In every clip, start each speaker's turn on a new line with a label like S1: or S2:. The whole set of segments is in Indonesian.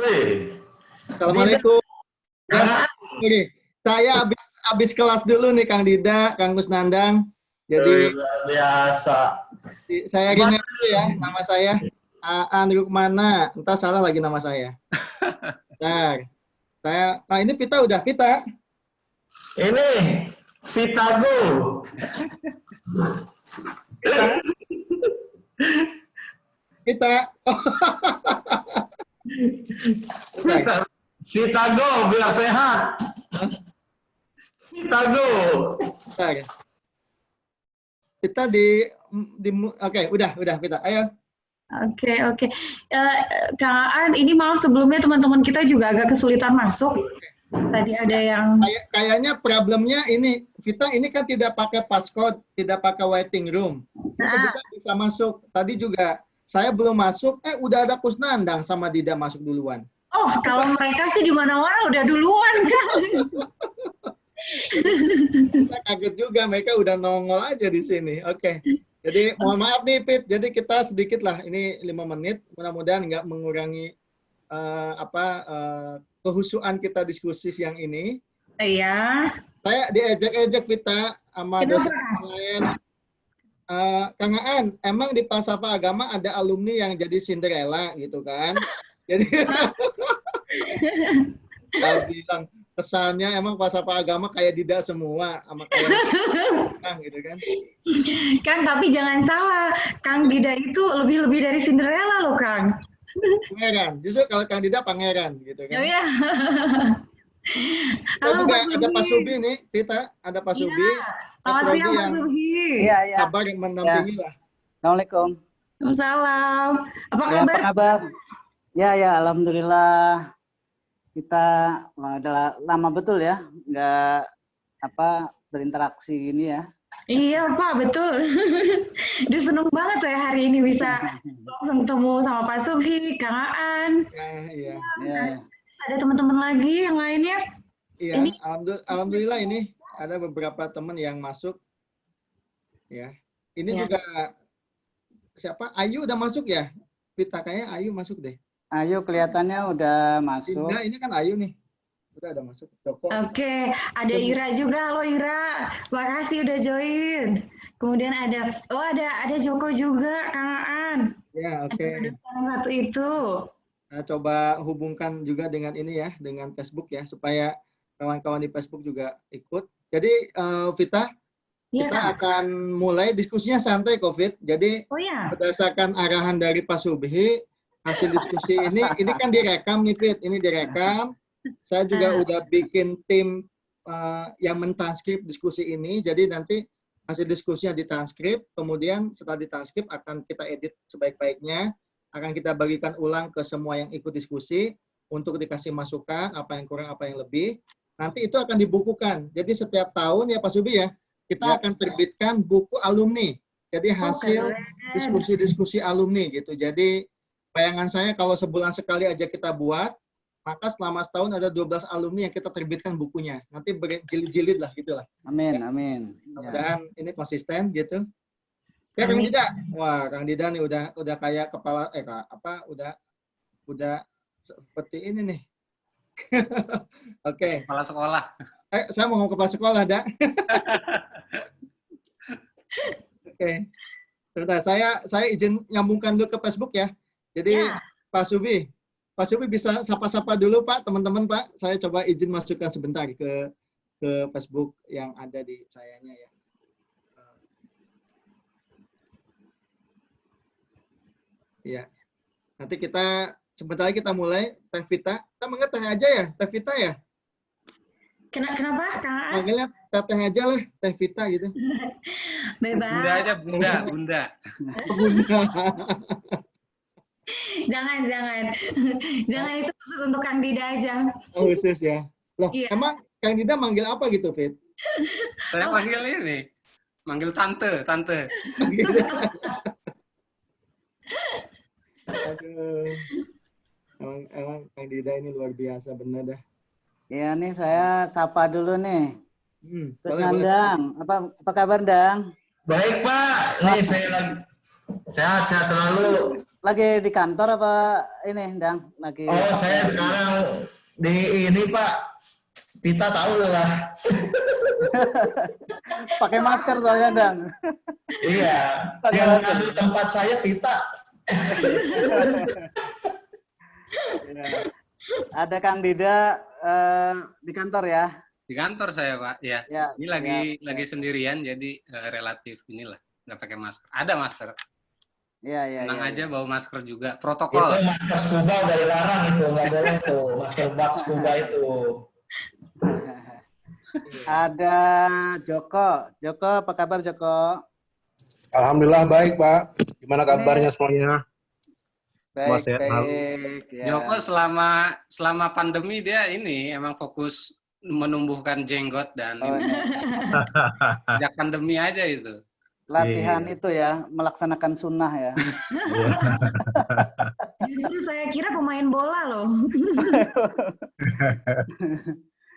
S1: Wih,
S2: Assalamualaikum. Ya,
S1: Dida.
S2: ini saya habis kelas dulu nih Kang Dida, Kang Kusnandang. Jadi
S1: Luar biasa.
S2: saya
S1: Gimana
S2: rename dulu ya,
S1: nih?
S2: nama saya Aan Rukmana. Entah salah lagi nama saya. Nah, ini Vita udah Vita.
S1: Ini Vitago.
S2: Vita, Vita.
S1: Vita, Vitago biar sehat. Vitago.
S2: Bentar. Vita oke, udah Vita. Ayo.
S3: Oke. Kang Aan, ini maaf sebelumnya teman-teman kita juga agak kesulitan masuk. Tadi ada yang...
S2: Kayaknya problemnya ini, Vita ini kan tidak pakai passcode, tidak pakai waiting room. Terus Vita bisa masuk. Tadi juga saya belum masuk, udah ada Kusnandang sama Dida masuk duluan.
S3: Oh, kalau mereka sih di mana-mana udah duluan kan.
S2: Saya kaget juga, mereka udah nongol aja di sini. Oke. Jadi mohon maaf nih, Fit. Jadi kita sedikit lah, ini 5 menit. Mudah-mudahan nggak mengurangi kehusuan kita diskusi siang ini.
S3: Iya.
S2: Saya diejek-ejek Vita sama dosen lain. Kang Aan, emang di Falsafah Agama ada alumni yang jadi Cinderella gitu kan? Jadi saya bilang kesannya emang Falsafah Agama kayak Dida semua sama kayak gitu kan?
S3: Kan tapi jangan salah, Kang Dida itu lebih dari Cinderella loh, Kang.
S2: Pangeran, justru kalau Kang Dida pangeran gitu kan?
S3: Oh ya.
S2: Halo, juga ada Pak Subi nih, Vita, ada Pak Subi.
S3: Iya. Selamat siang Pak Subi.
S4: Iya.
S2: Kabar yang mendampingi lah.
S4: Assalamualaikum.
S3: Waalaikumsalam. Apa
S4: Ya,
S3: kabar?
S4: apa kabar? Ya, alhamdulillah. Kita udah lama betul ya, nggak berinteraksi gini ya.
S3: Iya Pak, betul. Duh, seneng banget saya hari ini bisa langsung ketemu sama Pak Subi, Kang Aan.
S2: Iya.
S3: Terus ada teman-teman lagi yang lainnya.
S2: Iya, alhamdulillah ini ada beberapa teman yang masuk. Ya, ini juga siapa? Ayu udah masuk ya? Vita kayaknya Ayu masuk deh.
S4: Ayu kelihatannya udah masuk.
S2: Ini kan Ayu nih. Udah ada masuk. Joko.
S3: Oke, ada Ira juga. Halo Ira. Makasih udah join. Kemudian ada Joko juga, Kang Aan.
S2: Ya, oke.
S3: Yang satu itu.
S2: Nah, coba hubungkan juga dengan ini ya, dengan Facebook ya, supaya kawan-kawan di Facebook juga ikut. Jadi Vita, kita akan mulai diskusinya santai COVID. Jadi berdasarkan arahan dari Pak Subhi, hasil diskusi ini kan direkam nih Fit, ini direkam. Saya juga udah bikin tim yang mentranskrip diskusi ini. Jadi nanti hasil diskusinya ditranskrip, kemudian setelah ditranskrip akan kita edit sebaik-baiknya, akan kita bagikan ulang ke semua yang ikut diskusi untuk dikasih masukan apa yang kurang, apa yang lebih. Nanti itu akan dibukukan. Jadi setiap tahun ya Pak Subi ya, kita akan terbitkan buku alumni. Jadi hasil diskusi-diskusi alumni gitu. Jadi bayangan saya kalau sebulan sekali aja kita buat, maka selama setahun ada 12 alumni yang kita terbitkan bukunya. Nanti berjilid-jilid lah gitulah.
S4: Amin.
S2: Mudah-mudahan ini konsisten gitu. Ya Kang Dida. Wah, Kang Dida nih udah kayak kepala udah seperti ini nih. Oke.
S5: Kepala sekolah.
S2: Saya mau kepala sekolah, Dak. Oke. Sebentar, saya izin nyambungkan dulu ke Facebook ya. Jadi Pak Subi bisa sapa-sapa dulu Pak, teman-teman Pak. Saya coba izin masukkan sebentar ke Facebook yang ada di sayanya ya. Iya. Nanti kita sebentar lagi kita mulai Teh Vita. Kita manggil Teh aja ya, Teh Vita ya.
S3: Kenapa, Kak?
S2: Manggilnya Teh aja lah, Teh Vita gitu.
S3: Bebas.
S5: Bunda aja, Bunda.
S2: Bunda.
S3: Jangan itu khusus untuk Kang Dida aja.
S2: Oh, khusus ya. Loh, emang Kang Dida manggil apa gitu, Fit?
S5: Saya manggil ini. Manggil tante.
S2: Aduh. Emang Kang Dida ini luar biasa bener dah.
S4: Ya nih saya sapa dulu nih. Terus
S2: boleh.
S4: Nandang, apa kabar Dang?
S1: Baik Pak, nih saya lagi Sehat selalu.
S4: Lagi di kantor apa ini, Dang? Lagi.
S1: Oh, saya sekarang di ini, Pak. Kita tahu lah.
S4: Pakai masker soalnya, Dang.
S1: Iya. Yang di tempat saya Vita.
S4: Ya. Ada Kang Dida di kantor ya?
S5: Di kantor saya, Pak. Ya.
S4: Ya.
S5: Ini lagi sendirian, jadi relatif inilah nggak pakai masker. Ada masker.
S4: Iya.
S5: Tenang aja bawa masker juga.
S1: Itu
S5: Protokol.
S1: masker scuba udah dilarang itu, nggak boleh tuh. Masker bak scuba itu.
S4: Ada Joko. Joko, apa kabar Joko?
S6: Alhamdulillah baik, Pak. Gimana kabarnya semuanya?
S4: Baik,
S6: sehat,
S4: baik. Ya.
S5: Joko selama pandemi dia ini emang fokus menumbuhkan jenggot dan
S4: Oh,
S5: ini.
S4: iya.
S5: Sejak pandemi aja itu.
S4: Latihan itu ya, melaksanakan sunnah ya.
S3: Justru saya kira pemain bola loh.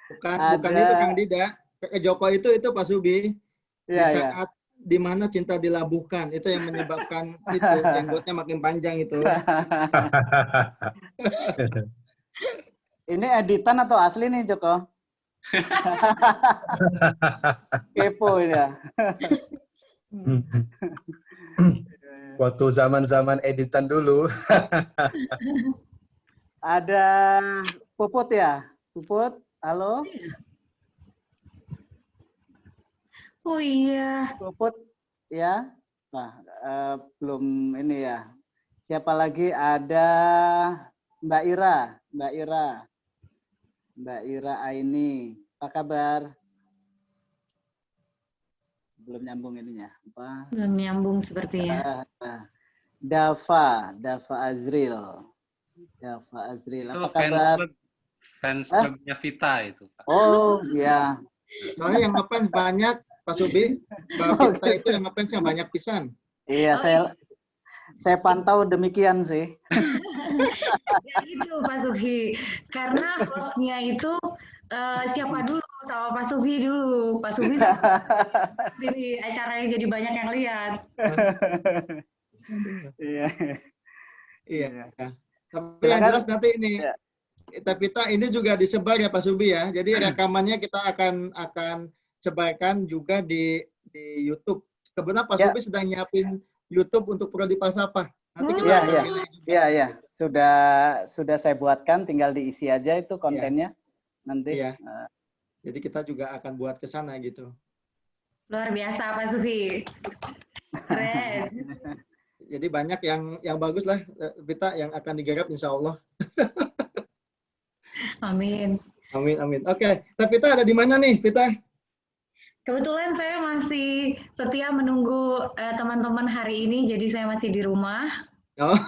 S2: Bukan
S4: Ada-
S2: itu Kang Dida. Joko itu Pak Subi. Di
S4: Iya, iya.
S2: saat di mana cinta dilabuhkan, itu yang menyebabkan itu jenggotnya makin panjang itu.
S4: Ini editan atau asli nih Joko? Kepo ya.
S6: Waktu zaman-zaman editan dulu.
S4: Ada Puput ya? Puput, halo?
S3: Oh iya.
S4: Puput, ya? Nah, belum ini ya. Siapa lagi? Ada Mbak Ira. Mbak Ira Aini. Apa kabar? Belum nyambung ininya. Apa?
S3: Belum nyambung sepertinya.
S4: Dava Azril. Apa
S5: Itu
S4: kabar?
S5: fans clubnya Vita itu, Pak.
S4: Oh, ya.
S2: Soalnya yang ngefans banyak, Pak Subi. Mbak Vita itu yang ngefansnya banyak pisan.
S4: Iya, saya pantau demikian sih.
S3: Ya itu Pak Suhi. Karena hostnya itu siapa dulu sama Pak Suhi dulu. Pak Suhi ini acaranya jadi banyak yang lihat.
S4: Iya.
S2: Iya. Tapi yang jelas nanti ini,
S4: Ya.
S2: Vita ini juga disebar ya Pak Subi ya. Jadi rekamannya kita akan sebarkan juga di YouTube. Kebetulan Pak
S4: Ya.
S2: Subi sedang nyiapin YouTube untuk Prodi Pasapa. Nanti kita
S4: Iya,
S2: akan
S4: iya.
S2: pilih juga.
S4: Iya. Sudah saya buatkan, tinggal diisi aja itu kontennya. Nanti.
S2: Iya. Jadi kita juga akan buat ke sana gitu.
S3: Luar biasa Pak Suhi. Keren.
S2: Jadi banyak yang bagus lah Vita yang akan digarap insya Allah.
S3: Amin.
S2: Amin. Oke, Vita ada di mana nih Vita?
S3: Kebetulan saya masih setia menunggu teman-teman hari ini, jadi saya masih di rumah.
S2: Oh,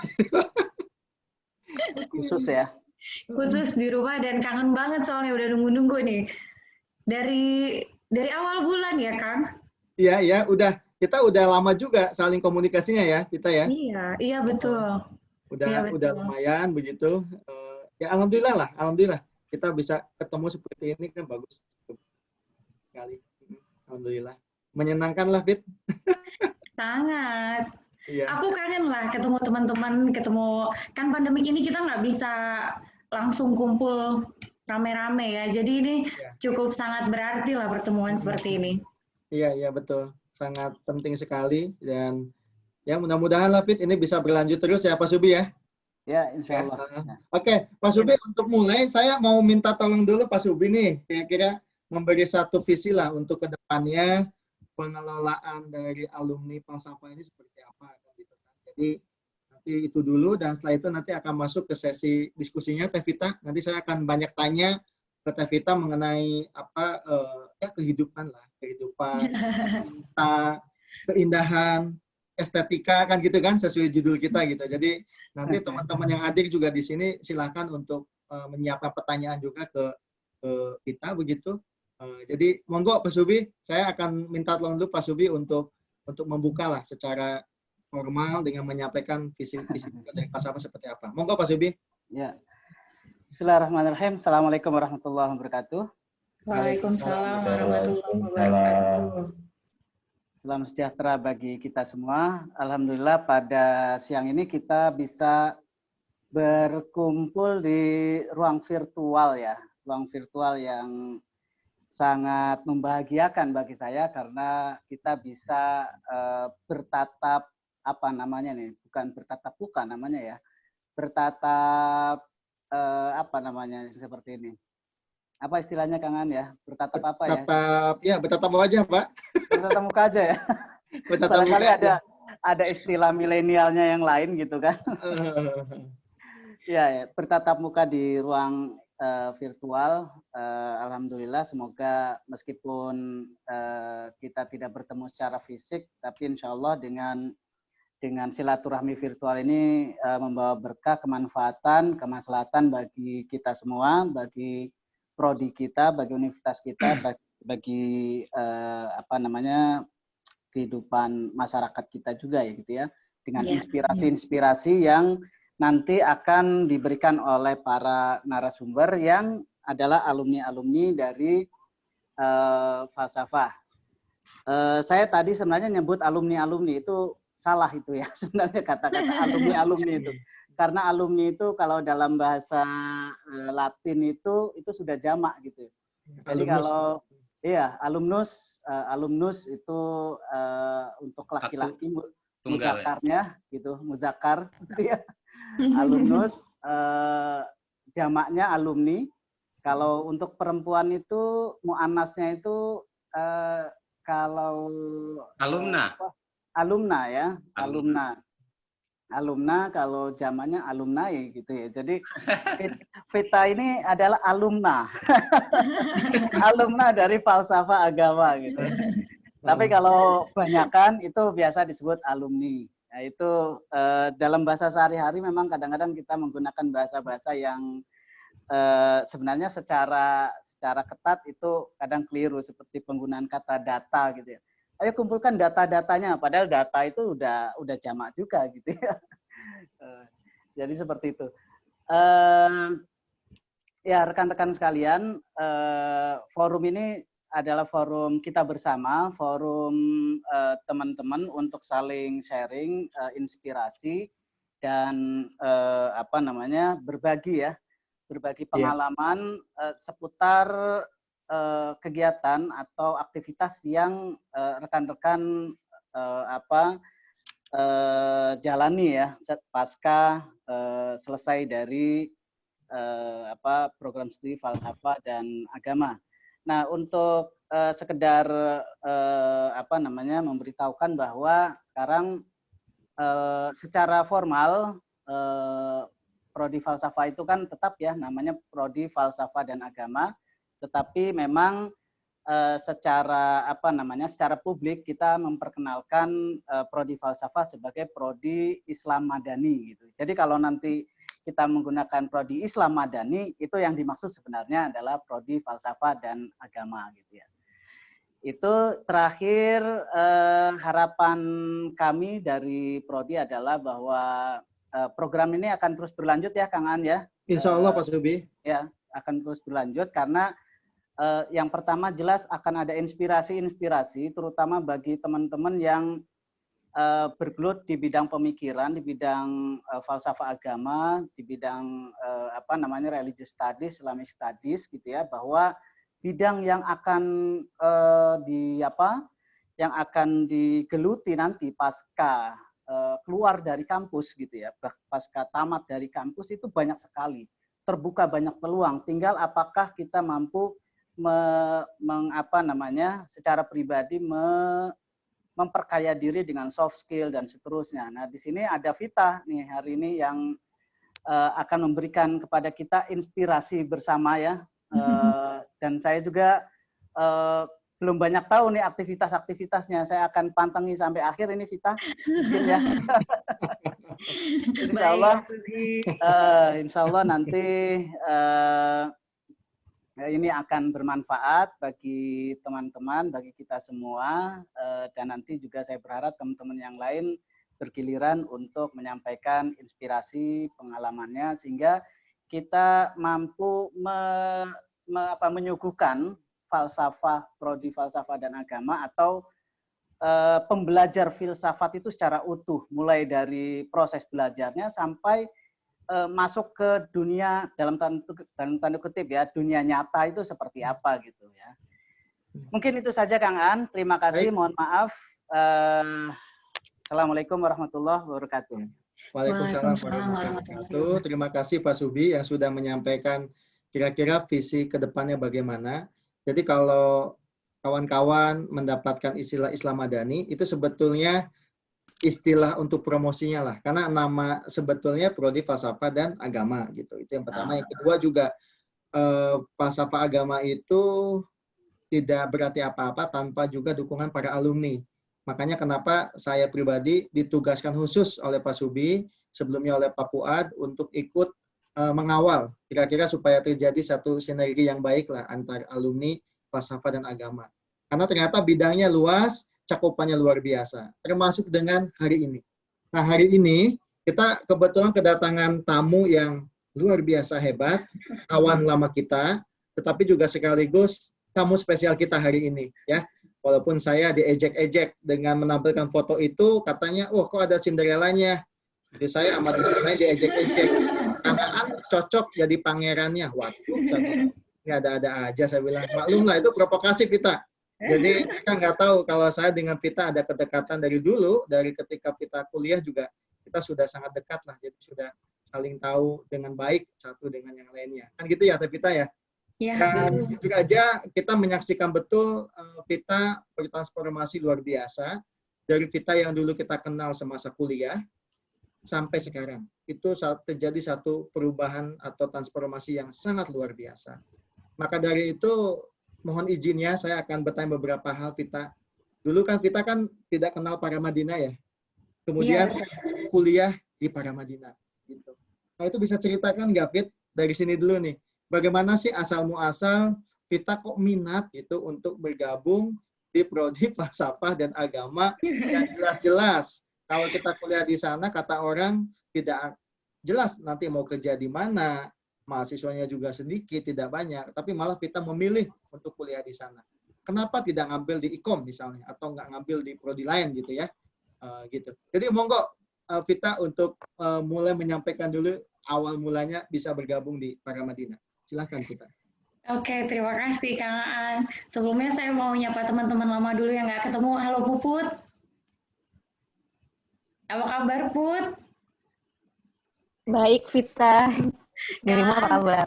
S4: Khusus ya.
S3: Khusus di rumah dan kangen banget soalnya udah nunggu-nunggu nih. Dari awal bulan ya, Kang?
S2: iya, kita udah lama juga saling komunikasinya ya, Vita ya.
S3: Iya betul. Iya, betul.
S2: Udah lumayan begitu. Ya alhamdulillah kita bisa ketemu seperti ini kan bagus sekali. Alhamdulillah. Menyenangkan lah, Fit.
S3: Sangat.
S2: Iya.
S3: Aku kangen lah ketemu teman-teman, kan pandemik ini kita nggak bisa langsung kumpul rame-rame ya. Jadi ini cukup sangat berarti lah pertemuan seperti ini.
S2: Iya betul. Sangat penting sekali dan ya mudah-mudahan lah Fit ini bisa berlanjut terus ya Pak Subi ya.
S4: Ya, insya Allah.
S2: Oke, Pak Subi untuk mulai saya mau minta tolong dulu Pak Subi nih kira-kira memberi satu visi lah untuk kedepannya pengelolaan dari alumni Falsafah ini seperti apa gitu kan. Jadi nanti itu dulu dan setelah itu nanti akan masuk ke sesi diskusinya Teh Vita. Nanti saya akan banyak tanya ke Teh Vita mengenai apa kehidupan, cinta, keindahan, estetika kan gitu kan sesuai judul kita gitu. Jadi nanti teman-teman yang hadir juga di sini silakan untuk menyiapkan pertanyaan juga ke kita begitu. Jadi monggo Pak Subi, saya akan minta tolong dulu Pak Subi untuk membuka lah secara formal dengan menyampaikan visi dari Falsafah seperti apa. Monggo Pak Subi.
S4: Ya. Bismillahirrahmanirrahim. Assalamualaikum warahmatullahi wabarakatuh.
S3: Waalaikumsalam warahmatullahi wabarakatuh.
S4: Salam sejahtera bagi kita semua. Alhamdulillah pada siang ini kita bisa berkumpul di ruang virtual ya. Ruang virtual yang sangat membahagiakan bagi saya karena kita bisa bertatap apa namanya nih? Bukan bertatap muka namanya ya. Bertatap apa namanya seperti ini. Apa istilahnya Kang An ya? Bertatap apa ya?
S2: Bertatap wajah, Pak.
S4: Bertatap muka aja ya.
S2: Bertatap muka
S4: Barangkali
S2: aja.
S4: ada istilah milenialnya yang lain gitu kan. Ya, bertatap muka di ruang virtual. Alhamdulillah, semoga meskipun kita tidak bertemu secara fisik, tapi insya Allah dengan silaturahmi virtual ini membawa berkah, kemanfaatan, kemaslahatan bagi kita semua, bagi prodi kita, bagi universitas kita, bagi apa namanya kehidupan masyarakat kita juga ya gitu ya, dengan inspirasi-inspirasi yang nanti akan diberikan oleh para narasumber yang adalah alumni-alumni dari falsafah. Saya tadi sebenarnya nyebut alumni-alumni itu salah itu ya, sebenarnya kata-kata alumni-alumni itu. Karena alumni itu kalau dalam bahasa Latin itu sudah jamak gitu. Jadi kalau iya, alumnus itu untuk laki-laki muzakarnya gitu, muzakar gitu ya. Alumnus jamaknya alumni. Kalau untuk perempuan itu muannasnya itu kalau alumna ya, alumna kalau zamannya alumni gitu ya. Jadi Vita ini adalah alumna. Alumna dari falsafah agama gitu. Tapi kalau banyakan itu biasa disebut alumni. Nah, itu dalam bahasa sehari-hari memang kadang-kadang kita menggunakan bahasa-bahasa yang sebenarnya secara ketat itu kadang keliru, seperti penggunaan kata data gitu ya. Ayo kumpulkan data-datanya, padahal data itu udah jamak juga gitu ya. Jadi seperti itu. Ya rekan-rekan sekalian, forum ini adalah forum kita bersama, forum teman-teman untuk saling sharing, inspirasi dan apa namanya berbagi ya, berbagi pengalaman seputar kegiatan atau aktivitas yang rekan-rekan jalani ya pasca selesai dari program studi falsafah dan agama. Nah, untuk sekedar apa namanya memberitahukan bahwa sekarang secara formal prodi falsafah itu kan tetap ya namanya prodi falsafah dan agama. Tetapi memang secara apa namanya secara publik kita memperkenalkan prodi falsafah sebagai prodi Islam Madani gitu. Jadi kalau nanti kita menggunakan prodi Islam Madani itu yang dimaksud sebenarnya adalah prodi falsafah dan agama gitu ya. Itu terakhir harapan kami dari prodi adalah bahwa program ini akan terus berlanjut ya Kang An ya.
S2: Insya Allah Pak Subi.
S4: Ya akan terus berlanjut karena yang pertama jelas akan ada inspirasi-inspirasi terutama bagi teman-teman yang bergelut di bidang pemikiran, di bidang falsafah agama, di bidang apa namanya religious studies, Islamic studies gitu ya, bahwa bidang yang akan yang akan digeluti nanti pasca keluar dari kampus gitu ya, pasca tamat dari kampus itu banyak sekali, terbuka banyak peluang, tinggal apakah kita mampu secara pribadi memperkaya diri dengan soft skill dan seterusnya. Nah, di sini ada Vita nih hari ini yang akan memberikan kepada kita inspirasi bersama ya. Dan saya juga belum banyak tahu nih aktivitas-aktivitasnya. Saya akan pantengi sampai akhir ini Vita. Izin ya. Insya Allah nanti ini akan bermanfaat bagi teman-teman, bagi kita semua, dan nanti juga saya berharap teman-teman yang lain bergiliran untuk menyampaikan inspirasi pengalamannya sehingga kita mampu menyuguhkan falsafah, prodi falsafah dan agama atau pembelajar filsafat itu secara utuh, mulai dari proses belajarnya sampai masuk ke dunia dalam tanda kutip ya, dunia nyata itu seperti apa gitu ya. Mungkin itu saja Kang Aan. Terima kasih.
S2: Baik.
S4: Mohon maaf. Assalamualaikum warahmatullahi wabarakatuh.
S2: Waalaikumsalam warahmatullahi wabarakatuh. Terima kasih Pak Subi yang sudah menyampaikan kira-kira visi ke depannya bagaimana. Jadi kalau kawan-kawan mendapatkan istilah Islam Madani, itu sebetulnya istilah untuk promosinya lah. Karena nama sebetulnya Prodi Falsafah dan Agama gitu. Itu yang pertama. Yang kedua juga falsafah agama itu tidak berarti apa-apa tanpa juga dukungan para alumni. Makanya kenapa saya pribadi ditugaskan khusus oleh Pak Subi, sebelumnya oleh Pak Fuad, untuk ikut mengawal kira-kira supaya terjadi satu sinergi yang baik lah antar alumni falsafah dan agama. Karena ternyata bidangnya luas, cakupannya luar biasa, termasuk dengan hari ini. Nah, hari ini kita kebetulan kedatangan tamu yang luar biasa hebat, kawan lama kita, tetapi juga sekaligus tamu spesial kita hari ini, ya. Walaupun saya diejek-ejek dengan menampilkan foto itu, katanya, oh kok ada Cinderellanya. Jadi saya amat disini diejek-ejek. Kang cocok jadi pangerannya. Waduh, ini ada-ada aja saya bilang. Maklum lah, itu provokasi Vita. Jadi kita nggak tahu kalau saya dengan Vita ada kedekatan dari dulu, dari ketika Vita kuliah juga kita sudah sangat dekat lah. Jadi sudah saling tahu dengan baik satu dengan yang lainnya. Kan gitu ya, Vita ya?
S3: Iya,
S2: Dan jujur aja kita menyaksikan betul Vita bertransformasi luar biasa dari Vita yang dulu kita kenal semasa kuliah sampai sekarang. Itu terjadi satu perubahan atau transformasi yang sangat luar biasa. Maka dari itu mohon izinnya saya akan bertanya beberapa hal Vita. Dulu kan Vita kan tidak kenal Paramadina ya. Kemudian kuliah di Paramadina gitu. Nah, itu bisa ceritakan nggak Fit dari sini dulu nih. Bagaimana sih asal muasal Vita kok minat gitu untuk bergabung di Prodi Falsafah dan Agama yang jelas-jelas kalau kita kuliah di sana kata orang tidak jelas nanti mau kerja di mana, mahasiswanya juga sedikit, tidak banyak, tapi malah Vita memilih untuk kuliah di sana. Kenapa tidak ngambil di IKOM misalnya atau nggak ngambil di prodi lain gitu ya? Gitu. Jadi monggo Vita untuk mulai menyampaikan dulu awal mulanya bisa bergabung di Paramadina. Silahkan kita.
S3: Oke, terima kasih Kang Aan. Sebelumnya saya mau nyapa teman-teman lama dulu yang nggak ketemu. Halo Puput. Apa kabar Put?
S7: Baik Vita. Dirimu apa kabar?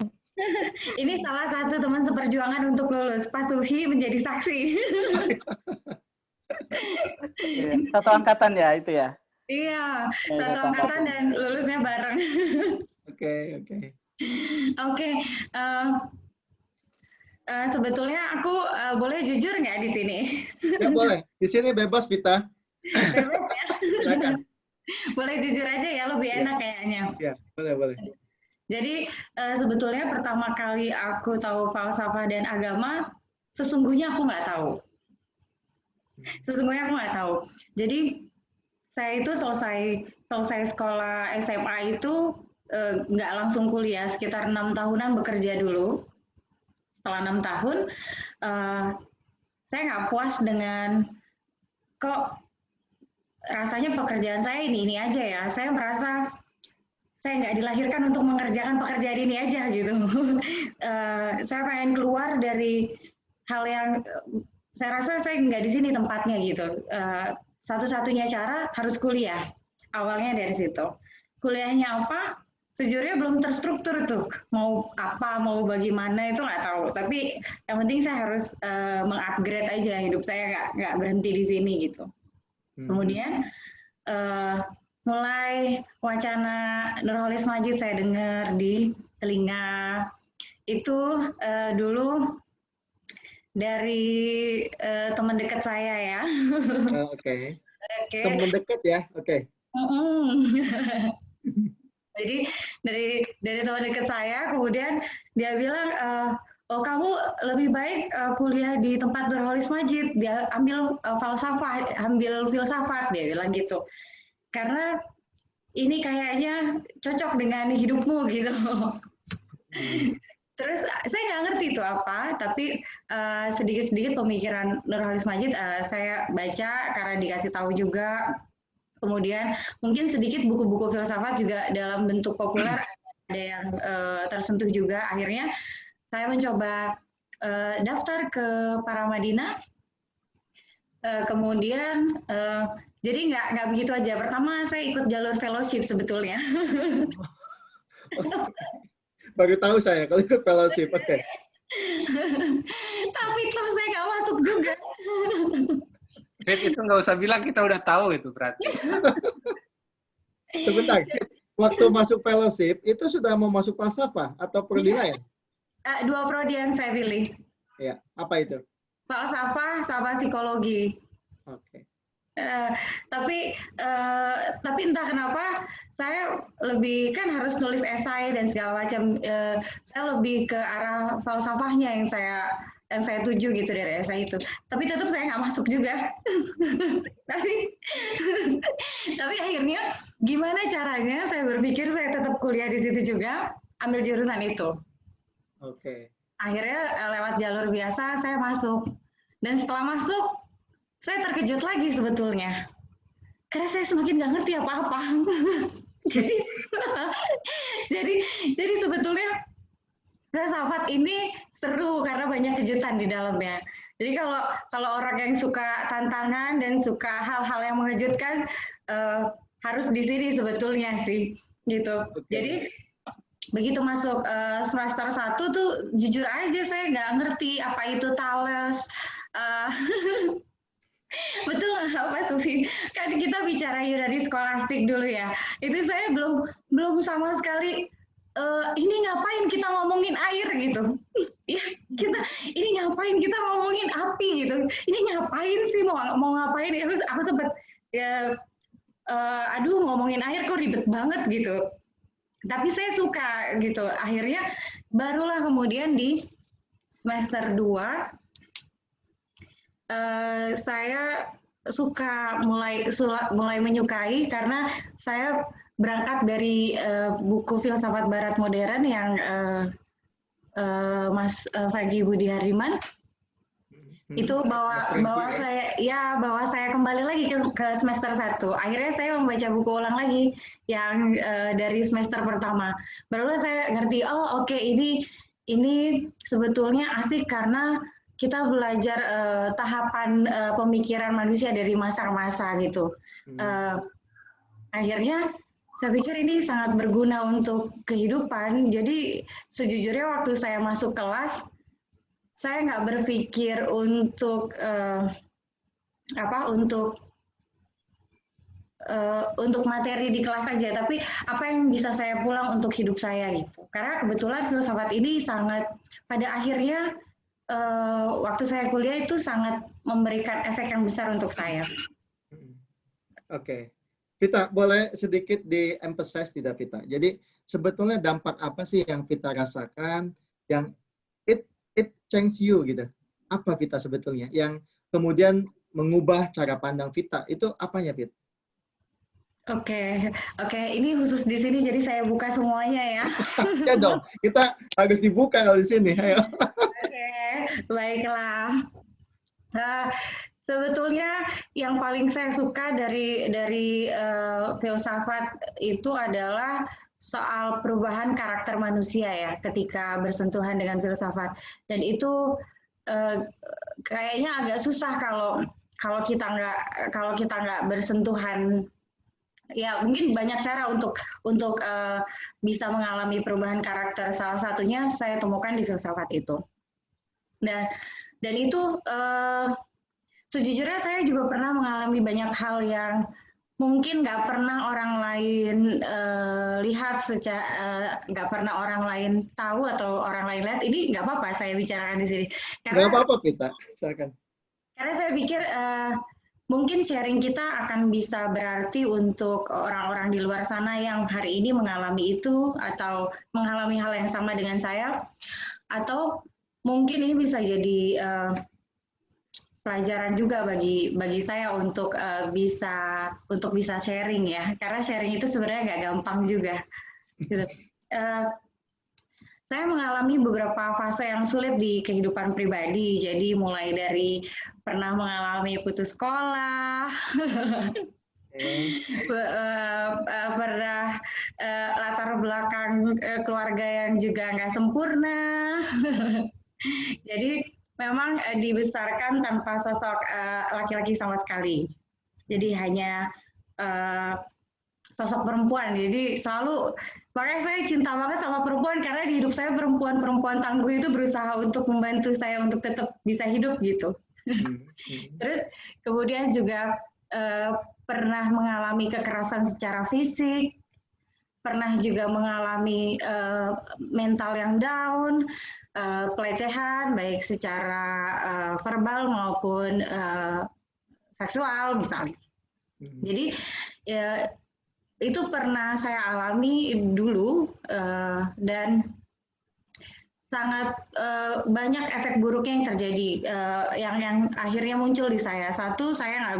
S3: Ini salah satu teman seperjuangan untuk lulus. Pak Suhi menjadi saksi.
S4: Satu angkatan ya itu ya?
S3: Iya, satu angkatan dan lulusnya bareng.
S2: Oke.
S3: Oke, sebetulnya aku boleh jujur nggak di sini?
S2: Ya boleh, di sini bebas Vita.
S3: Bebas ya?
S2: Silakan.
S3: Boleh jujur aja ya, lebih enak kayaknya.
S2: Ya, boleh.
S3: Jadi sebetulnya pertama kali aku tahu falsafah dan agama, sesungguhnya aku nggak tahu. Jadi saya itu selesai sekolah SMA itu nggak langsung kuliah, sekitar 6 tahunan bekerja dulu. Setelah 6 tahun, saya nggak puas dengan kok rasanya pekerjaan saya ini aja ya. Saya merasa saya nggak dilahirkan untuk mengerjakan pekerjaan ini aja gitu. Saya pengen keluar dari hal yang saya rasa saya nggak di sini tempatnya gitu. Satu-satunya cara harus kuliah. Awalnya dari situ. Kuliahnya apa? Sejujurnya belum terstruktur tuh. Mau apa, mau bagaimana itu nggak tahu. Tapi yang penting saya harus mengupgrade aja hidup saya, nggak berhenti di sini gitu. Kemudian mulai wacana Nurholis Majid saya dengar di telinga. Itu dulu dari teman dekat saya ya.
S2: Oke. Teman dekat ya, oke.
S3: Jadi dari teman dekat saya, kemudian dia bilang, oh kamu lebih baik kuliah di tempat Nurholis Majid, dia ambil filsafat, dia bilang gitu. Karena ini kayaknya cocok dengan hidupmu gitu. Terus saya nggak ngerti itu apa, tapi sedikit-sedikit pemikiran Nurholis Majid saya baca karena dikasih tahu juga. Kemudian mungkin sedikit buku-buku filsafat juga dalam bentuk populer ada yang tersentuh juga. Akhirnya saya mencoba daftar ke Paramadina. Kemudian jadi nggak begitu aja. Pertama saya ikut jalur fellowship sebetulnya.
S2: Baru tahu saya kalau ikut fellowship. Oke.
S3: Tapi toh saya nggak masuk juga.
S5: Fit, itu nggak usah bilang, kita udah tahu itu berarti.
S2: Sebentar. Waktu masuk fellowship itu sudah mau masuk falsafah atau penilaian?
S3: Dua prodi yang saya pilih.
S2: Ya, apa itu?
S3: Falsafah sama psikologi.
S2: Oke.
S3: Tapi entah kenapa saya lebih kan harus nulis esai dan segala macam. Saya lebih ke arah falsafahnya yang saya tuju gitu dari esai itu. Tapi tetap saya nggak masuk juga. tapi akhirnya gimana caranya? Saya berpikir saya tetap kuliah di situ juga, ambil jurusan itu.
S2: Oke.
S3: Akhirnya lewat jalur biasa saya masuk. Dan setelah masuk saya terkejut lagi sebetulnya, karena saya semakin nggak ngerti apa-apa. jadi sebetulnya filsafat ini seru karena banyak kejutan di dalamnya. Jadi kalau orang yang suka tantangan dan suka hal-hal yang mengejutkan harus di sini sebetulnya sih, gitu. Jadi begitu masuk semester 1 tuh jujur aja saya nggak ngerti apa itu Thales. Betul nggak Pak Sufi? Kan kita bicara Yunani skolastik dulu ya. Itu saya belum sama sekali. Ini ngapain kita ngomongin air gitu? Ya ini ngapain kita ngomongin api gitu? Ini ngapain sih mau ngapain? Ya aku sempet aduh ngomongin air kok ribet banget gitu. Tapi saya suka gitu. Akhirnya barulah kemudian di semester 2 saya suka mulai menyukai karena saya berangkat dari buku filsafat Barat modern yang Mas Franky Budi Hardiman itu bahwa saya kembali lagi ke semester 1. Akhirnya saya membaca buku ulang lagi yang dari semester pertama. Barulah saya ngerti, oh oke, ini sebetulnya asik karena kita belajar tahapan pemikiran manusia dari masa ke masa gitu. Akhirnya saya pikir ini sangat berguna untuk kehidupan. Jadi sejujurnya waktu saya masuk kelas, saya nggak berpikir untuk untuk materi di kelas saja, tapi apa yang bisa saya pulang untuk hidup saya gitu. Karena kebetulan filsafat ini sangat pada akhirnya waktu saya kuliah itu sangat memberikan efek yang besar untuk saya.
S2: Oke. Vita, boleh sedikit di-emphasize tidak Vita? Jadi sebetulnya dampak apa sih yang Vita rasakan yang it change you gitu? Apa Vita sebetulnya yang kemudian mengubah cara pandang Vita? Itu apanya Vita?
S3: Oke, ini khusus di sini jadi saya buka semuanya ya.
S2: Ya dong, kita harus dibuka kalau di sini. Ayo.
S3: Oke, baiklah. Sebetulnya yang paling saya suka dari filsafat itu adalah soal perubahan karakter manusia ya ketika bersentuhan dengan filsafat. Dan itu kayaknya agak susah kalau kita nggak bersentuhan. Ya mungkin banyak cara untuk bisa mengalami perubahan karakter. Salah satunya saya temukan di filsafat itu. Dan itu sejujurnya saya juga pernah mengalami banyak hal yang mungkin nggak pernah orang lain lihat, nggak pernah orang lain tahu atau orang lain lihat. Ini nggak apa-apa saya bicarakan di sini.
S2: Nggak apa-apa Vita, silakan.
S3: Karena saya pikir mungkin sharing kita akan bisa berarti untuk orang-orang di luar sana yang hari ini mengalami itu atau mengalami hal yang sama dengan saya, atau mungkin ini bisa jadi pelajaran juga bagi saya untuk bisa sharing ya, karena sharing itu sebenarnya nggak gampang juga. Gitu. saya mengalami beberapa fase yang sulit di kehidupan pribadi. Jadi mulai dari pernah mengalami putus sekolah, pernah latar belakang keluarga yang juga nggak sempurna. Jadi memang dibesarkan tanpa sosok laki-laki sama sekali. Jadi hanya sosok perempuan. Jadi selalu, makanya saya cinta banget sama perempuan karena di hidup saya perempuan tangguh itu berusaha untuk membantu saya untuk tetap bisa hidup gitu. Terus kemudian juga pernah mengalami kekerasan secara fisik, pernah juga mengalami mental yang down, pelecehan baik secara verbal maupun seksual misalnya. Jadi ya, itu pernah saya alami dulu dan sangat banyak efek buruknya yang terjadi yang akhirnya muncul di saya. Satu, saya nggak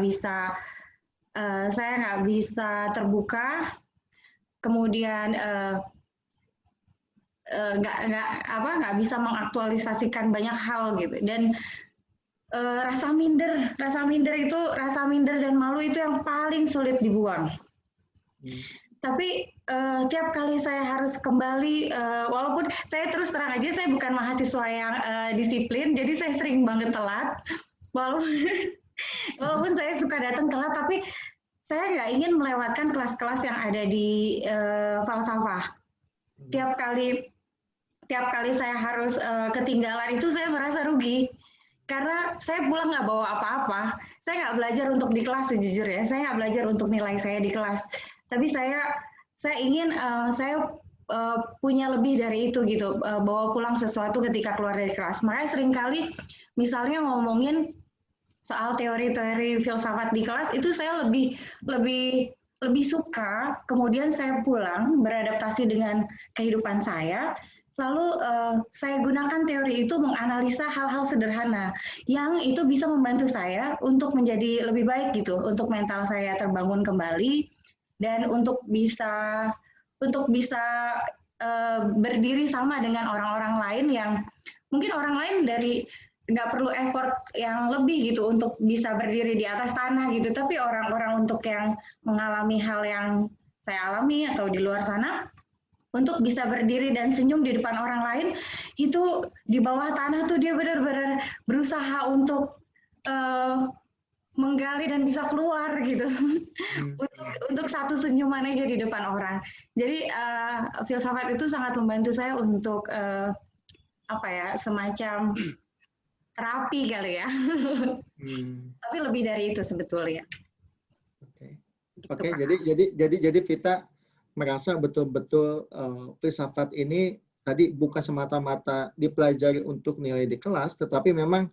S3: bisa terbuka, kemudian nggak bisa mengaktualisasikan banyak hal gitu, dan rasa minder dan malu itu yang paling sulit dibuang. Tapi tiap kali saya harus kembali, walaupun saya terus terang aja saya bukan mahasiswa yang disiplin, jadi saya sering banget telat. Walaupun saya suka datang telat, tapi saya nggak ingin melewatkan kelas-kelas yang ada di falsafah. Tiap kali saya harus ketinggalan itu saya merasa rugi. Karena saya pulang nggak bawa apa-apa, saya nggak belajar untuk di kelas sejujurnya, saya nggak belajar untuk nilai saya di kelas, tapi saya ingin saya punya lebih dari itu gitu, bawa pulang sesuatu ketika keluar dari kelas. Makanya seringkali misalnya ngomongin soal teori-teori filsafat di kelas itu saya lebih suka, kemudian saya pulang beradaptasi dengan kehidupan saya. Lalu saya gunakan teori itu menganalisa hal-hal sederhana yang itu bisa membantu saya untuk menjadi lebih baik gitu, untuk mental saya terbangun kembali dan untuk bisa berdiri sama dengan orang-orang lain yang mungkin orang lain dari nggak perlu effort yang lebih gitu untuk bisa berdiri di atas tanah gitu, tapi orang-orang untuk yang mengalami hal yang saya alami atau di luar sana, untuk bisa berdiri dan senyum di depan orang lain, itu di bawah tanah tuh dia benar-benar berusaha untuk menggali dan bisa keluar gitu, untuk satu senyuman aja di depan orang. Jadi filsafat itu sangat membantu saya untuk semacam terapi kali ya. Tapi lebih dari itu sebetulnya.
S2: Oke. Jadi Vita merasa betul-betul filsafat ini tadi bukan semata-mata dipelajari untuk nilai di kelas, tetapi memang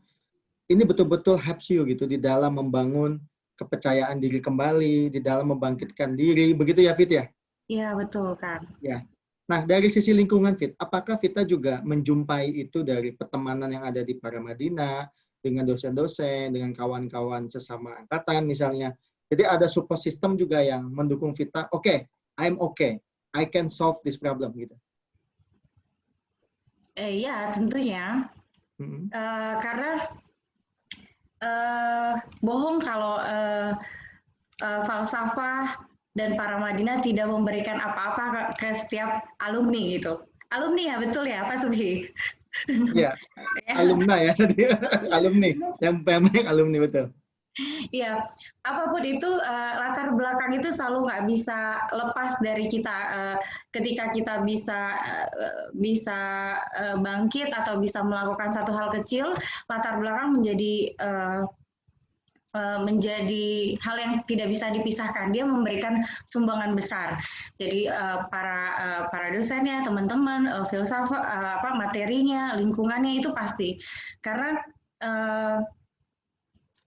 S2: ini betul-betul helps you gitu di dalam membangun kepercayaan diri kembali, di dalam membangkitkan diri, begitu ya Fit ya?
S3: Iya betul kan.
S2: Ya. Nah dari sisi lingkungan Fit, apakah Vita juga menjumpai itu dari pertemanan yang ada di Paramadina, dengan dosen-dosen, dengan kawan-kawan sesama angkatan misalnya? Jadi ada support system juga yang mendukung Vita. Oke. I'm okay, I can solve this problem gitu.
S3: Iya tentunya, karena bohong kalau falsafah dan Paramadina tidak memberikan apa-apa ke setiap alumni gitu. Alumni ya betul ya Pak Subhi?
S2: Iya, alumni ya tadi, alumni, yang alumni betul.
S3: Iya, apapun itu latar belakang itu selalu nggak bisa lepas dari kita. Ketika kita bisa bangkit atau bisa melakukan satu hal kecil, latar belakang menjadi hal yang tidak bisa dipisahkan. Dia memberikan sumbangan besar. Jadi para dosennya, teman-teman, filsafat, materinya, lingkungannya itu pasti. Karena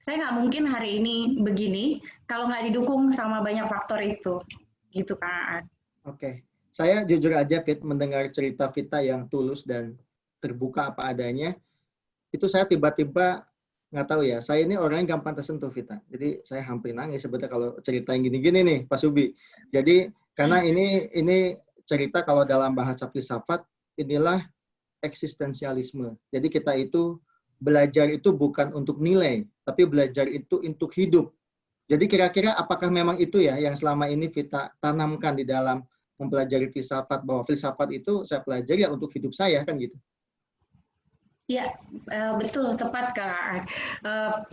S3: saya nggak mungkin hari ini begini kalau nggak didukung sama banyak faktor itu, gitu Kak.
S2: Oke, saya jujur aja Fit, mendengar cerita Vita yang tulus dan terbuka apa adanya, itu saya tiba-tiba nggak tahu ya, saya ini orang yang gampang tersentuh Vita, jadi saya hampir nangis sebetulnya kalau cerita yang gini-gini nih Pak Subi. Jadi karena ini cerita kalau dalam bahasa filsafat, inilah eksistensialisme. Jadi kita itu belajar itu bukan untuk nilai, tapi belajar itu untuk hidup. Jadi kira-kira apakah memang itu ya yang selama ini Vita tanamkan di dalam mempelajari filsafat, bahwa filsafat itu saya pelajari ya untuk hidup saya, kan gitu?
S3: Ya, betul, tepat Kak.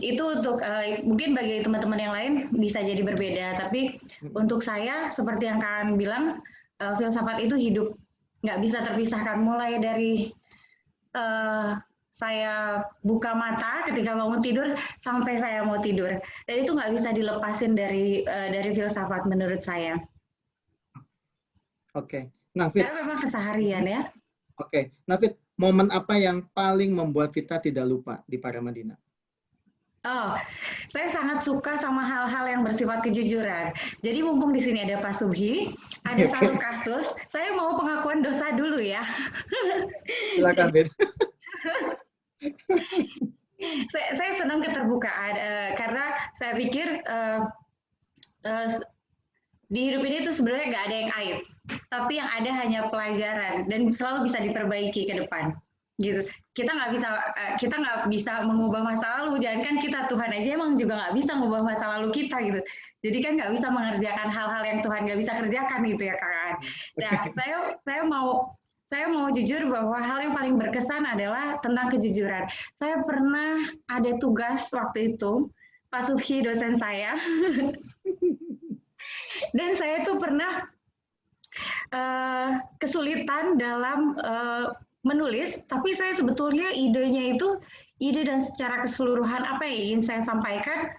S3: Itu untuk mungkin bagi teman-teman yang lain bisa jadi berbeda, tapi untuk saya seperti yang Kak bilang, filsafat itu hidup, nggak bisa terpisahkan mulai dari saya buka mata ketika bangun tidur sampai saya mau tidur, dan itu nggak bisa dilepasin dari filsafat menurut saya.
S2: Oke. Nah, Fit.
S3: Karena memang keseharian ya.
S2: Oke. Nah, Fit, momen apa yang paling membuat Vita tidak lupa di Paramadina?
S3: Oh, saya sangat suka sama hal-hal yang bersifat kejujuran. Jadi mumpung di sini ada Pak Subhi, ada satu kasus, saya mau pengakuan dosa dulu ya.
S2: Silakan, Fit.
S3: Saya senang keterbukaan karena saya pikir di hidup ini tuh sebenarnya nggak ada yang aib, tapi yang ada hanya pelajaran dan selalu bisa diperbaiki ke depan. Gitu. Kita nggak bisa mengubah masa lalu. Jangankan kita, Tuhan aja emang juga nggak bisa mengubah masa lalu kita gitu. Jadi kan nggak bisa mengerjakan hal-hal yang Tuhan nggak bisa kerjakan gitu ya Kak. Nah, saya mau jujur bahwa hal yang paling berkesan adalah tentang kejujuran. Saya pernah ada tugas waktu itu, Pak Subhi dosen saya. Dan saya tuh pernah kesulitan dalam menulis, tapi saya sebetulnya idenya itu, ide dan secara keseluruhan apa yang ingin saya sampaikan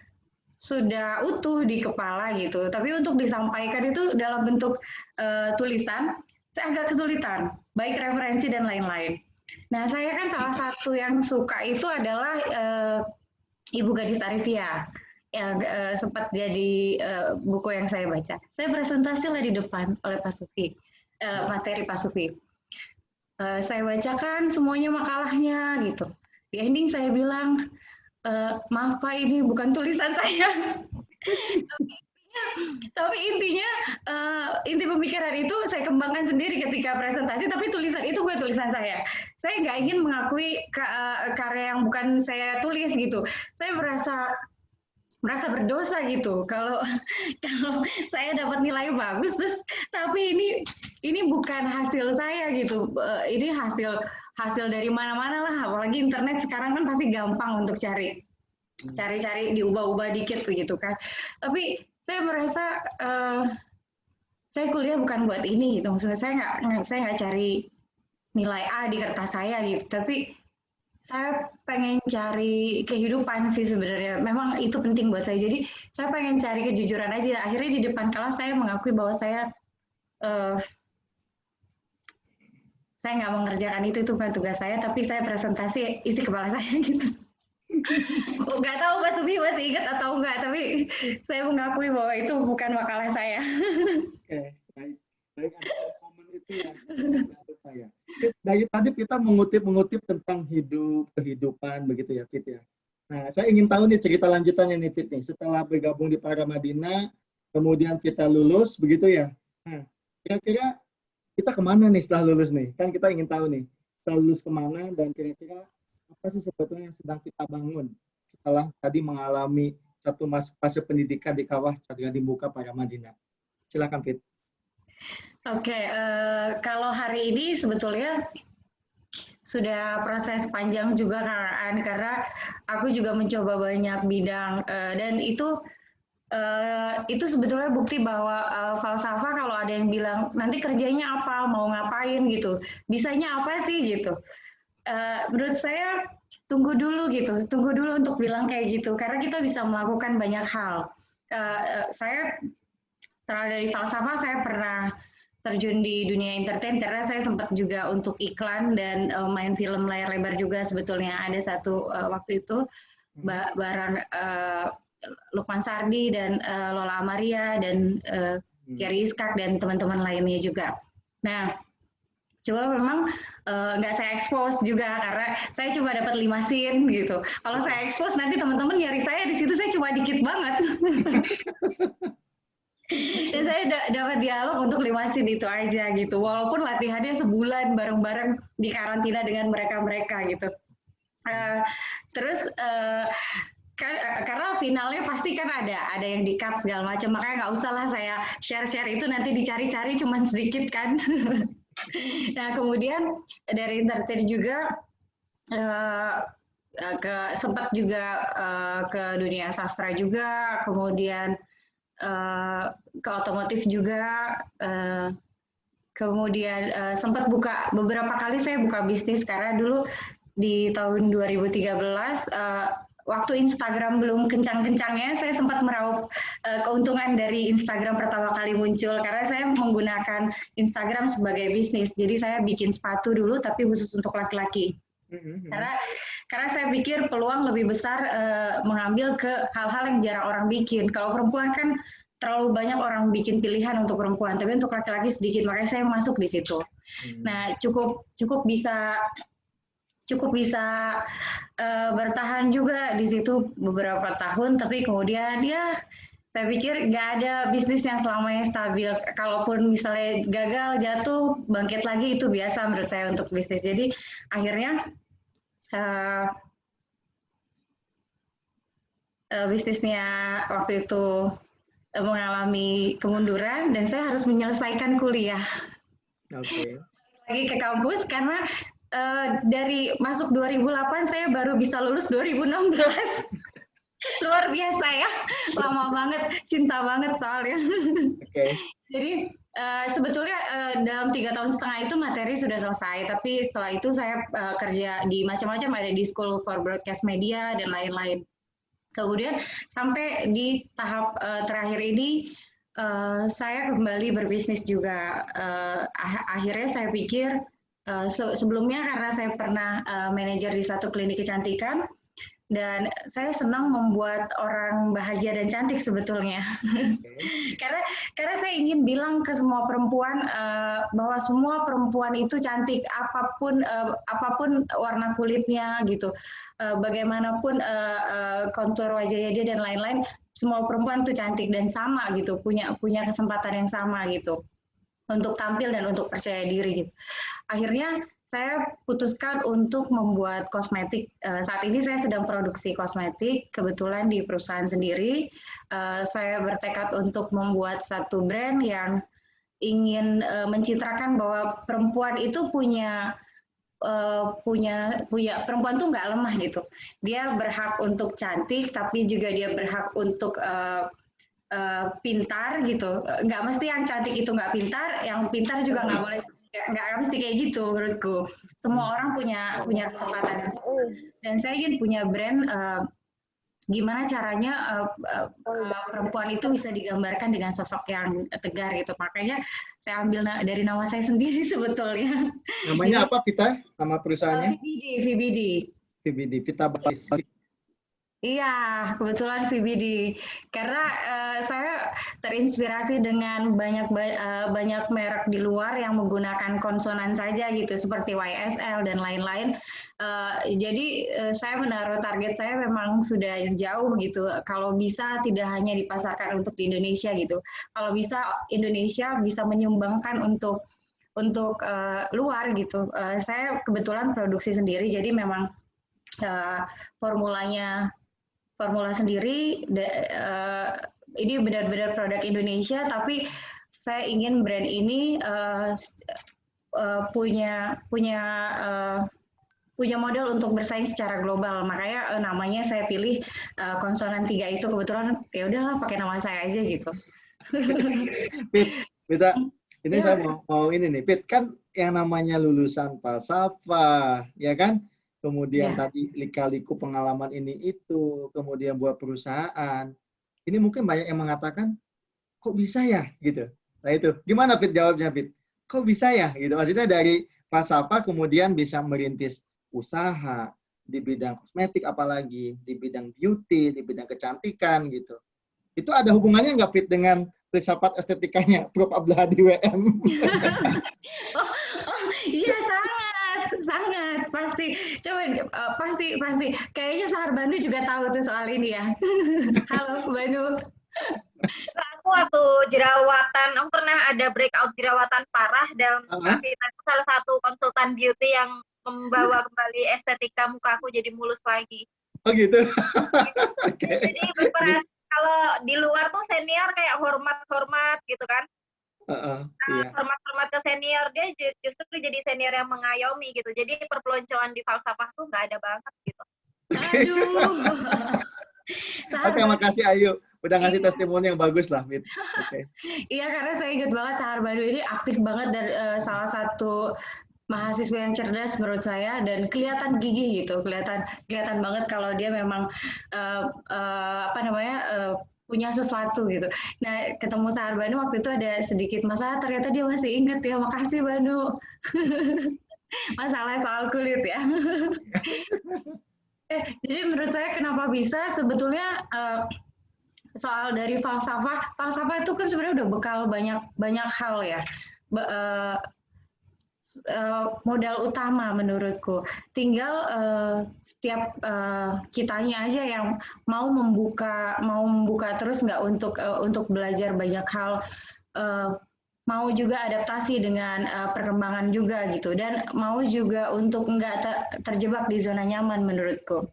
S3: sudah utuh di kepala gitu. Tapi untuk disampaikan itu dalam bentuk tulisan, saya agak kesulitan, baik referensi dan lain-lain. Nah, saya kan salah satu yang suka itu adalah Ibu Gadis Arifia. Yang sempat jadi buku yang saya baca. Saya presentasi lah di depan oleh Pak Sufi, materi Pak Sufi. Saya bacakan semuanya makalahnya gitu. Di ending saya bilang, maaf Pak, ini bukan tulisan saya. Tapi intinya, inti pemikiran itu saya kembangkan sendiri ketika presentasi, tapi tulisan itu bukan tulisan saya. Saya nggak ingin mengakui karya yang bukan saya tulis gitu. Saya merasa berdosa gitu kalau saya dapat nilai bagus terus tapi ini bukan hasil saya gitu, ini hasil dari mana-mana lah, apalagi internet sekarang kan pasti gampang untuk cari diubah-ubah dikit gitu kan. Tapi saya merasa saya kuliah bukan buat ini gitu, maksudnya saya nggak cari nilai A di kertas saya gitu, tapi saya pengen cari kehidupan sih sebenarnya. Memang itu penting buat saya. Jadi saya pengen cari kejujuran aja. Akhirnya di depan kelas saya mengakui bahwa saya nggak mengerjakan itu bukan tugas saya, tapi saya presentasi isi kepala saya gitu. Nggak tahu Pak Sufi masih ingat atau enggak, tapi saya mengakui bahwa itu bukan makalah saya.
S2: Oke, baik ada komen itu ya. Ya. Dari tadi kita mengutip tentang kehidupan begitu ya, Fit ya. Nah, saya ingin tahu nih cerita lanjutannya nih, Fit nih. Setelah bergabung di Paramadina, kemudian kita lulus begitu ya. Nah, kira-kira kita kemana nih setelah lulus nih? Kan kita ingin tahu nih, setelah lulus kemana dan kira-kira apa sih sebetulnya yang sedang kita bangun setelah tadi mengalami satu fase pendidikan di Kawah Chandra di Muka Paramadina. Silakan, Fit.
S3: Oke, kalau hari ini sebetulnya sudah proses panjang juga kan, karena aku juga mencoba banyak bidang dan itu sebetulnya bukti bahwa falsafah kalau ada yang bilang nanti kerjanya apa, mau ngapain gitu, bisanya apa sih gitu. Menurut saya tunggu dulu untuk bilang kayak gitu, karena kita bisa melakukan banyak hal. Saya setelah dari falsafah saya pernah terjun di dunia entertain karena saya sempat juga untuk iklan dan main film layar lebar juga. Sebetulnya ada satu waktu itu bareng Lukman Sardi dan Lola Amaria dan Gary Iskak dan teman-teman lainnya juga. Nah, coba memang nggak saya expose juga karena saya cuma dapat 5 scene gitu. Kalau saya expose nanti teman-teman nyari saya di situ saya cuma dikit banget. Dan saya dapat dialog untuk 5 scene itu aja gitu. Walaupun latihannya sebulan bareng-bareng di karantina dengan mereka-mereka gitu. Terus karena finalnya pasti kan ada yang di cut segala macam, makanya nggak usah lah saya share itu, nanti dicari-cari cuman sedikit kan. Nah kemudian dari entertain juga sempat juga ke dunia sastra juga, kemudian ke otomotif juga, kemudian sempat buka beberapa kali saya buka bisnis karena dulu di tahun 2013 waktu Instagram belum kencang-kencangnya, saya sempat meraup keuntungan dari Instagram pertama kali muncul karena saya menggunakan Instagram sebagai bisnis. Jadi saya bikin sepatu dulu tapi khusus untuk laki-laki. Karena saya pikir peluang lebih besar mengambil ke hal-hal yang jarang orang bikin. Kalau perempuan kan terlalu banyak orang bikin pilihan untuk perempuan, tapi untuk laki-laki sedikit, makanya saya masuk di situ. Nah cukup bisa bertahan juga di situ beberapa tahun, tapi kemudian ya saya pikir nggak ada bisnis yang selamanya stabil. Kalaupun misalnya gagal, jatuh, bangkit lagi, itu biasa menurut saya untuk bisnis. Jadi akhirnya bisnisnya waktu itu mengalami kemunduran dan saya harus menyelesaikan kuliah. Lagi ke kampus karena dari masuk 2008 saya baru bisa lulus 2016. Luar biasa ya, lama banget, cinta banget soalnya. Jadi sebetulnya dalam 3 tahun setengah itu materi sudah selesai, tapi setelah itu saya kerja di macam-macam, ada di School for Broadcast Media dan lain-lain. Kemudian sampai di tahap terakhir ini saya kembali berbisnis juga. Akhirnya saya pikir sebelumnya karena saya pernah manajer di satu klinik kecantikan dan saya senang membuat orang bahagia dan cantik sebetulnya. Karena saya ingin bilang ke semua perempuan bahwa semua perempuan itu cantik, apapun warna kulitnya gitu, bagaimanapun kontur wajahnya dia dan lain-lain, semua perempuan itu cantik dan sama gitu, punya kesempatan yang sama gitu untuk tampil dan untuk percaya diri gitu. Akhirnya saya putuskan untuk membuat kosmetik. Saat ini saya sedang produksi kosmetik, kebetulan di perusahaan sendiri. Saya bertekad untuk membuat satu brand yang ingin mencitrakan bahwa perempuan itu punya perempuan tuh nggak lemah gitu. Dia berhak untuk cantik, tapi juga dia berhak untuk pintar gitu. Nggak mesti yang cantik itu nggak pintar, yang pintar juga nggak boleh. Nggak mesti kayak gitu menurutku. Semua orang punya kesempatan. Dan saya ingin punya brand gimana caranya perempuan itu bisa digambarkan dengan sosok yang tegar gitu. Makanya saya ambil dari nama saya sendiri sebetulnya.
S2: Namanya apa, Vita? Nama perusahaannya?
S3: VBD.
S2: Vita Batis.
S3: Iya, kebetulan VBD. Karena saya terinspirasi dengan banyak merek di luar yang menggunakan konsonan saja gitu, seperti YSL dan lain-lain. Jadi saya menaruh target saya memang sudah jauh gitu. Kalau bisa tidak hanya dipasarkan untuk di Indonesia gitu. Kalau bisa Indonesia bisa menyumbangkan untuk luar gitu. Saya kebetulan produksi sendiri, jadi memang formula sendiri, ini benar-benar produk Indonesia, tapi saya ingin brand ini punya model untuk bersaing secara global. Makanya namanya saya pilih konsonan 3 itu, kebetulan ya udahlah pakai nama saya aja gitu.
S2: Vita, ini saya mau ini nih, Pit, kan yang namanya lulusan falsafah, ya kan? Kemudian tadi lika-liku pengalaman ini itu, kemudian buat perusahaan. Ini mungkin banyak yang mengatakan, kok bisa ya gitu. Nah itu, gimana Pit jawabnya Pit? Kok bisa ya gitu? Maksudnya dari falsafah kemudian bisa merintis usaha di bidang kosmetik, apalagi di bidang beauty, di bidang kecantikan gitu. Itu ada hubungannya nggak Pit dengan filsafat estetikanya Prof. Abdul Hadi WM?
S3: Iya sangat pasti. Coba pasti kayaknya Sahar Bandu juga tahu tuh soal ini ya. Halo Bandu.
S8: aku waktu jerawatan, aku pernah ada breakout jerawatan parah dan Kak Vita itu salah satu konsultan beauty yang membawa kembali estetika muka aku jadi mulus lagi.
S2: Oh gitu.
S8: Okay. Jadi berperan kalau di luar tuh senior kayak hormat-hormat gitu kan.
S2: Iya.
S8: Hormat-hormat ke senior, dia justru jadi senior yang mengayomi gitu. Jadi perpeloncoan di falsafah tuh nggak ada banget gitu.
S3: Aduh.
S2: Oke, makasih Ayu. Udah ngasih testimoni yang bagus lah, Fit. Oke.
S3: Iya, karena saya ingat banget Sahar Banu ini aktif banget dan salah satu mahasiswa yang cerdas menurut saya dan kelihatan gigih gitu, kelihatan banget kalau dia memang punya sesuatu gitu. Nah, ketemu Sahar Banu waktu itu ada sedikit masalah, ternyata dia masih ingat ya. Makasih Banu. Masalah soal kulit ya. Jadi menurut saya kenapa bisa sebetulnya soal dari falsafah itu kan sebenarnya udah bekal banyak hal ya. Modal utama menurutku. Tinggal setiap kitanya aja yang mau membuka terus nggak untuk belajar banyak hal, mau juga adaptasi dengan perkembangan juga gitu, dan mau juga untuk nggak terjebak di zona nyaman menurutku.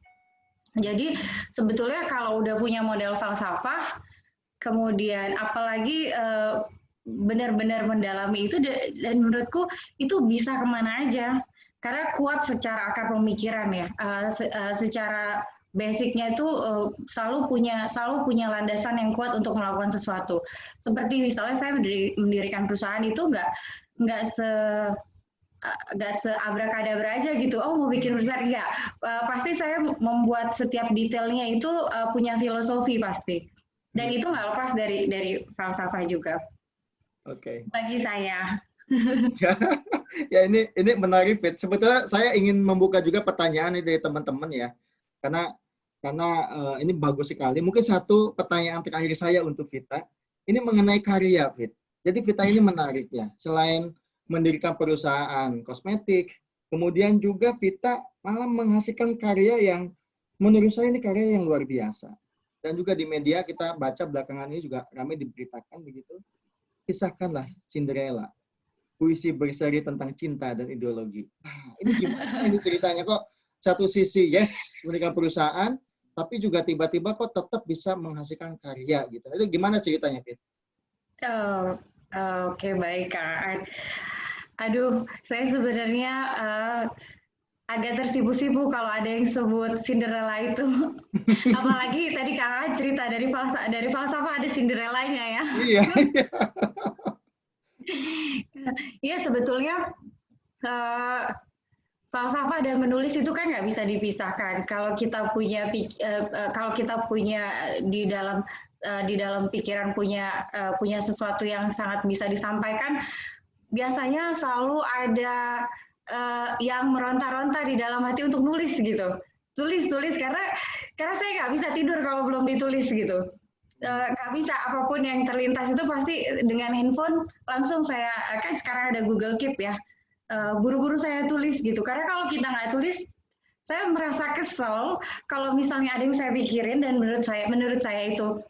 S3: Jadi sebetulnya kalau udah punya model falsafah, kemudian apalagi benar-benar mendalami itu, dan menurutku itu bisa kemana aja karena kuat secara akar pemikiran ya, secara basicnya itu selalu punya landasan yang kuat untuk melakukan sesuatu. Seperti misalnya saya mendirikan perusahaan itu nggak seabrakadabra aja gitu. Oh, mau bikin perusahaan enggak. Pasti saya membuat setiap detailnya itu punya filosofi pasti. Dan itu nggak lepas dari falsafah juga.
S2: Oke.
S3: Bagi saya.
S2: Ya ini menarik, Fit. Sebetulnya saya ingin membuka juga pertanyaan dari teman-teman ya. Karena ini bagus sekali. Mungkin satu pertanyaan terakhir saya untuk Vita. Ini mengenai karya, Fit. Jadi Vita ini menarik ya. Selain mendirikan perusahaan kosmetik, kemudian juga Vita malah menghasilkan karya yang menurut saya ini karya yang luar biasa. Dan juga di media kita baca belakangan ini juga ramai diberitakan begitu. Kisahkanlah Cinderella. Puisi berseri tentang cinta dan ideologi. Ini gimana ini ceritanya kok? Satu sisi yes mendirikan perusahaan, tapi juga tiba-tiba kok tetap bisa menghasilkan karya gitu. Itu gimana ceritanya, Fit?
S3: Oke, baik, Kak. Aduh, saya sebenarnya agak tersipu-sipu kalau ada yang sebut Cinderella itu. Apalagi tadi Kak cerita dari falsafah ada Cinderellanya ya.
S2: Iya.
S3: Iya, sebetulnya falsafah dan menulis itu kan nggak bisa dipisahkan. Kalau kita punya di dalam pikiran punya sesuatu yang sangat bisa disampaikan, biasanya selalu ada yang meronta-ronta di dalam hati untuk nulis gitu. Tulis karena saya nggak bisa tidur kalau belum ditulis gitu. Nggak bisa, apapun yang terlintas itu pasti dengan handphone langsung saya, kan sekarang ada Google Keep ya, buru-buru saya tulis gitu. Karena kalau kita nggak tulis, saya merasa kesel kalau misalnya ada yang saya pikirin dan menurut saya itu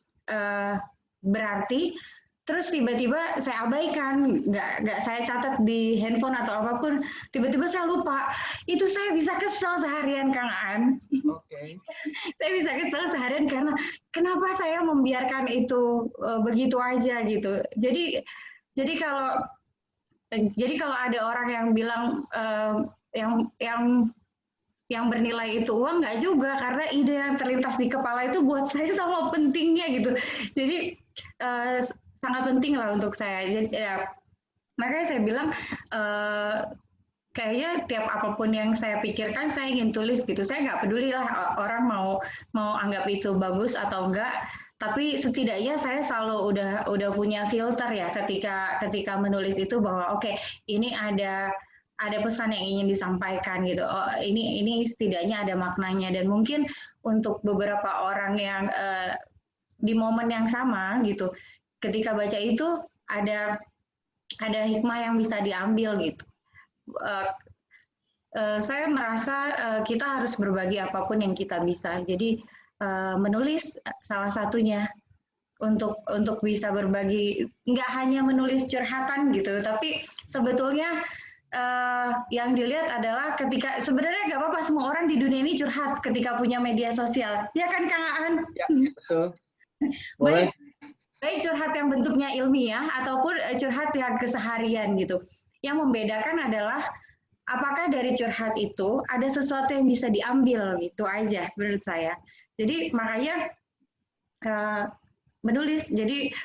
S3: berarti, terus tiba-tiba saya abaikan, nggak saya catat di handphone atau apapun, tiba-tiba saya lupa. Itu saya bisa kesel seharian, Kang Aan.
S2: Oke.
S3: Saya bisa kesel seharian karena kenapa saya membiarkan itu begitu aja gitu. Jadi kalau ada orang yang bilang yang bernilai itu uang, nggak juga, karena ide yang terlintas di kepala itu buat saya sama pentingnya gitu. Jadi sangat penting lah untuk saya. Jadi, ya, makanya saya bilang kayaknya tiap apapun yang saya pikirkan saya ingin tulis gitu. Saya nggak peduli lah orang mau anggap itu bagus atau enggak. Tapi setidaknya saya selalu udah punya filter ya ketika menulis itu, bahwa oke, ini ada pesan yang ingin disampaikan gitu. Oh, ini setidaknya ada maknanya, dan mungkin untuk beberapa orang yang di momen yang sama gitu, ketika baca itu ada hikmah yang bisa diambil gitu. Saya merasa kita harus berbagi apapun yang kita bisa. Jadi menulis salah satunya untuk bisa berbagi, nggak hanya menulis curhatan gitu, tapi sebetulnya yang dilihat adalah ketika sebenarnya nggak apa-apa semua orang di dunia ini curhat ketika punya media sosial, ya kan Kang Aan?
S2: Ya, betul. Boleh.
S3: Baik curhat yang bentuknya ilmiah ataupun curhat yang keseharian gitu. Yang membedakan adalah apakah dari curhat itu ada sesuatu yang bisa diambil gitu aja menurut saya. Jadi makanya menulis. Jadi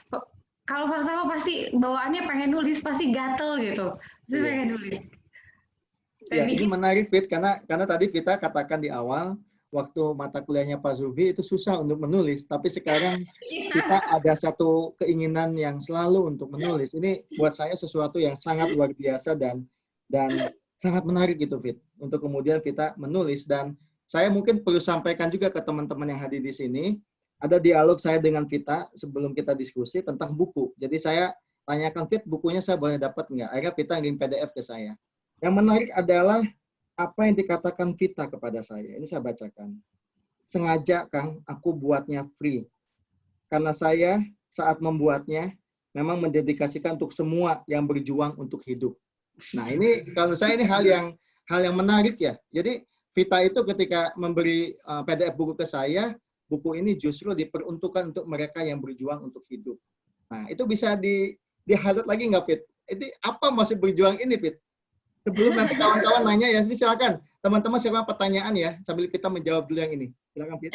S3: kalau falsafah pasti bawaannya pengen nulis, pasti gatel gitu. Pasti pengen nulis.
S2: Ya, ini menarik Fit karena tadi Vita katakan di awal waktu mata kuliahnya Pak Zulfi itu susah untuk menulis, tapi sekarang kita ada satu keinginan yang selalu untuk menulis. Ini buat saya sesuatu yang sangat luar biasa dan sangat menarik gitu Fit untuk kemudian kita menulis. Dan saya mungkin perlu sampaikan juga ke teman-teman yang hadir di sini, ada dialog saya dengan Vita sebelum kita diskusi tentang buku. Jadi saya tanyakan Fit, bukunya saya boleh dapat nggak? Akhirnya Vita ngirim PDF ke saya. Yang menarik adalah apa yang dikatakan Vita kepada saya. Ini saya bacakan. Sengaja, Kang, aku buatnya free. Karena saya saat membuatnya memang mendedikasikan untuk semua yang berjuang untuk hidup. Nah, ini kalau saya ini hal yang menarik ya. Jadi Vita itu ketika memberi PDF buku ke saya, buku ini justru diperuntukkan untuk mereka yang berjuang untuk hidup. Nah, itu bisa di-highlight lagi nggak, Fit? Ini apa maksud berjuang ini, Fit? Sebelum nanti kawan-kawan nanya ya, silakan teman-teman siapa pertanyaan ya, sambil kita menjawab dulu yang ini. Silakan Fit.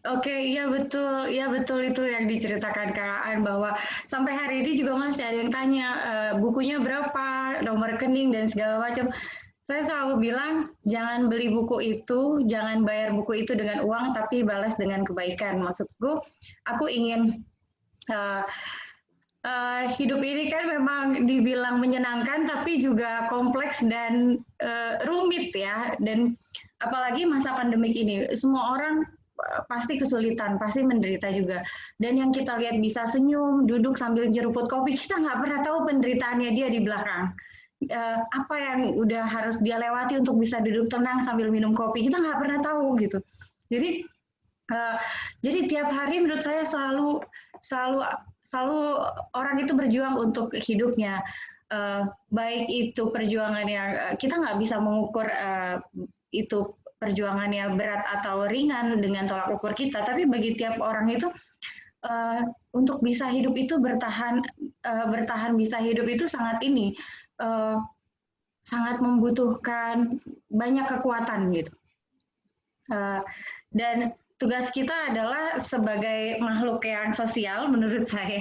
S3: Oke, iya betul itu yang diceritakan Kak Aan bahwa sampai hari ini juga masih ada yang tanya bukunya berapa, nomor rekening dan segala macam. Saya selalu bilang jangan beli buku itu, jangan bayar buku itu dengan uang, tapi balas dengan kebaikan. Maksudku, aku ingin hidup ini kan memang dibilang menyenangkan, tapi juga kompleks dan rumit ya. Dan apalagi masa pandemik ini, semua orang pasti kesulitan, pasti menderita juga. Dan yang kita lihat bisa senyum, duduk sambil jeruput kopi, kita nggak pernah tahu penderitaannya dia di belakang. Apa yang udah harus dia lewati untuk bisa duduk tenang sambil minum kopi, kita nggak pernah tahu gitu. Jadi tiap hari menurut saya selalu orang itu berjuang untuk hidupnya, baik itu perjuangan yang kita nggak bisa mengukur itu perjuangannya berat atau ringan dengan tolak ukur kita, tapi bagi tiap orang itu untuk bisa hidup itu bertahan bisa hidup itu sangat sangat membutuhkan banyak kekuatan gitu. Dan tugas kita adalah sebagai makhluk yang sosial, menurut saya,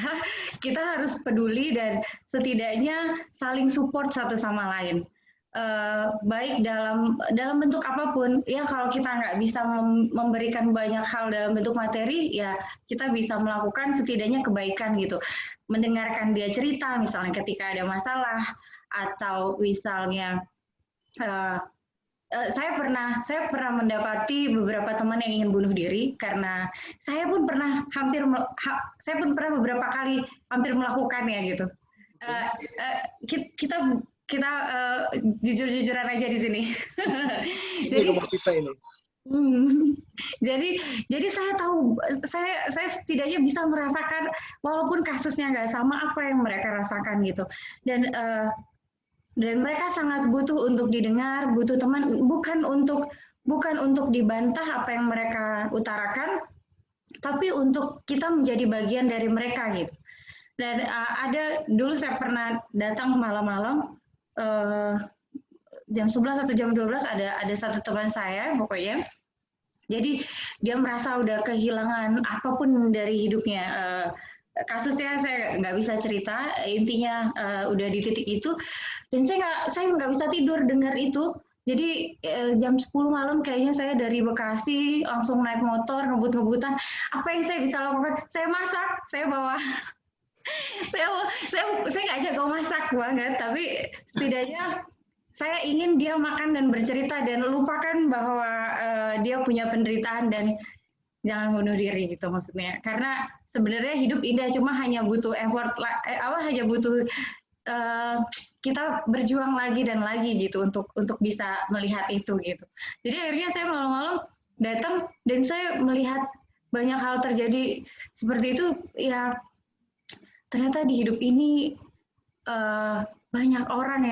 S3: kita harus peduli dan setidaknya saling support satu sama lain. Baik dalam bentuk apapun, ya kalau kita nggak bisa memberikan banyak hal dalam bentuk materi, ya kita bisa melakukan setidaknya kebaikan gitu. Mendengarkan dia cerita, misalnya ketika ada masalah, atau misalnya saya pernah mendapati beberapa teman yang ingin bunuh diri karena saya pun pernah beberapa kali hampir melakukannya gitu. Kita jujur-jujuran aja di sini.
S2: Jadi rumah kita ini.
S3: Jadi saya tahu, saya setidaknya bisa merasakan walaupun kasusnya nggak sama apa yang mereka rasakan gitu. Dan mereka sangat butuh untuk didengar, butuh teman, bukan untuk dibantah apa yang mereka utarakan, tapi untuk kita menjadi bagian dari mereka gitu. Dan dulu saya pernah datang malam-malam, jam 11 atau jam 12 ada satu teman saya pokoknya. Jadi dia merasa udah kehilangan apapun dari hidupnya. Kasusnya saya nggak bisa cerita, intinya udah di titik itu, dan saya nggak bisa tidur dengar itu. Jadi jam 10 malam kayaknya saya dari Bekasi langsung naik motor ngebut-ngebutan. Apa yang saya bisa lakukan? Saya masak, saya bawa. saya nggak jago masak banget, tapi setidaknya saya ingin dia makan dan bercerita dan lupakan bahwa dia punya penderitaan dan jangan bunuh diri gitu maksudnya. Karena sebenarnya hidup indah, cuma hanya butuh effort, hanya butuh kita berjuang lagi dan lagi gitu untuk bisa melihat itu gitu. Jadi akhirnya saya malam-malam datang dan saya melihat banyak hal terjadi seperti itu ya. Ternyata di hidup ini banyak orang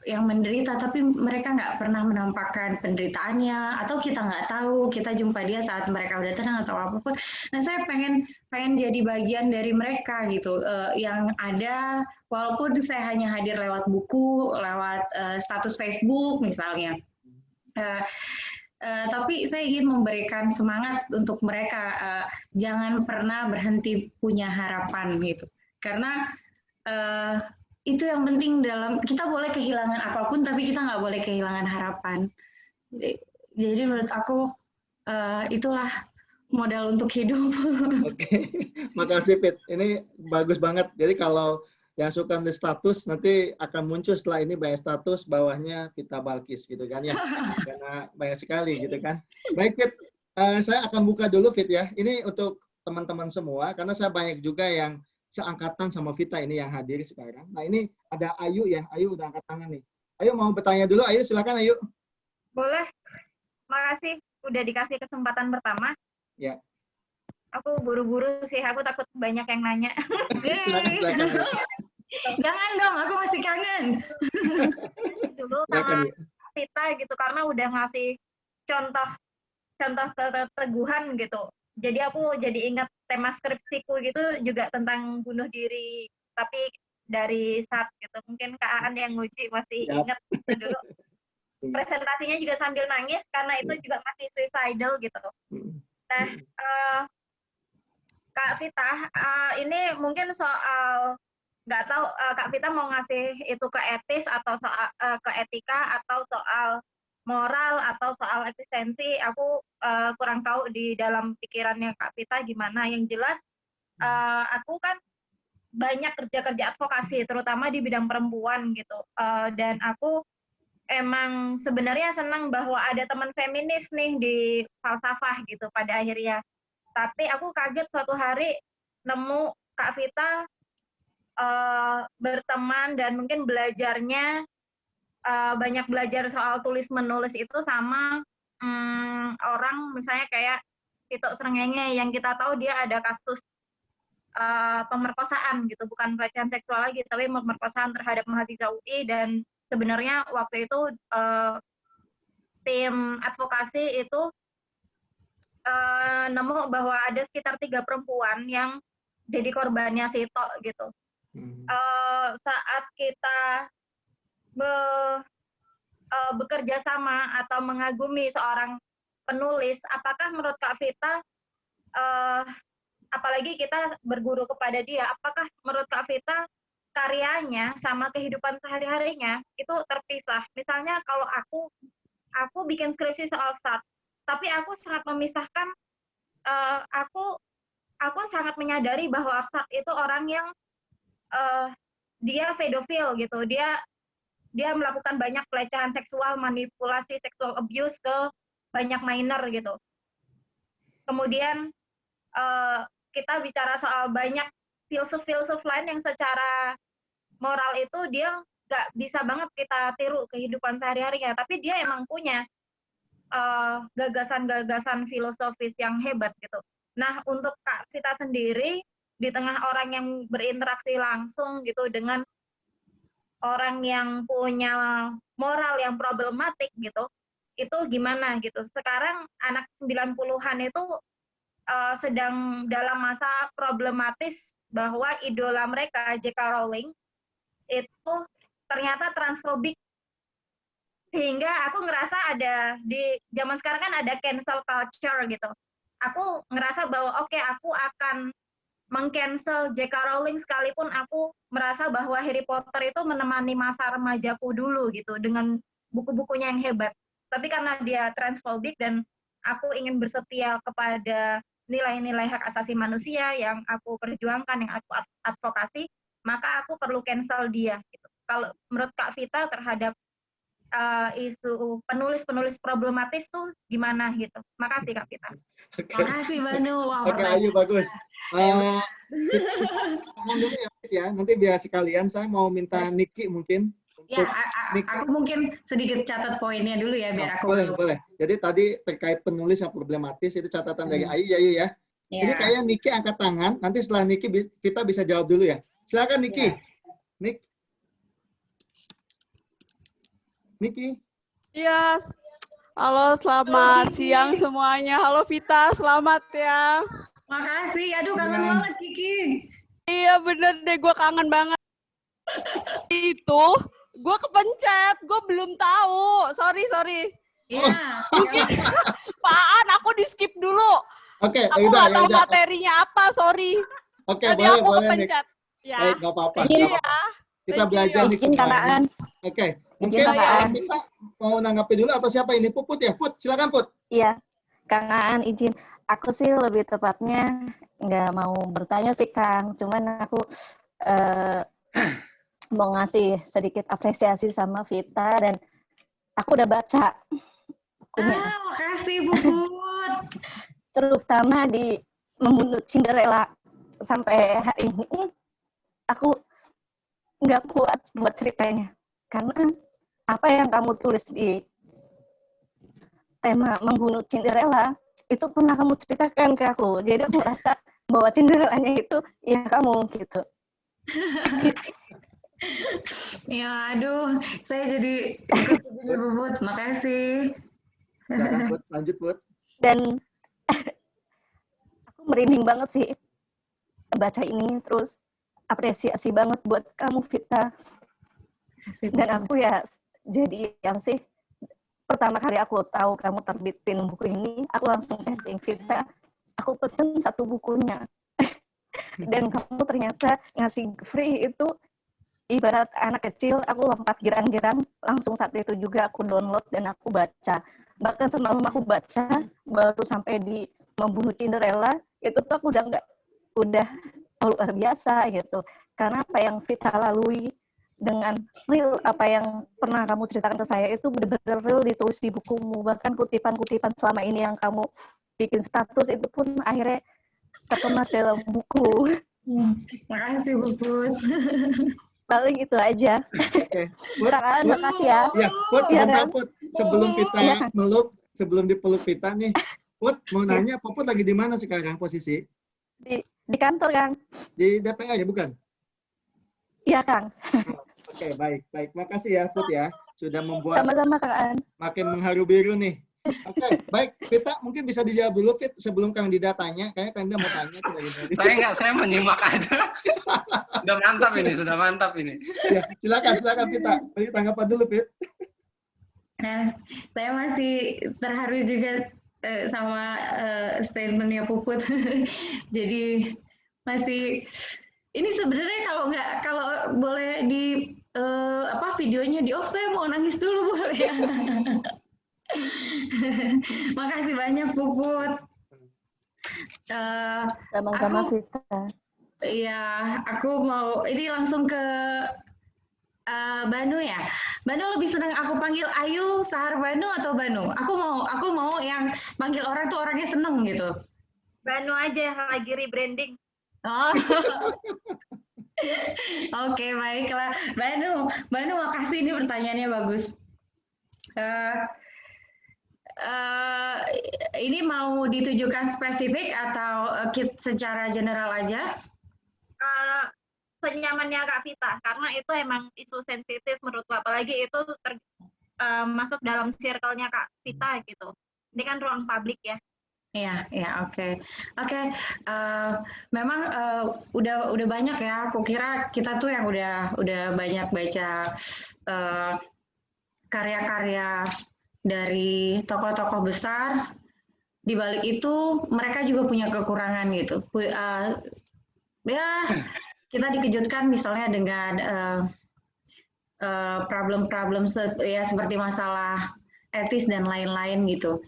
S3: yang menderita, tapi mereka nggak pernah menampakkan penderitaannya, atau kita nggak tahu, kita jumpa dia saat mereka udah tenang atau apapun. Nah, saya pengen jadi bagian dari mereka gitu, yang ada walaupun saya hanya hadir lewat buku, lewat status Facebook misalnya. Tapi saya ingin memberikan semangat untuk mereka, jangan pernah berhenti punya harapan gitu. Karena itu yang penting, dalam kita boleh kehilangan apapun, tapi kita nggak boleh kehilangan harapan. Jadi menurut aku itulah modal untuk hidup.
S2: Oke, makasih Fit. Ini bagus banget. Jadi kalau yang suka nulis status nanti akan muncul setelah ini banyak status bawahnya Vita Balkis gitu kan ya. Karena banyak sekali gitu kan. Baik Fit, saya akan buka dulu Fit ya. Ini untuk teman-teman semua karena saya banyak juga yang seangkatan sama Vita ini yang hadir sekarang. Nah ini ada Ayu ya, Ayu udah angkat tangan nih. Ayu mau bertanya dulu, Ayu silakan Ayu.
S8: Boleh, makasih udah dikasih kesempatan pertama.
S2: Ya.
S8: Aku buru-buru sih, aku takut banyak yang nanya.
S2: Silakan.
S3: Jangan dong, aku masih kangen.
S8: Dulu sama Vita gitu, karena udah ngasih contoh keteguhan gitu. Jadi aku jadi ingat tema skripsiku gitu juga tentang bunuh diri, tapi dari saat gitu. Mungkin Kak Aan yang nguji masih ingat itu dulu. Presentasinya juga sambil nangis karena itu juga masih suicidal gitu. Nah, Kak Vita, ini mungkin soal nggak tahu Kak Vita mau ngasih itu ke etis atau soal ke etika atau soal moral atau soal eksistensi, aku kurang tahu di dalam pikirannya Kak Vita gimana. Yang jelas aku kan banyak kerja advokasi terutama di bidang perempuan gitu, dan aku emang sebenarnya senang bahwa ada teman feminis nih di falsafah gitu pada akhirnya. Tapi aku kaget suatu hari nemu Kak Vita berteman dan mungkin belajarnya banyak belajar soal tulis menulis itu sama orang misalnya kayak Tito Srengenge yang kita tahu dia ada kasus pemerkosaan gitu, bukan pelecehan seksual lagi tapi pemerkosaan terhadap mahasiswa UI, dan sebenarnya waktu itu tim advokasi itu nemu bahwa ada sekitar 3 perempuan yang jadi korbannya Tito gitu. Saat kita bekerja sama atau mengagumi seorang penulis, apakah menurut Kak Vita, apalagi kita berguru kepada dia, apakah menurut Kak Vita karyanya sama kehidupan sehari-harinya itu terpisah? Misalnya kalau aku bikin skripsi soal Sartre, tapi aku sangat memisahkan, aku sangat menyadari bahwa Sartre itu orang yang dia pedofil gitu, dia melakukan banyak pelecehan seksual, manipulasi, seksual abuse ke banyak minor gitu. Kemudian kita bicara soal banyak filsuf lain yang secara moral itu dia nggak bisa banget kita tiru kehidupan sehari-harinya, tapi dia emang punya gagasan-gagasan filosofis yang hebat gitu. Nah, untuk Kak Vita sendiri, di tengah orang yang berinteraksi langsung gitu dengan orang yang punya moral yang problematik gitu, itu gimana gitu. Sekarang anak 90-an itu sedang dalam masa problematis bahwa idola mereka, J.K. Rowling, itu ternyata transfobik. Sehingga aku ngerasa ada, di zaman sekarang kan ada cancel culture gitu. Aku ngerasa bahwa oke, aku akan meng-cancel J.K. Rowling sekalipun aku merasa bahwa Harry Potter itu menemani masa remajaku dulu gitu dengan buku-bukunya yang hebat. Tapi karena dia transfobik dan aku ingin bersetia kepada nilai-nilai hak asasi manusia yang aku perjuangkan, yang aku advokasi, maka aku perlu cancel dia gitu. Kalau menurut Kak Vita terhadap isu penulis-penulis problematis tuh gimana gitu. Makasih Kak Vita.
S3: Makasih Banu. Wah,
S2: Oke, Ayu bagus. Dulu ya, nanti biar sekalian saya mau minta Niki mungkin.
S3: Ya, aku mungkin sedikit catat poinnya dulu ya biar aku.
S2: Boleh. Jadi tadi terkait penulis yang problematis itu catatan dari Ayu ya. Ini
S3: Ya.
S2: kayak Niki angkat tangan. Nanti setelah Niki kita bisa jawab dulu ya. Silakan Niki. Niki.
S9: Iya, halo selamat siang semuanya. Halo Vita, selamat ya.
S3: Makasih. Aduh, kangen
S2: Ya.
S3: banget Kiki.
S9: Iya bener deh, gue kangen banget. Itu, gue kepencet, gue belum tahu. Sorry.
S3: Iya.
S9: Apaan, aku di skip dulu.
S2: Oke,
S9: Aku
S2: udah,
S9: nggak tahu
S2: udah.
S9: materinya apa, sorry.
S2: Oke,
S9: Tadi
S2: boleh,
S9: aku
S2: boleh, Nik.
S9: kepencet. Ya,
S2: Baik, nggak apa-apa.
S9: thank you
S2: nggak apa-apa.
S9: ya.
S2: Kita
S9: Thank you.
S2: belajar nih
S7: Izin
S2: sekarang.
S7: kakak.
S2: Oke,
S7: Izin
S2: mungkin
S7: kakak.
S2: kita mau nanggapi dulu atau siapa ini? Puput ya? Put, silakan Put.
S7: Iya, Kang Aan izin. Aku sih lebih tepatnya nggak mau bertanya sih Kang, cuman aku mau ngasih sedikit apresiasi sama Vita dan aku udah baca bukunya,
S3: Makasih Puput.
S7: terutama di Membunuh Cinderella. Sampai hari ini aku nggak kuat buat ceritanya karena apa yang kamu tulis di tema Membunuh Cinderella itu pernah kamu ceritakan ke aku, jadi aku merasa bahwa Cinderellanya itu ya kamu gitu.
S3: Ya, aduh, saya jadi ikut juga Puput. Makasih.
S2: Silakan Put, lanjut Put.
S7: Dan aku merinding banget sih baca ini, terus apresiasi banget buat kamu Vita. Dan aku ya jadi yang sih pertama kali aku tahu kamu terbitin buku ini, aku langsung testing Vita, aku pesen 1 bukunya. Dan kamu ternyata ngasih free itu ibarat anak kecil, aku lompat girang-girang, langsung saat itu juga aku download dan aku baca. Bahkan semalam aku baca, baru sampai di Membunuh Cinderella, itu tuh aku udah luar biasa gitu. Karena apa yang Vita lalui dengan real, apa yang pernah kamu ceritakan ke saya itu benar-benar real ditulis di bukumu. Bahkan kutipan-kutipan selama ini yang kamu bikin status itu pun akhirnya terkemas dalam buku.
S3: Makasih Puput.
S7: Paling itu aja.
S2: Oke. Put,
S7: Kak,
S2: Put.
S7: makasih ya.
S2: Ya, Put,
S7: Iya,
S2: sebentar
S7: kan?
S2: Put. Sebelum kita
S7: Iya, kan?
S2: meluk, sebelum dipeluk Vita nih. Put, mau nanya, Puput lagi di mana sekarang posisi?
S7: Di kantor, Kang.
S2: Di DPR ya, bukan?
S7: Iya, Kang.
S2: Oke, baik. Makasih ya, Put ya. Sudah membuat
S7: Sama-sama, Kang Aan.
S2: makin mengharu biru nih. Oke, baik. Vita, mungkin bisa dijawab dulu, Fit, sebelum Kang Dida tanya. Kayaknya Kang Dida mau tanya.
S5: Saya nggak, saya menyimak aja. Sudah mantap ini.
S2: Ya, silakan Vita. Beri tanggapan dulu, Fit.
S3: Nah, saya masih terharu juga sama statementnya Puput. Jadi masih ini sebenarnya kalau boleh di videonya di off, saya mau nangis dulu boleh ya. Makasih banyak Puput.
S7: Sama-sama, Vita.
S3: Iya, aku mau ini langsung ke Banu ya. Banu lebih senang aku panggil Ayu, Sahar Banu atau Banu? Aku mau yang panggil orang tuh orangnya seneng gitu.
S8: Banu aja lagi rebranding.
S3: Oh. Oke, baiklah. Banu, makasih, ini pertanyaannya bagus. Ini mau ditujukan spesifik atau secara general aja?
S8: Senyamannya Kak Vita, karena itu emang isu sensitif menurutku, apalagi itu masuk dalam circle-nya Kak Vita gitu. Ini kan ruang publik ya.
S3: Iya, oke. Memang udah banyak ya. Aku kira kita tuh yang udah banyak baca karya-karya dari tokoh-tokoh besar. Di balik itu mereka juga punya kekurangan gitu. Ya, kita dikejutkan misalnya dengan problem-problem ya seperti masalah etis dan lain-lain gitu.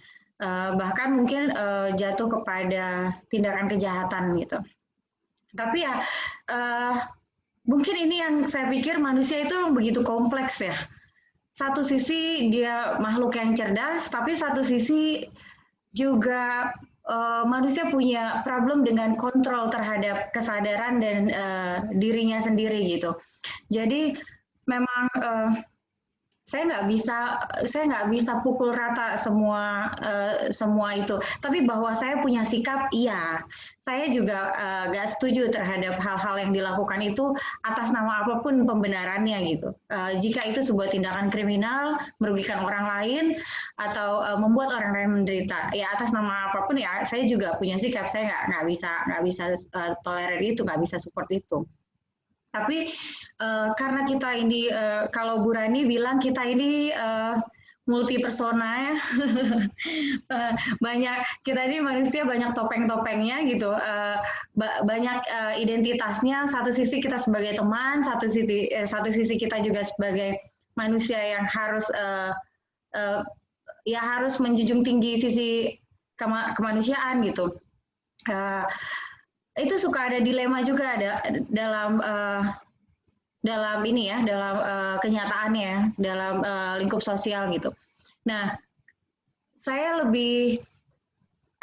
S3: Bahkan mungkin jatuh kepada tindakan kejahatan gitu. Tapi ya mungkin ini yang saya pikir manusia itu begitu kompleks ya. Satu sisi dia makhluk yang cerdas, tapi satu sisi juga manusia punya problem dengan kontrol terhadap kesadaran dan dirinya sendiri gitu. Jadi memang saya nggak bisa pukul rata semua itu. Tapi bahwa saya punya sikap, iya. Saya juga nggak setuju terhadap hal-hal yang dilakukan itu atas nama apapun pembenarannya gitu. Jika itu sebuah tindakan kriminal, merugikan orang lain atau membuat orang lain menderita, ya atas nama apapun ya saya juga punya sikap. Saya nggak bisa tolerir itu, nggak bisa support itu. Tapi karena kita ini, kalau Bu Rani bilang kita ini multi persona ya, kita ini manusia banyak topeng-topengnya gitu, banyak identitasnya. Satu sisi kita sebagai teman, satu sisi kita juga sebagai manusia yang harus harus menjunjung tinggi sisi kemanusiaan gitu. Itu suka ada dilema juga dalam ini ya, dalam kenyataannya, dalam lingkup sosial gitu. Nah, saya lebih,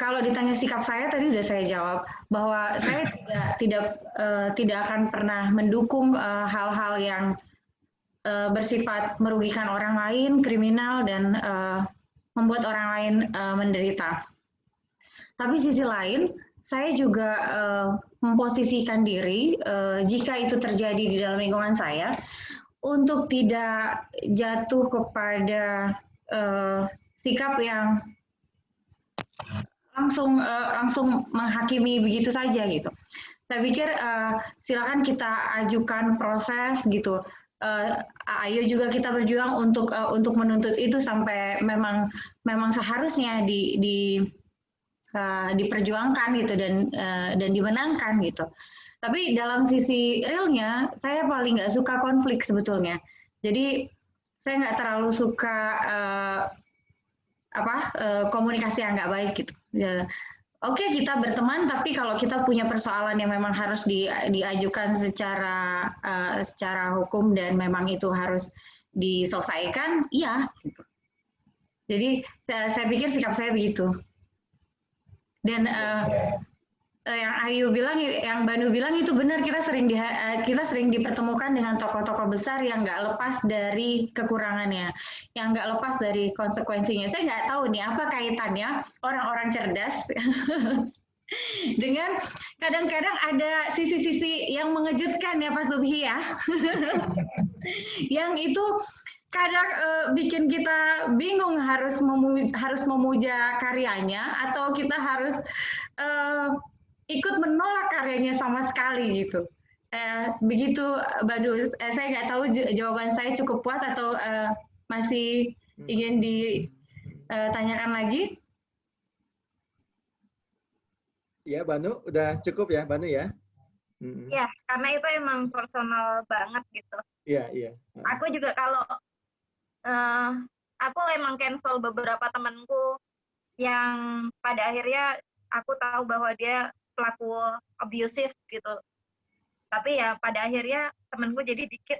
S3: kalau ditanya sikap saya tadi udah saya jawab bahwa saya tidak akan pernah mendukung hal-hal yang bersifat merugikan orang lain, kriminal, dan membuat orang lain menderita. Tapi sisi lain, saya juga memposisikan diri jika itu terjadi di dalam lingkungan saya untuk tidak jatuh kepada sikap yang langsung menghakimi begitu saja gitu. Saya pikir silakan kita ajukan proses gitu. Ayo juga kita berjuang untuk menuntut itu sampai memang seharusnya diperjuangkan gitu dan dimenangkan gitu. Tapi dalam sisi realnya saya paling nggak suka konflik sebetulnya. Jadi saya nggak terlalu suka komunikasi yang nggak baik gitu. Oke, kita berteman, tapi kalau kita punya persoalan yang memang harus diajukan secara hukum dan memang itu harus diselesaikan, iya. Gitu. Jadi saya pikir sikap saya begitu. Dan yang Ayu bilang, yang Banu bilang itu benar, kita sering dipertemukan dengan tokoh-tokoh besar yang nggak lepas dari kekurangannya, yang nggak lepas dari konsekuensinya. Saya nggak tahu nih apa kaitannya orang-orang cerdas dengan kadang-kadang ada sisi-sisi yang mengejutkan ya Pak Subhi ya, yang itu kadang bikin kita bingung harus memuja karyanya atau kita harus ikut menolak karyanya sama sekali gitu. Begitu Badu, saya nggak tahu jawaban saya cukup puas atau masih ingin ditanyakan lagi?
S2: Ya Banu, udah cukup ya Banu ya?
S8: Ya, karena itu emang personal banget gitu.
S2: Iya.
S8: Aku juga kalau aku emang cancel beberapa temanku yang pada akhirnya aku tahu bahwa dia pelaku abusive gitu. Tapi ya pada akhirnya temanku jadi dikit.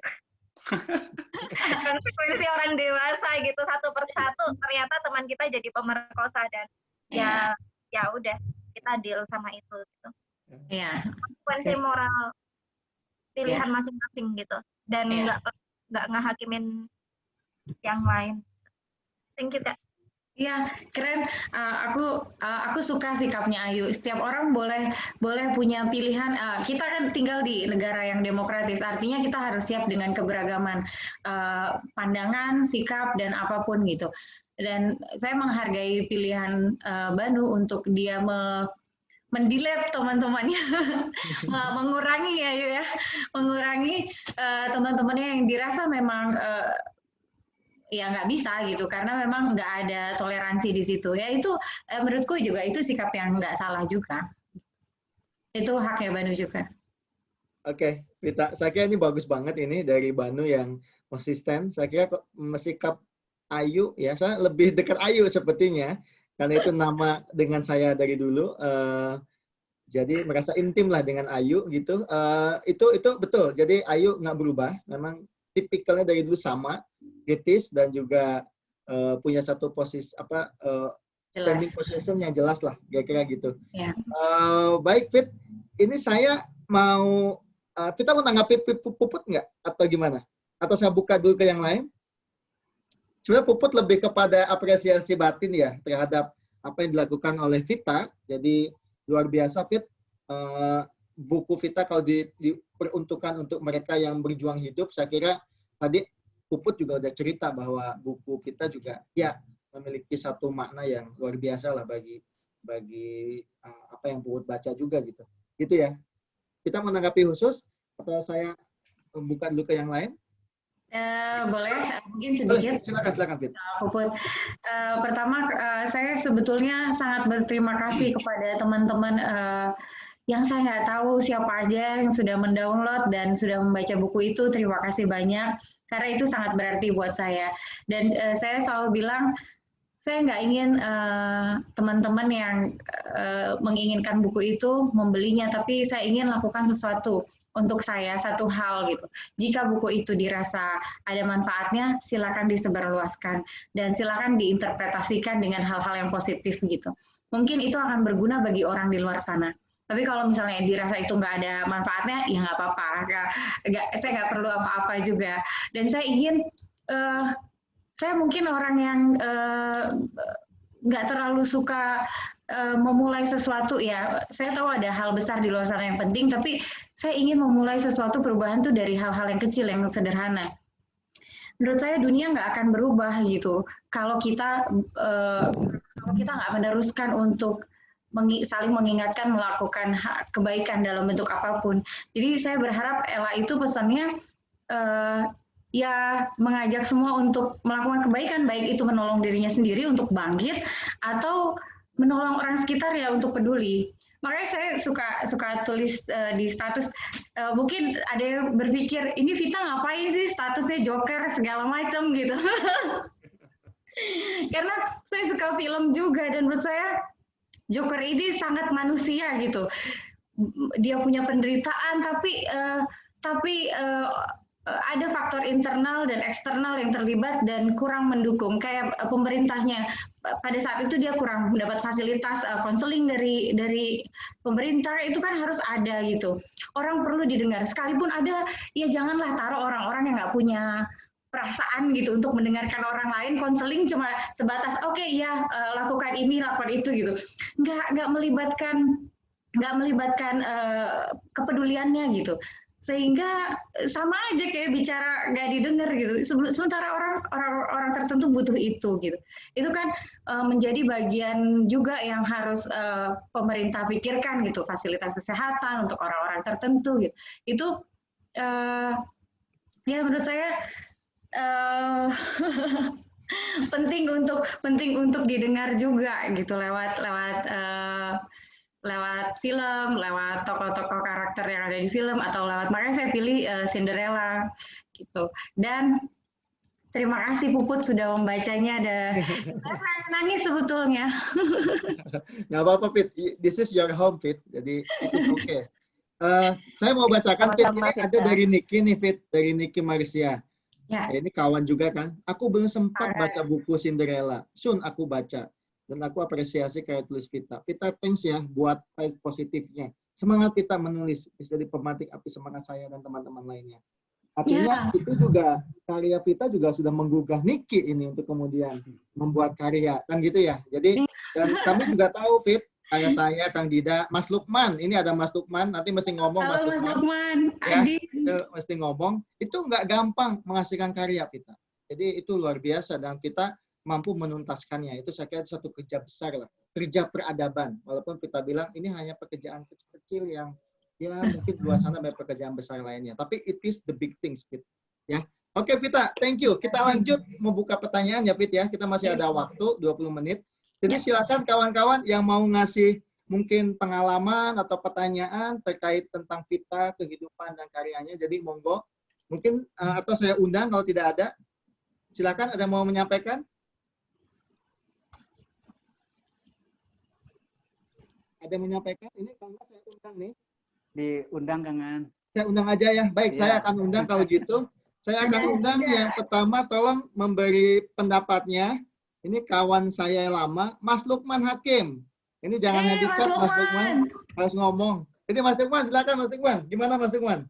S8: Konsekuensi orang dewasa gitu, satu persatu ternyata teman kita jadi pemerkosa dan ya udah kita deal sama itu gitu.
S3: Iya.
S8: Konsekuensi moral pilihan masing-masing gitu dan nggak ngehakimin yang lain. Thank you Kak.
S3: Iya, keren. Aku suka sikapnya Ayu. Setiap orang boleh punya pilihan. Kita kan tinggal di negara yang demokratis, artinya kita harus siap dengan keberagaman pandangan, sikap, dan apapun gitu. Dan saya menghargai pilihan Banu untuk dia mendelete teman-temannya, mengurangi ya Ayu ya, mengurangi teman-temannya yang dirasa memang ya nggak bisa gitu, karena memang nggak ada toleransi di situ. Ya itu menurutku juga itu sikap yang nggak salah juga. Itu haknya Banu juga.
S2: Oke, Vita, saya kira ini bagus banget ini dari Banu yang konsisten. Saya kira sikap Ayu ya, saya lebih dekat Ayu sepertinya, karena itu nama dengan saya dari dulu. Jadi merasa intim lah dengan Ayu gitu. Itu betul. Jadi Ayu nggak berubah. Memang tipikalnya dari dulu sama, kritis dan juga punya satu posisi standing position yang jelas lah, kira-kira gitu.
S3: Ya.
S2: Baik Fit, ini saya mau kita mau tanggapi Puput nggak atau gimana? Atau saya buka dulu ke yang lain? sebenarnya Puput lebih kepada apresiasi batin ya terhadap apa yang dilakukan oleh Vita. Jadi luar biasa, Fit. Buku Vita kalau diperuntukkan untuk mereka yang berjuang hidup, saya kira tadi Puput juga udah cerita bahwa buku Vita juga ya memiliki satu makna yang luar biasa lah bagi apa yang Puput baca juga gitu. Gitu ya. Kita menanggapi khusus atau saya buka dulu ke yang lain?
S3: Boleh, mungkin sedikit.
S2: Silakan Fit.
S3: Puput. Pertama, saya sebetulnya sangat berterima kasih kepada teman-teman yang saya nggak tahu siapa aja yang sudah mendownload dan sudah membaca buku itu. Terima kasih banyak, karena itu sangat berarti buat saya. Dan saya selalu bilang, saya nggak ingin teman-teman yang menginginkan buku itu membelinya, tapi saya ingin lakukan sesuatu untuk saya, satu hal gitu. Jika buku itu dirasa ada manfaatnya, silakan disebarluaskan dan silakan diinterpretasikan dengan hal-hal yang positif gitu. Mungkin itu akan berguna bagi orang di luar sana. Tapi kalau misalnya dirasa itu nggak ada manfaatnya, ya nggak apa-apa. Saya nggak perlu apa-apa juga. Dan saya ingin, saya mungkin orang yang nggak terlalu suka memulai sesuatu ya. Saya tahu ada hal besar di luar sana yang penting, tapi saya ingin memulai sesuatu perubahan tuh dari hal-hal yang kecil, yang sederhana. Menurut saya dunia nggak akan berubah gitu kalau kita nggak meneruskan untuk saling mengingatkan melakukan kebaikan dalam bentuk apapun. Jadi saya berharap Ella itu pesannya ya mengajak semua untuk melakukan kebaikan, baik itu menolong dirinya sendiri untuk bangkit atau menolong orang sekitar ya untuk peduli. Makanya saya suka tulis di status, mungkin ada yang berpikir ini Vita ngapain sih statusnya Joker segala macam gitu. Karena saya suka film juga dan menurut saya Joker ini sangat manusia gitu. Dia punya penderitaan tapi ada faktor internal dan eksternal yang terlibat dan kurang mendukung. Kayak pemerintahnya pada saat itu dia kurang mendapat fasilitas konseling dari pemerintah, itu kan harus ada gitu. Orang perlu didengar. Sekalipun ada, ya janganlah taruh orang-orang yang nggak punya perasaan gitu untuk mendengarkan orang lain. Konseling cuma sebatas oke, ya lakukan ini, lakukan itu gitu. Nggak melibatkan kepeduliannya gitu. Sehingga sama aja kayak bicara nggak didengar gitu. Sementara orang tertentu butuh itu gitu. Itu kan menjadi bagian juga yang harus pemerintah pikirkan gitu, fasilitas kesehatan untuk orang-orang tertentu gitu. Itu ya menurut saya penting untuk didengar juga gitu lewat film, lewat tokoh-tokoh karakter yang ada di film atau makanya saya pilih Cinderella gitu. Dan terima kasih Puput sudah membacanya. Saya nangis sebetulnya.
S2: Nggak apa-apa Fit, this is your home Fit, jadi it is okay. Saya mau bacakan Fit, ini ada dari Niki nih Fit, dari Niki Marisia. Ya. Ini kawan juga kan. Aku belum sempat baca buku Cinderella. Soon aku baca. Dan aku apresiasi karya tulis Vita. Vita thanks ya buat vibe positifnya. Semangat Vita menulis. Bisa jadi pemantik api semangat saya dan teman-teman lainnya. Artinya itu juga karya Vita juga sudah menggugah Niki ini untuk kemudian membuat karya. Kan gitu ya. Jadi dan kami juga tahu Fit, kayak saya, Kang Dida, Mas Lukman. Ini ada Mas Lukman, nanti mesti ngomong.
S3: Halo, Mas Lukman.
S2: Ya, mesti ngomong. Itu nggak gampang menghasilkan karya Vita. Jadi itu luar biasa dan Vita mampu menuntaskannya. Itu saya kira satu kerja besar lah. Kerja peradaban. Walaupun Vita bilang ini hanya pekerjaan kecil-kecil yang ya mungkin di luar sana banyak pekerjaan besar lainnya. Tapi it is the big things, Fit. Ya. Oke, Vita, thank you. Kita lanjut membuka pertanyaan ya, Fit ya. Kita masih ada waktu 20 menit. Jadi silakan kawan-kawan yang mau ngasih mungkin pengalaman atau pertanyaan terkait tentang Vita, kehidupan dan karyanya. Jadi monggo. Mungkin atau saya undang kalau tidak ada. Silakan, ada mau menyampaikan? Ada yang menyampaikan? Ini Kang Mas saya undang nih.
S4: Diundang Kang An.
S2: Saya undang aja ya. Baik, saya akan undang kalau gitu. Saya akan undang yang pertama tolong memberi pendapatnya. Ini kawan saya lama, Mas Lukman Hakim. Ini jangan hanya di chat, Mas Lukman. Harus ngomong. Ini Mas Lukman, silakan Mas Lukman. Gimana Mas Lukman?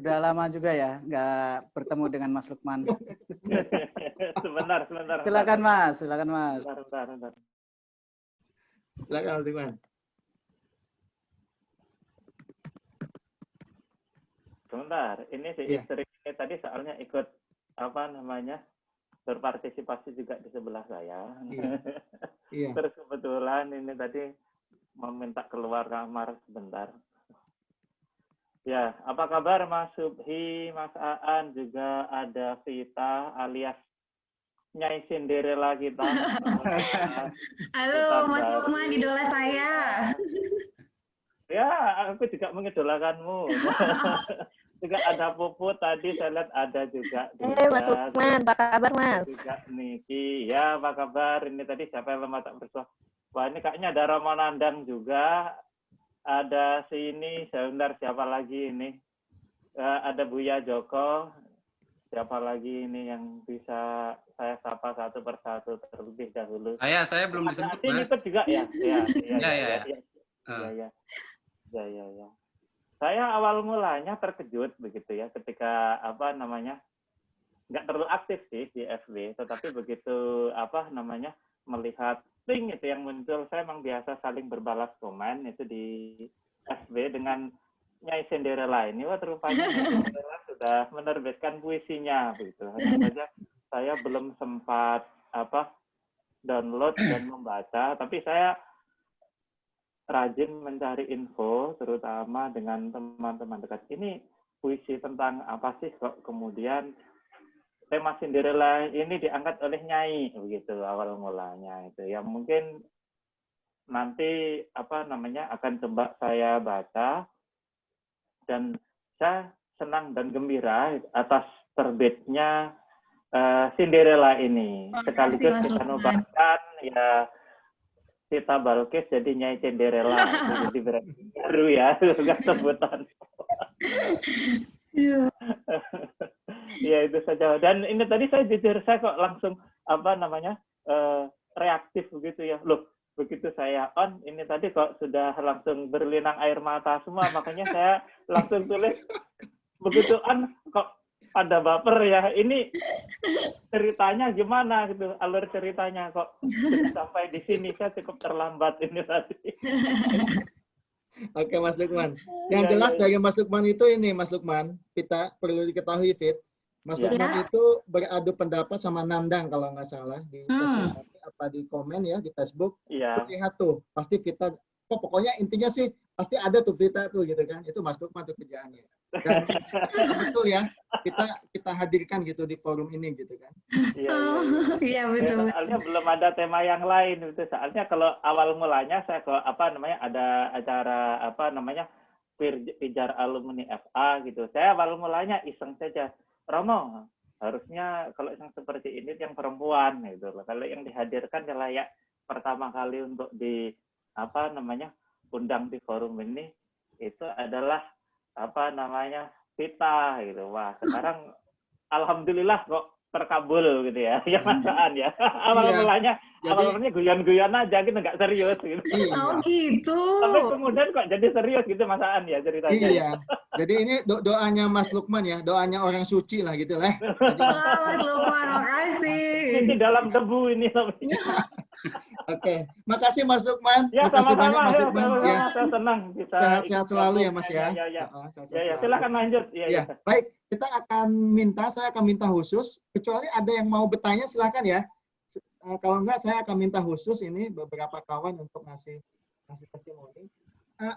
S4: Udah lama juga ya nggak bertemu dengan Mas Lukman.
S10: Sebentar.
S4: Silakan Mas, silakan Mas.
S10: Bentar.
S2: Silakan Mas Lukman.
S10: Sebentar, ini si
S2: Iya.
S10: istri ini tadi soalnya ikut apa namanya berpartisipasi juga di sebelah saya.
S2: Iya.
S10: Terus kebetulan ini tadi meminta keluar kamar sebentar. Ya, apa kabar Mas Subhi, Mas Aan, juga ada Vita alias Nyai Cinderella kita.
S3: Halo, Mas Lukman, idola saya.
S10: Ya, aku juga mengidolakanmu. Juga ada Puput tadi, saya lihat ada juga.
S7: Mas Lukman, apa kabar Mas?
S10: Juga Niki. Ya, apa kabar? Ini tadi siapa yang lemah tak bersuah? Wah, ini kayaknya ada Romo Nandang juga. Ada sini, sebentar siapa lagi ini? Ada Buya Joko. Siapa lagi ini yang bisa saya sapa satu persatu terlebih dahulu?
S5: Saya belum disebut,
S10: Ini
S5: Mas.
S10: ikut juga ya? Ya. Saya awal mulanya terkejut begitu ya, ketika apa namanya nggak terlalu aktif sih di FB, tetapi begitu apa namanya melihat link itu yang muncul, saya memang biasa saling berbalas komen itu di FB dengan Nyai Cinderella ini. Wah, rupanya Nyai Cinderella sudah menerbitkan puisinya begitu. Hanya saja saya belum sempat apa download dan membaca, tapi saya rajin mencari info, terutama dengan teman-teman dekat. Ini puisi tentang apa sih kok kemudian tema Cinderella ini diangkat oleh Nyai begitu awal mulanya itu. Ya mungkin nanti apa namanya akan coba saya baca, dan saya senang dan gembira atas terbitnya Cinderella ini. Sekaligus kita nobatkan ya Sita Balkis jadi Nyai Cinderella. Jadi baru ya, sudah sebutan. Ya itu saja. Dan ini tadi saya jujur, saya kok langsung apa namanya reaktif begitu ya. Loh, begitu saya on, ini tadi kok sudah langsung berlinang air mata semua. Makanya saya langsung tulis begitu on kok ada baper ya. Ini ceritanya gimana gitu, alur ceritanya kok sampai di sini saya cukup terlambat ini tadi.
S2: Oke Mas Lukman. Yang jelas dari Mas Lukman itu ini Mas Lukman, kita perlu diketahui Fit. Mas Lukman itu beradu pendapat sama Nandang kalau nggak salah di apa di komen ya di Facebook.
S10: Iya.
S2: Lihat tuh, pasti Vita. Pokoknya intinya sih pasti ada tuh Vita tuh gitu kan. Itu Mas Lukman tuh kerjaannya. Dan betul ya, kita hadirkan gitu di forum ini gitu kan.
S3: Iya betul.
S10: Soalnya belum ada tema yang lain itu. Soalnya kalau awal mulanya saya kalau apa namanya ada acara apa namanya pijar alumni FA gitu. Saya awal mulanya iseng saja. Romo, harusnya kalau yang seperti ini yang perempuan gitu loh. Kalau yang dihadirkan ya layak pertama kali untuk di apa namanya undang di forum ini itu adalah apa namanya Vita gitu. Wah, sekarang alhamdulillah kok terkabul gitu ya. Ya masaan ya. Awal mulanya guyon-guyon aja gitu, nggak serius gitu.
S3: Oh gitu.
S10: Tapi kemudian kok jadi serius gitu masaan ya ceritanya.
S2: Iya. Jadi ini doanya Mas Lukman ya, doanya orang suci lah gitu lah.
S3: Mas Lukman, makasih.
S10: Ini dalam debu ini.
S2: Oke, makasih Mas Lukman.
S10: Ya,
S2: makasih
S10: sama-sama,
S2: banyak Mas Lukman.
S10: Ya, saya senang bisa
S2: sehat-sehat selalu ya Mas ya.
S10: Ya, silakan lanjut.
S2: Ya, baik. Saya akan minta khusus. Kecuali ada yang mau bertanya silakan ya. Kalau enggak saya akan minta khusus ini beberapa kawan untuk ngasih testimoni.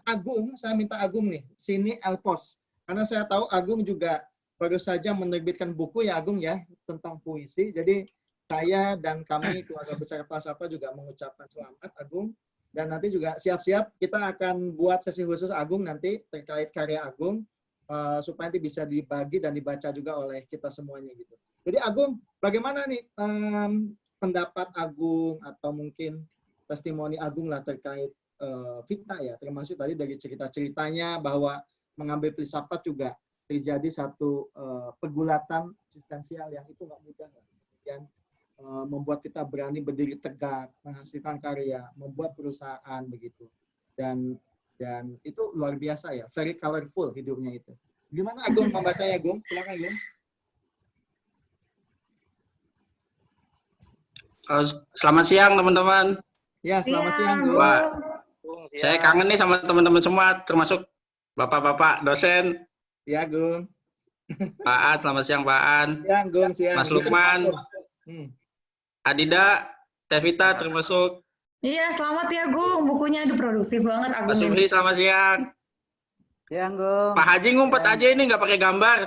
S2: Agung, saya minta Agung nih, sini Elpos. Karena saya tahu Agung juga baru saja menerbitkan buku ya Agung ya, tentang puisi. Jadi saya dan kami keluarga besar Falsafah juga mengucapkan selamat Agung. Dan nanti juga siap-siap kita akan buat sesi khusus Agung nanti terkait karya Agung. Supaya nanti bisa dibagi dan dibaca juga oleh kita semuanya gitu. Jadi Agung, bagaimana nih pendapat Agung atau mungkin testimoni Agung lah terkait Vita ya, termasuk tadi dari cerita-ceritanya bahwa mengambil filsafat juga terjadi satu pergulatan eksistensial yang itu nggak mudah lah. Dan membuat kita berani berdiri tegak, menghasilkan karya, membuat perusahaan begitu. Dan itu luar biasa ya, very colorful hidupnya itu. Gimana Agung membacanya, Agung? Silakan, Agung.
S5: Selamat siang teman-teman.
S2: Ya, selamat siang, Gung.
S5: Wah, saya kangen nih sama teman-teman semua, termasuk bapak-bapak dosen.
S2: Ya, Gung.
S5: Pak An, selamat siang Pak An.
S2: Siang, Gung, siang.
S5: Mas Lukman, Adida, Tevita termasuk.
S3: Iya, selamat ya Gung. Bukunya aduh produktif banget Agung.
S5: Mas Subri, selamat siang.
S4: Siang, Gung.
S5: Pak Haji ngumpet aja ini nggak pakai gambar.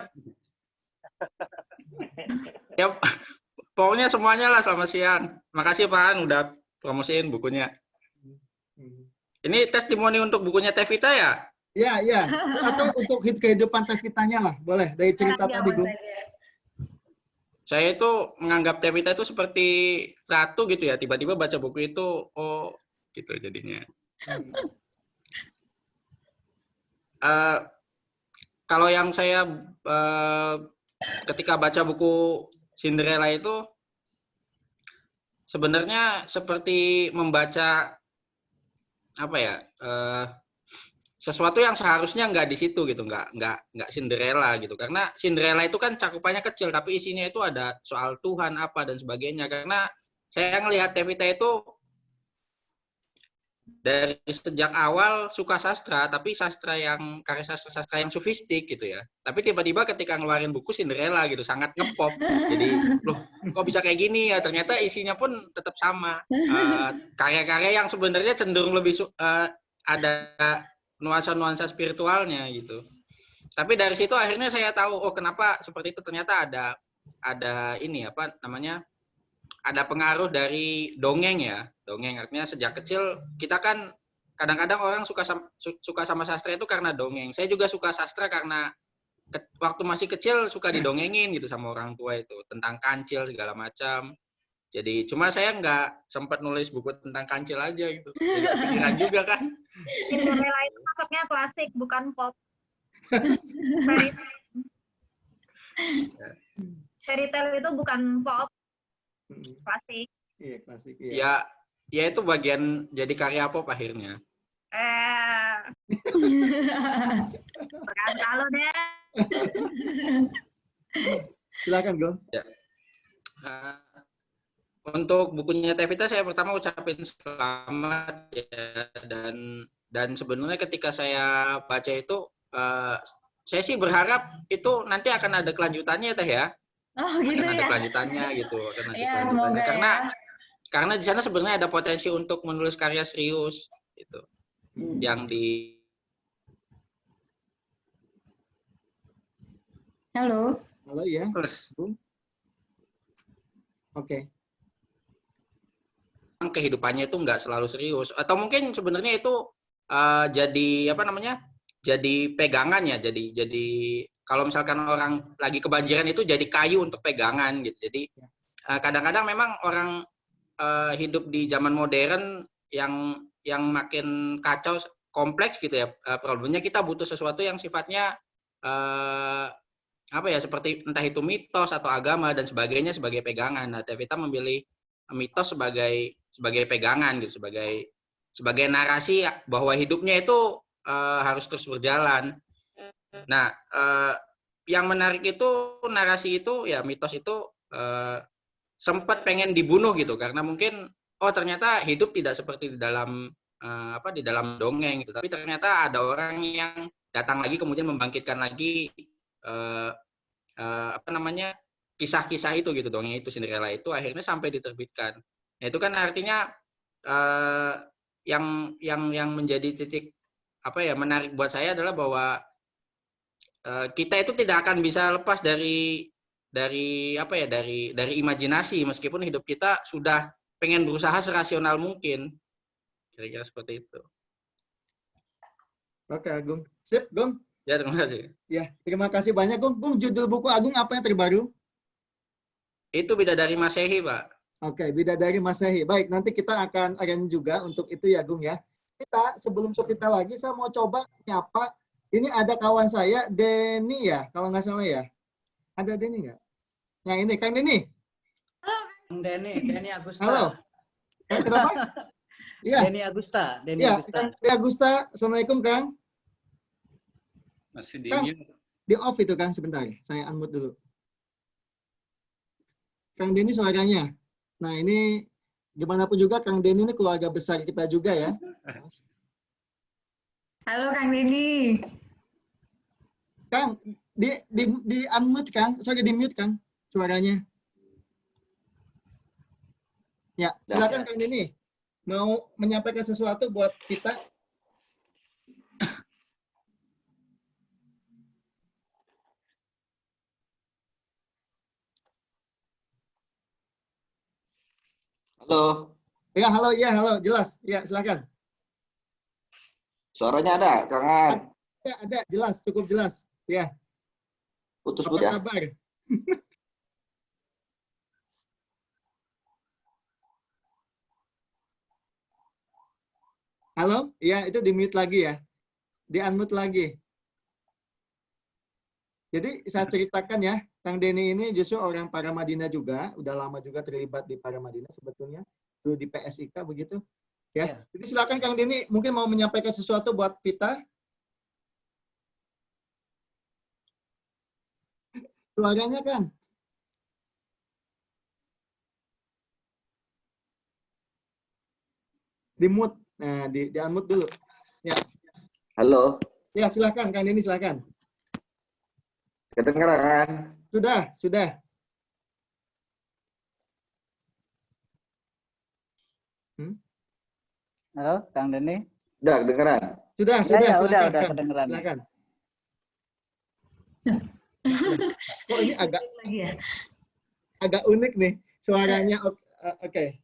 S5: Ya, pokoknya semuanya lah selamat siang. Makasih Pak An udah promosiin bukunya. Ini testimoni untuk bukunya Tevita ya?
S2: Iya, iya. Atau untuk kehidupan Tevitanya lah, boleh. Dari cerita tadi, Gung.
S5: Saya itu menganggap Tevita itu seperti ratu gitu ya. Tiba-tiba baca buku itu, oh gitu jadinya. Kalau yang saya ketika baca buku Cinderella itu sebenarnya seperti membaca apa ya, sesuatu yang seharusnya nggak di situ gitu, nggak Cinderella gitu, karena Cinderella itu kan cakupannya kecil tapi isinya itu ada soal Tuhan apa dan sebagainya. Karena saya ngelihat Tevita itu dari sejak awal suka sastra, tapi sastra yang karya sastra yang sofistik gitu ya. Tapi tiba-tiba ketika ngeluarin buku Cinderella gitu sangat ngepop. Jadi loh kok bisa kayak gini ya? Ternyata isinya pun tetap sama. Karya-karya yang sebenarnya cenderung lebih ada nuansa-nuansa spiritualnya gitu. Tapi dari situ akhirnya saya tahu oh kenapa seperti itu, ternyata ada ini apa namanya? Ada pengaruh dari dongeng ya. Dongeng artinya sejak kecil kita kan kadang-kadang orang suka sama sastra itu karena dongeng. Saya juga suka sastra karena waktu masih kecil suka didongengin gitu sama orang tua itu tentang kancil segala macam. Jadi cuma saya nggak sempat nulis buku tentang kancil aja gitu. Jadi kepikiran juga kan.
S8: Cinderella itu masuknya klasik, bukan pop. Fairy tale itu bukan pop, klasik.
S2: Iya, klasik. Iya.
S5: Ya itu bagian jadi karya pop akhirnya.
S8: Bukan kalau deh.
S2: Silakan, Gung.
S5: Ya. Untuk bukunya Tevita saya pertama ucapin selamat ya, dan sebenarnya ketika saya baca itu saya sih berharap itu nanti akan ada kelanjutannya Teh ya.
S3: Oh gitu
S5: akan
S3: ya.
S5: ada kelanjutannya gitu, akan ada
S3: Ya,
S5: kelanjutannya.
S3: semoga
S5: Karena di sana sebenarnya ada potensi untuk menulis karya serius gitu. Yang di
S2: Halo, iya. Bung. Oke.
S5: Kehidupannya itu nggak selalu serius, atau mungkin sebenarnya itu jadi apa namanya, jadi pegangan ya, jadi kalau misalkan orang lagi kebanjiran itu jadi kayu untuk pegangan gitu. Jadi kadang-kadang memang orang hidup di zaman modern yang makin kacau, kompleks gitu ya problemnya, kita butuh sesuatu yang sifatnya apa ya, seperti entah itu mitos atau agama dan sebagainya sebagai pegangan. Nah, Tevita memilih mitos sebagai pegangan gitu, sebagai narasi bahwa hidupnya itu harus terus berjalan. Nah, yang menarik itu narasi itu ya, mitos itu sempat pengen dibunuh gitu, karena mungkin oh ternyata hidup tidak seperti di dalam di dalam dongeng gitu, tapi ternyata ada orang yang datang lagi kemudian membangkitkan lagi kisah-kisah itu gitu, dongeng itu, Cinderella itu akhirnya sampai diterbitkan. Nah, itu kan artinya yang menjadi titik menarik buat saya adalah bahwa kita itu tidak akan bisa lepas dari imajinasi, meskipun hidup kita sudah pengen berusaha serasional mungkin. Kira-kira seperti itu.
S2: Oke, Agung. Sip, Gung.
S5: Ya, terima kasih.
S2: Ya, terima kasih banyak, Gung. Gung, judul buku Agung apa yang terbaru?
S5: Itu Bidadari Masehi, Pak.
S2: Oke, Bidadari Masehi. Baik, nanti kita akan juga untuk itu ya, Gung ya. Sebelum kita lagi, saya mau coba nyapa. Ini ada kawan saya, Denny ya, kalau nggak salah ya. Ada Denny nggak? Nah ini, Kang Denny.
S11: Denny Agusta.
S2: Halo. Kenapa? Iya.
S11: Denny Agusta.
S2: Denny Agusta. Assalamualaikum, Kang.
S5: Masih dingin.
S2: Di off itu Kang sebentar. Saya unmute dulu. Kang Denny suaranya. Nah ini gimana pun juga Kang Denny ini keluarga besar kita juga ya.
S3: Halo Kang Denny.
S2: Kang, di unmute Kang, sorry di mute Kang suaranya. Ya, silakan Kang Denny. Mau menyampaikan sesuatu buat kita?
S11: Halo,
S2: Ya, halo, jelas. Ya, silakan.
S11: suaranya ada, Kang An.
S2: Ada, jelas, cukup jelas. Ya.
S11: Putus-putus ya.
S2: Apa kabar? Halo? Ya, itu di mute lagi ya. Di unmute lagi. Jadi saya ceritakan ya, Kang Denny ini justru orang Paramadina juga, udah lama juga terlibat di Paramadina sebetulnya, dulu di PSIK begitu. Ya. Jadi silakan Kang Denny, mungkin mau menyampaikan sesuatu buat Vita. Suaranya kan? Di mute. Nah, di unmute dulu. Ya.
S11: Halo,
S2: Ya, silakan Kang Denny, silakan.
S11: kedengeran?
S2: Sudah.
S4: Halo, Kang Denny.
S11: Udah kedengeran?
S2: Sudah,
S4: Ya,
S2: silakan.
S4: udah
S2: Kang.
S4: kedengeran.
S2: Silakan. Kok ini agak unik nih suaranya. Oke.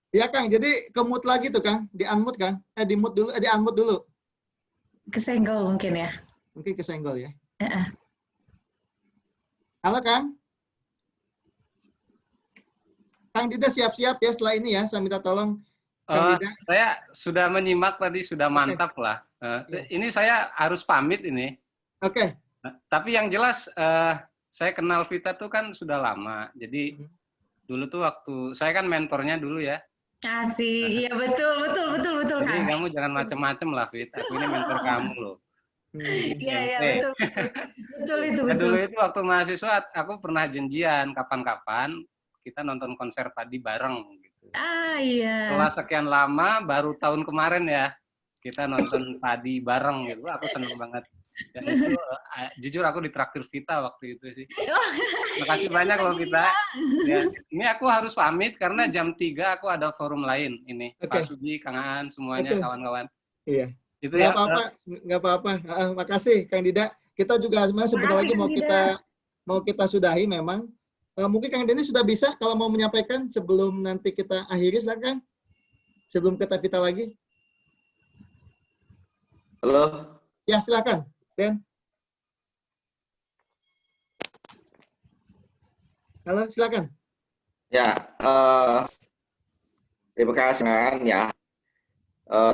S2: Ya Kang, jadi ke mute lagi tuh Kang, di unmute Kang. Di mute dulu, di unmute dulu.
S3: Kesenggol mungkin ya.
S2: Mungkin kesenggol ya. Halo Kang. Kang Dida siap-siap ya setelah ini ya, saya minta tolong.
S12: Saya sudah menyimak tadi, sudah mantap lah. Ini saya harus pamit ini.
S2: Oke.
S12: Tapi yang jelas, saya kenal Vita tuh kan sudah lama. Jadi dulu tuh waktu, saya kan mentornya dulu ya.
S3: Asik, iya betul
S12: Jadi
S3: Kang.
S12: kamu jangan macem-macem lah, Fit. Aku ini mentor kamu loh.
S3: Iya betul itu.
S12: Nah, dulu itu waktu mahasiswa, aku pernah janjian kapan-kapan kita nonton konser padi bareng. Gitu.
S3: Iya.
S12: Setelah sekian lama, baru tahun kemarin ya, kita nonton padi bareng gitu. Aku seneng banget. Dan itu jujur aku ditraktir Vita waktu itu sih. Makasih banyak loh Vita. Ya, ini aku harus pamit karena jam 3 aku ada forum lain ini. Pak Sugi, Kang Aan, semuanya kawan-kawan.
S2: Iya.
S12: Itu
S2: Nggak
S12: ya.
S2: apa-apa. Makasih Kang Dida. Kita juga sebenarnya sebentar lagi mau kita sudahi memang. Mungkin Kang Denny sudah bisa kalau mau menyampaikan sebelum nanti kita akhiri, silakan. Sebelum kita Vita lagi.
S11: Halo.
S2: Ya, silakan. Den. Halo, silakan.
S11: Ya, terima kasih Kang ya.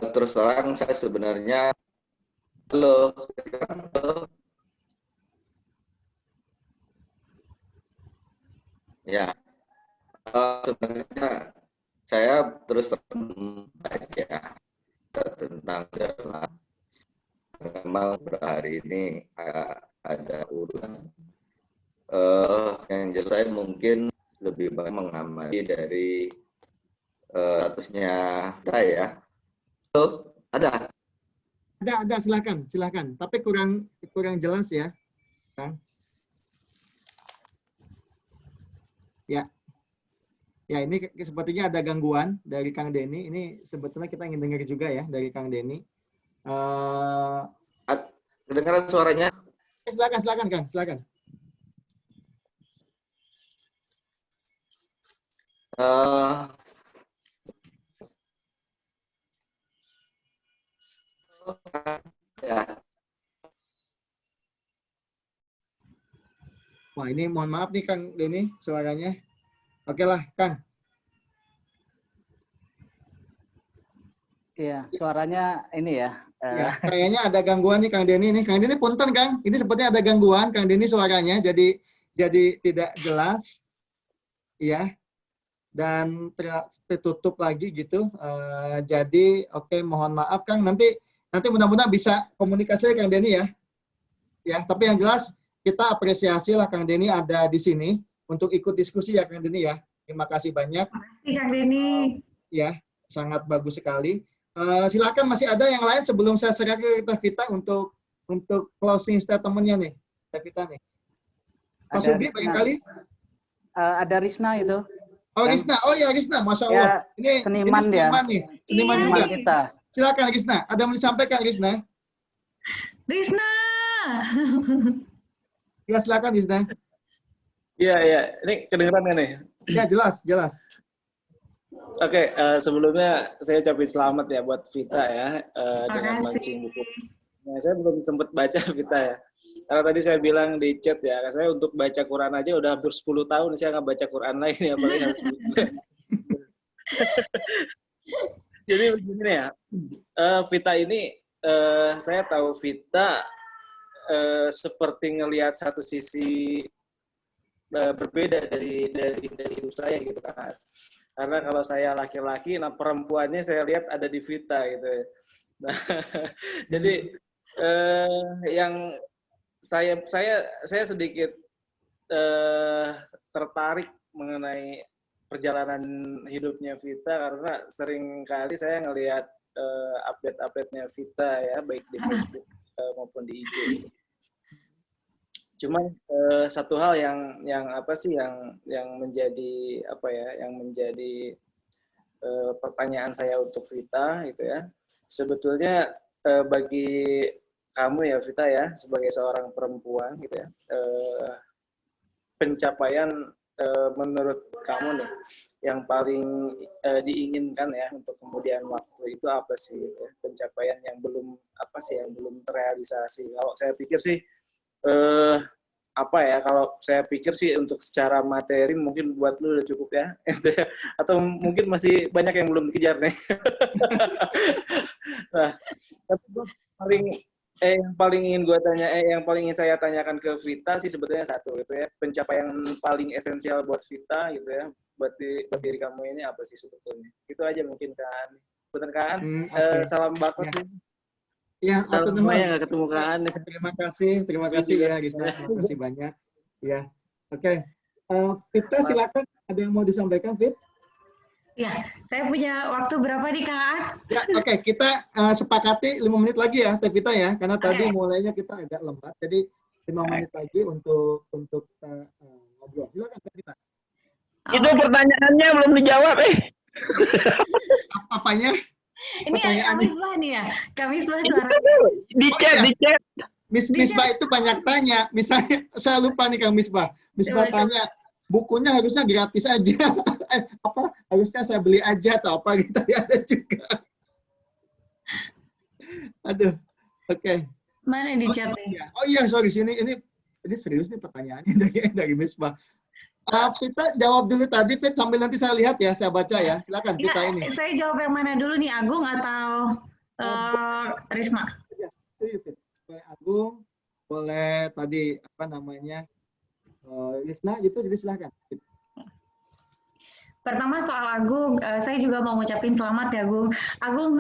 S11: Terus terang saya sebenarnya, halo. Ya, sebenarnya saya terus terang aja tentang jalan. Memang hari ini ada urusan yang jelas saya mungkin lebih banyak mengamati dari statusnya saya. Halo, ada?
S2: Ada, silakan. Tapi kurang jelas ya, Kang. Ya, ini sepertinya ada gangguan dari Kang Denny. Ini sebetulnya kita ingin dengar juga ya dari Kang Denny.
S11: Kedengaran suaranya?
S2: Silakan Kang, silakan.
S11: Ya.
S2: Wah, ini mohon maaf nih Kang Denny suaranya. Oke lah, Kang.
S4: Iya, suaranya ini ya.
S2: Ya, kayaknya ada gangguan nih Kang Denny nih. Kang Denny punten Kang, ini sepertinya ada gangguan Kang Denny suaranya jadi tidak jelas. Iya. Dan tertutup lagi gitu. Jadi oke, mohon maaf Kang. Nanti mudah-mudahan bisa komunikasi Kang Denny ya. ya. Tapi yang jelas kita apresiasi lah Kang Denny ada di sini untuk ikut diskusi ya Kang Denny ya. Terima kasih banyak.
S3: Terima kasih Kang Denny.
S2: Ya, sangat bagus sekali. Silakan masih ada yang lain sebelum saya serahkan ke Teh Vita untuk closing statement-nya nih, Teh Vita nih. Mas Subi barangkali?
S4: Ada Risna itu.
S2: Oh Risna, oh ya Risna, Masya Allah.
S4: Ya, seniman dia.
S2: Seniman nih, seniman
S4: Iya,
S2: juga.
S4: kita.
S2: Silakan Risna, ada yang mau disampaikan Risna?
S3: Risna.
S2: Ya silakan Risna.
S13: Iya, iya. Ini kedengeran kan nih?
S2: Ya jelas, jelas.
S13: Oke, sebelumnya saya ucapin selamat ya buat Vita ya dengan launching buku. Nah, saya belum sempat baca Vita ya. Karena tadi saya bilang di chat ya, saya untuk baca Quran aja udah hampir 10 tahun saya nggak baca Quran lain ya, paling harus buku. Jadi begini ya, Vita ini saya tahu Vita seperti ngelihat satu sisi berbeda dari saya gitu kan. Karena kalau saya laki-laki, nah perempuannya saya lihat ada di Vita gitu ya. Nah, jadi yang saya sedikit tertarik mengenai perjalanan hidupnya Vita karena sering kali saya ngelihat update-update-nya Vita ya, baik di Facebook maupun di IG. Cuman satu hal yang apa sih yang menjadi apa ya, yang menjadi pertanyaan saya untuk Vita gitu ya. Sebetulnya bagi kamu ya Vita ya, sebagai seorang perempuan gitu ya, pencapaian menurut kamu nih yang paling diinginkan ya untuk kemudian waktu itu apa sih gitu ya? Pencapaian yang belum apa sih yang belum terrealisasi. Kalau saya pikir sih apa ya, kalau saya pikir sih untuk secara materi mungkin buat lu udah cukup ya, atau mungkin masih banyak yang belum dikejar nih. Nah, tapi gue yang paling ingin saya tanyakan ke Vita sih sebetulnya satu gitu ya, pencapaian paling esensial buat Vita gitu ya, buat diri kamu ini apa sih sebetulnya? Itu aja mungkin kan. Bener kan?
S2: Okay.
S13: Salam bakos nih.
S2: Ya, atau
S13: namanya nggak ketemu kan.
S2: Terima kasih ya Gisna, terima kasih banyak. Ya, oke. Vita silakan, ada yang mau disampaikan, Vit?
S3: Ya, saya punya waktu berapa nih Kang Aan?
S2: Ya, oke, kita sepakati 5 menit lagi ya, Teh Vita ya, karena tadi mulainya kita agak lembat, jadi 5 menit lagi untuk ngobrol. Silakan Teh Vita.
S14: Itu pertanyaannya belum dijawab
S2: Apanya?
S3: Ini Kak Misbah nih ya, Kak Misbah suara.
S14: Di chat.
S2: Misbah itu banyak tanya. Misalnya, saya lupa nih Kang Misbah. Misbah tanya, bukunya harusnya gratis aja. Apa harusnya saya beli aja atau apa gitu ya, ada juga. Aduh, oke.
S3: Mana di chat nih?
S2: Oh iya, sorry ini serius nih pertanyaannya dari Misbah. Vita jawab dulu tadi, Fit, sambil nanti saya lihat ya, saya baca ya. Silakan Vita ini.
S3: Saya jawab yang mana dulu nih, Agung atau Risma?
S2: Boleh Agung, boleh tadi apa namanya Risna gitu, jadi silakan.
S3: Pertama soal Agung, saya juga mau ngucapin selamat ya Agung. Agung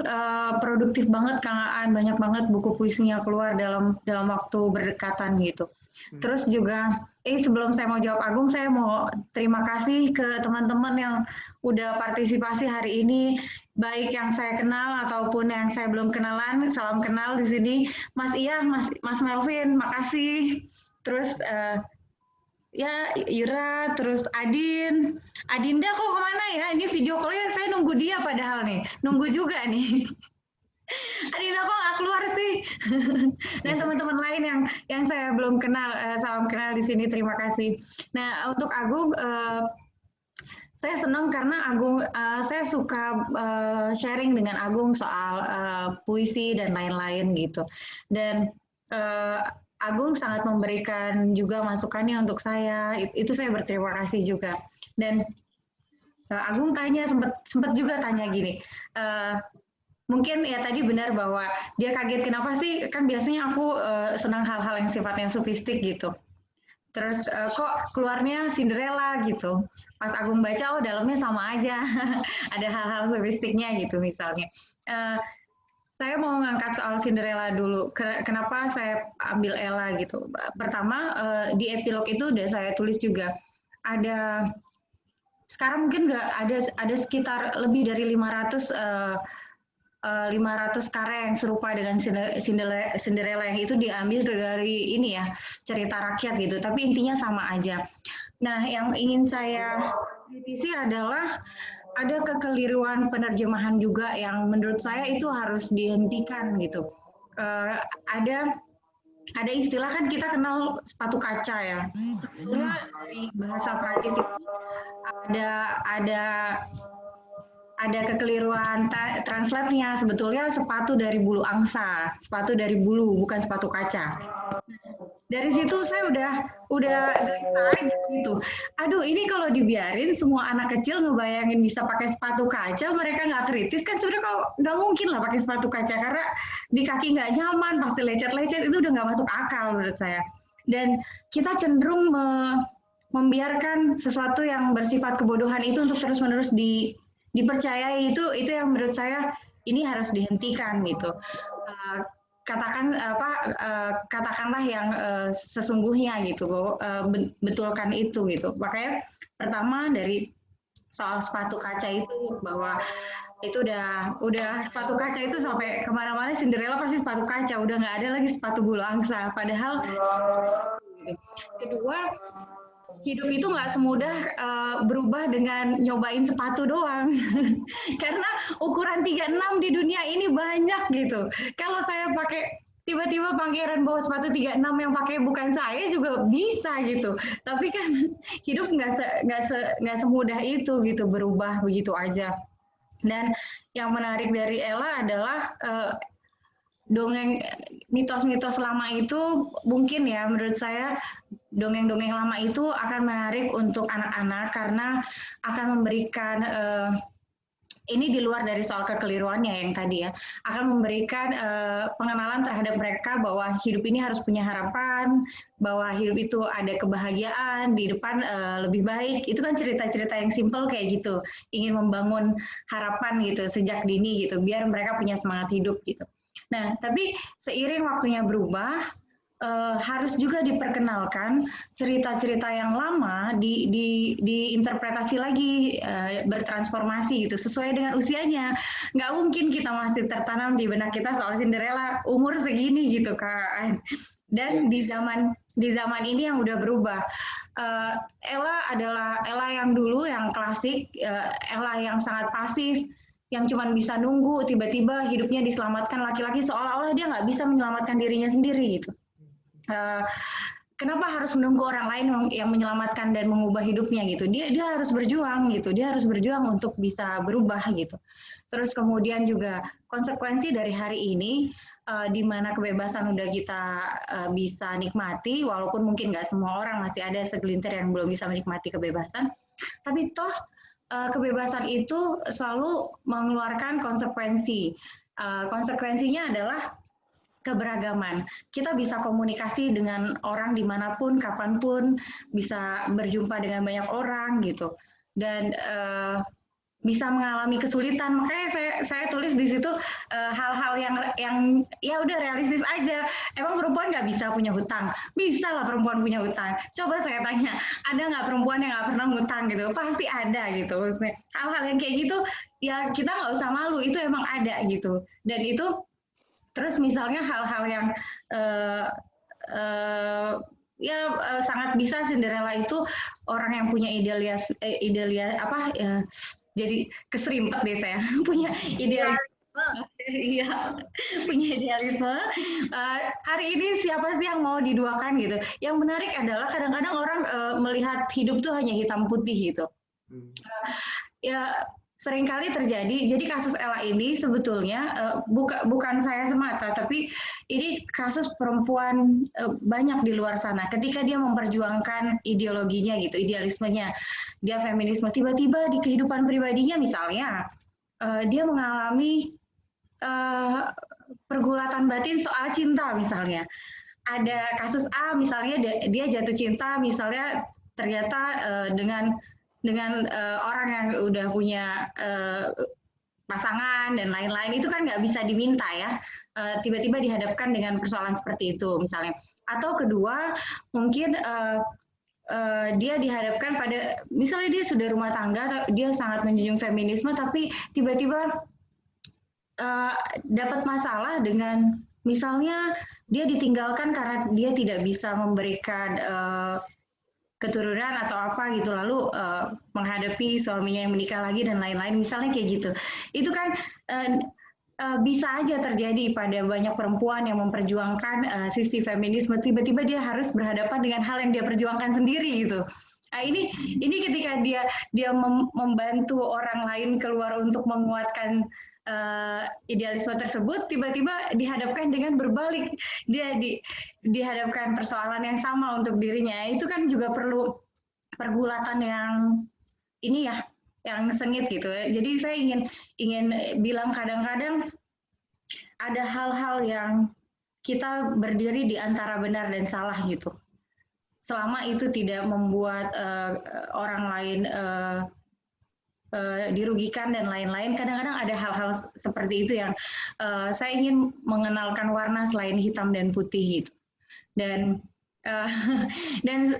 S3: produktif banget Kang Aan, banyak banget buku puisinya keluar dalam waktu berdekatan gitu. Terus juga, sebelum saya mau jawab Agung, saya mau terima kasih ke teman-teman yang udah partisipasi hari ini, baik yang saya kenal ataupun yang saya belum kenalan. Salam kenal di sini, Mas Ian, Mas Melvin, makasih. Terus ya Ira, terus Adinda kok kemana ya? Ini video call-nya saya nunggu dia padahal nih, nunggu juga nih. Adinda kok nggak keluar sih? Dan teman-teman lain yang saya belum kenal, salam kenal di sini, terima kasih. Nah untuk Agung, saya senang karena Agung, saya suka sharing dengan Agung soal puisi dan lain-lain gitu. Dan Agung sangat memberikan juga masukannya untuk saya, itu saya berterima kasih juga. Dan Agung tanya, sempat juga tanya gini, mungkin ya tadi benar bahwa dia kaget kenapa sih, kan biasanya aku senang hal-hal yang sifatnya sofistik gitu. Terus kok keluarnya Cinderella gitu. Pas Agung baca, oh dalamnya sama aja, ada hal-hal sofistiknya gitu misalnya. Saya mau ngangkat soal Cinderella dulu. Kenapa saya ambil Ella gitu? Pertama, di epilog itu udah saya tulis juga. Ada sekarang mungkin udah ada sekitar lebih dari 500 karya yang serupa dengan Cinderella yang itu diambil dari ini ya, cerita rakyat gitu. Tapi intinya sama aja. Nah, yang ingin saya kritisi adalah ada kekeliruan penerjemahan juga yang menurut saya itu harus dihentikan gitu. Ada istilah kan kita kenal sepatu kaca ya. Sebetulnya dari bahasa Prancis itu ada kekeliruan translate-nya. Sebetulnya sepatu dari bulu angsa, sepatu dari bulu bukan sepatu kaca. Dari situ saya udah gitu. Aduh, ini kalau dibiarin semua anak kecil ngebayangin bisa pakai sepatu kaca, mereka nggak kritis kan sebenarnya kalau nggak mungkin lah pakai sepatu kaca karena di kaki nggak nyaman, pasti lecet-lecet, itu udah nggak masuk akal menurut saya. Dan kita cenderung membiarkan sesuatu yang bersifat kebodohan itu untuk terus-menerus dipercayai, itu yang menurut saya ini harus dihentikan gitu. Katakanlah yang sesungguhnya gitu, betulkan itu gitu. Makanya pertama dari soal sepatu kaca itu, bahwa itu udah sepatu kaca itu sampai kemana-mana Cinderella pasti sepatu kaca, udah nggak ada lagi sepatu bulu angsa. Padahal gitu. Kedua, hidup itu nggak semudah berubah dengan nyobain sepatu doang. Karena ukuran 36 di dunia ini banyak gitu. Kalau saya tiba-tiba pangeran bawa sepatu 36 yang pakai bukan saya juga bisa gitu. Tapi kan hidup nggak semudah itu gitu, berubah begitu aja. Dan yang menarik dari Ella adalah dongeng mitos-mitos lama itu mungkin ya menurut saya dongeng-dongeng lama itu akan menarik untuk anak-anak karena akan memberikan ini di luar dari soal kekeliruannya yang tadi ya, akan memberikan pengenalan terhadap mereka bahwa hidup ini harus punya harapan, bahwa hidup itu ada kebahagiaan, di depan lebih baik. Itu kan cerita-cerita yang simple kayak gitu, ingin membangun harapan gitu sejak dini gitu, biar mereka punya semangat hidup gitu. Nah, tapi seiring waktunya berubah, harus juga diperkenalkan cerita-cerita yang lama diinterpretasi lagi, bertransformasi gitu sesuai dengan usianya. Nggak mungkin kita masih tertanam di benak kita soal Cinderella umur segini gitu kan. Dan di zaman ini yang udah berubah. Ella adalah Ella yang dulu yang klasik, Ella yang sangat pasif, yang cuma bisa nunggu, tiba-tiba hidupnya diselamatkan laki-laki seolah-olah dia nggak bisa menyelamatkan dirinya sendiri gitu. Kenapa harus menunggu orang lain yang menyelamatkan dan mengubah hidupnya gitu? Dia harus berjuang gitu, dia harus berjuang untuk bisa berubah gitu. Terus kemudian juga konsekuensi dari hari ini, di mana kebebasan udah kita bisa nikmati, walaupun mungkin nggak semua orang, masih ada segelintir yang belum bisa menikmati kebebasan, tapi toh kebebasan itu selalu mengeluarkan konsekuensi. Konsekuensinya adalah keberagaman. Kita bisa komunikasi dengan orang dimanapun, kapanpun, bisa berjumpa dengan banyak orang gitu, dan bisa mengalami kesulitan. Makanya saya tulis di situ hal-hal yang ya udah realistis aja. Emang perempuan nggak bisa punya hutang? Bisa lah perempuan punya hutang. Coba saya tanya, ada nggak perempuan yang nggak pernah hutang gitu? Pasti ada gitu. Maksudnya hal-hal yang kayak gitu ya kita nggak usah malu, itu emang ada gitu. Dan itu terus misalnya hal-hal yang sangat bisa Cinderella itu orang yang punya jadi keserimpet deh saya punya idealisme. Iya, punya idealisme. Hari ini siapa sih yang mau diduakan gitu? Yang menarik adalah kadang-kadang orang melihat hidup tuh hanya hitam putih gitu. Ya seringkali terjadi. Jadi kasus Ella ini sebetulnya bukan saya semata, tapi ini kasus perempuan banyak di luar sana. Ketika dia memperjuangkan ideologinya gitu, idealismenya, dia feminisme, tiba-tiba di kehidupan pribadinya misalnya dia mengalami pergulatan batin soal cinta misalnya. Ada kasus A misalnya dia jatuh cinta misalnya ternyata dengan orang yang udah punya pasangan dan lain-lain itu kan nggak bisa diminta ya, tiba-tiba dihadapkan dengan persoalan seperti itu misalnya. Atau kedua mungkin dia dihadapkan pada misalnya dia sudah rumah tangga, dia sangat menjunjung feminisme tapi tiba-tiba dapat masalah dengan misalnya dia ditinggalkan karena dia tidak bisa memberikan keturunan atau apa gitu, lalu menghadapi suaminya yang menikah lagi dan lain-lain, misalnya kayak gitu. Itu kan bisa aja terjadi pada banyak perempuan yang memperjuangkan sisi feminisme, tiba-tiba dia harus berhadapan dengan hal yang dia perjuangkan sendiri gitu. Nah, ini ketika dia membantu orang lain keluar untuk menguatkan idealisme tersebut, tiba-tiba dihadapkan dengan berbalik, dia dihadapkan persoalan yang sama untuk dirinya. Itu kan juga perlu pergulatan yang ini ya, yang sengit gitu. Jadi saya ingin bilang kadang-kadang ada hal-hal yang kita berdiri di antara benar dan salah gitu. Selama itu tidak membuat orang lain dirugikan dan lain-lain, kadang-kadang ada hal-hal seperti itu yang saya ingin mengenalkan warna selain hitam dan putih gitu. Dan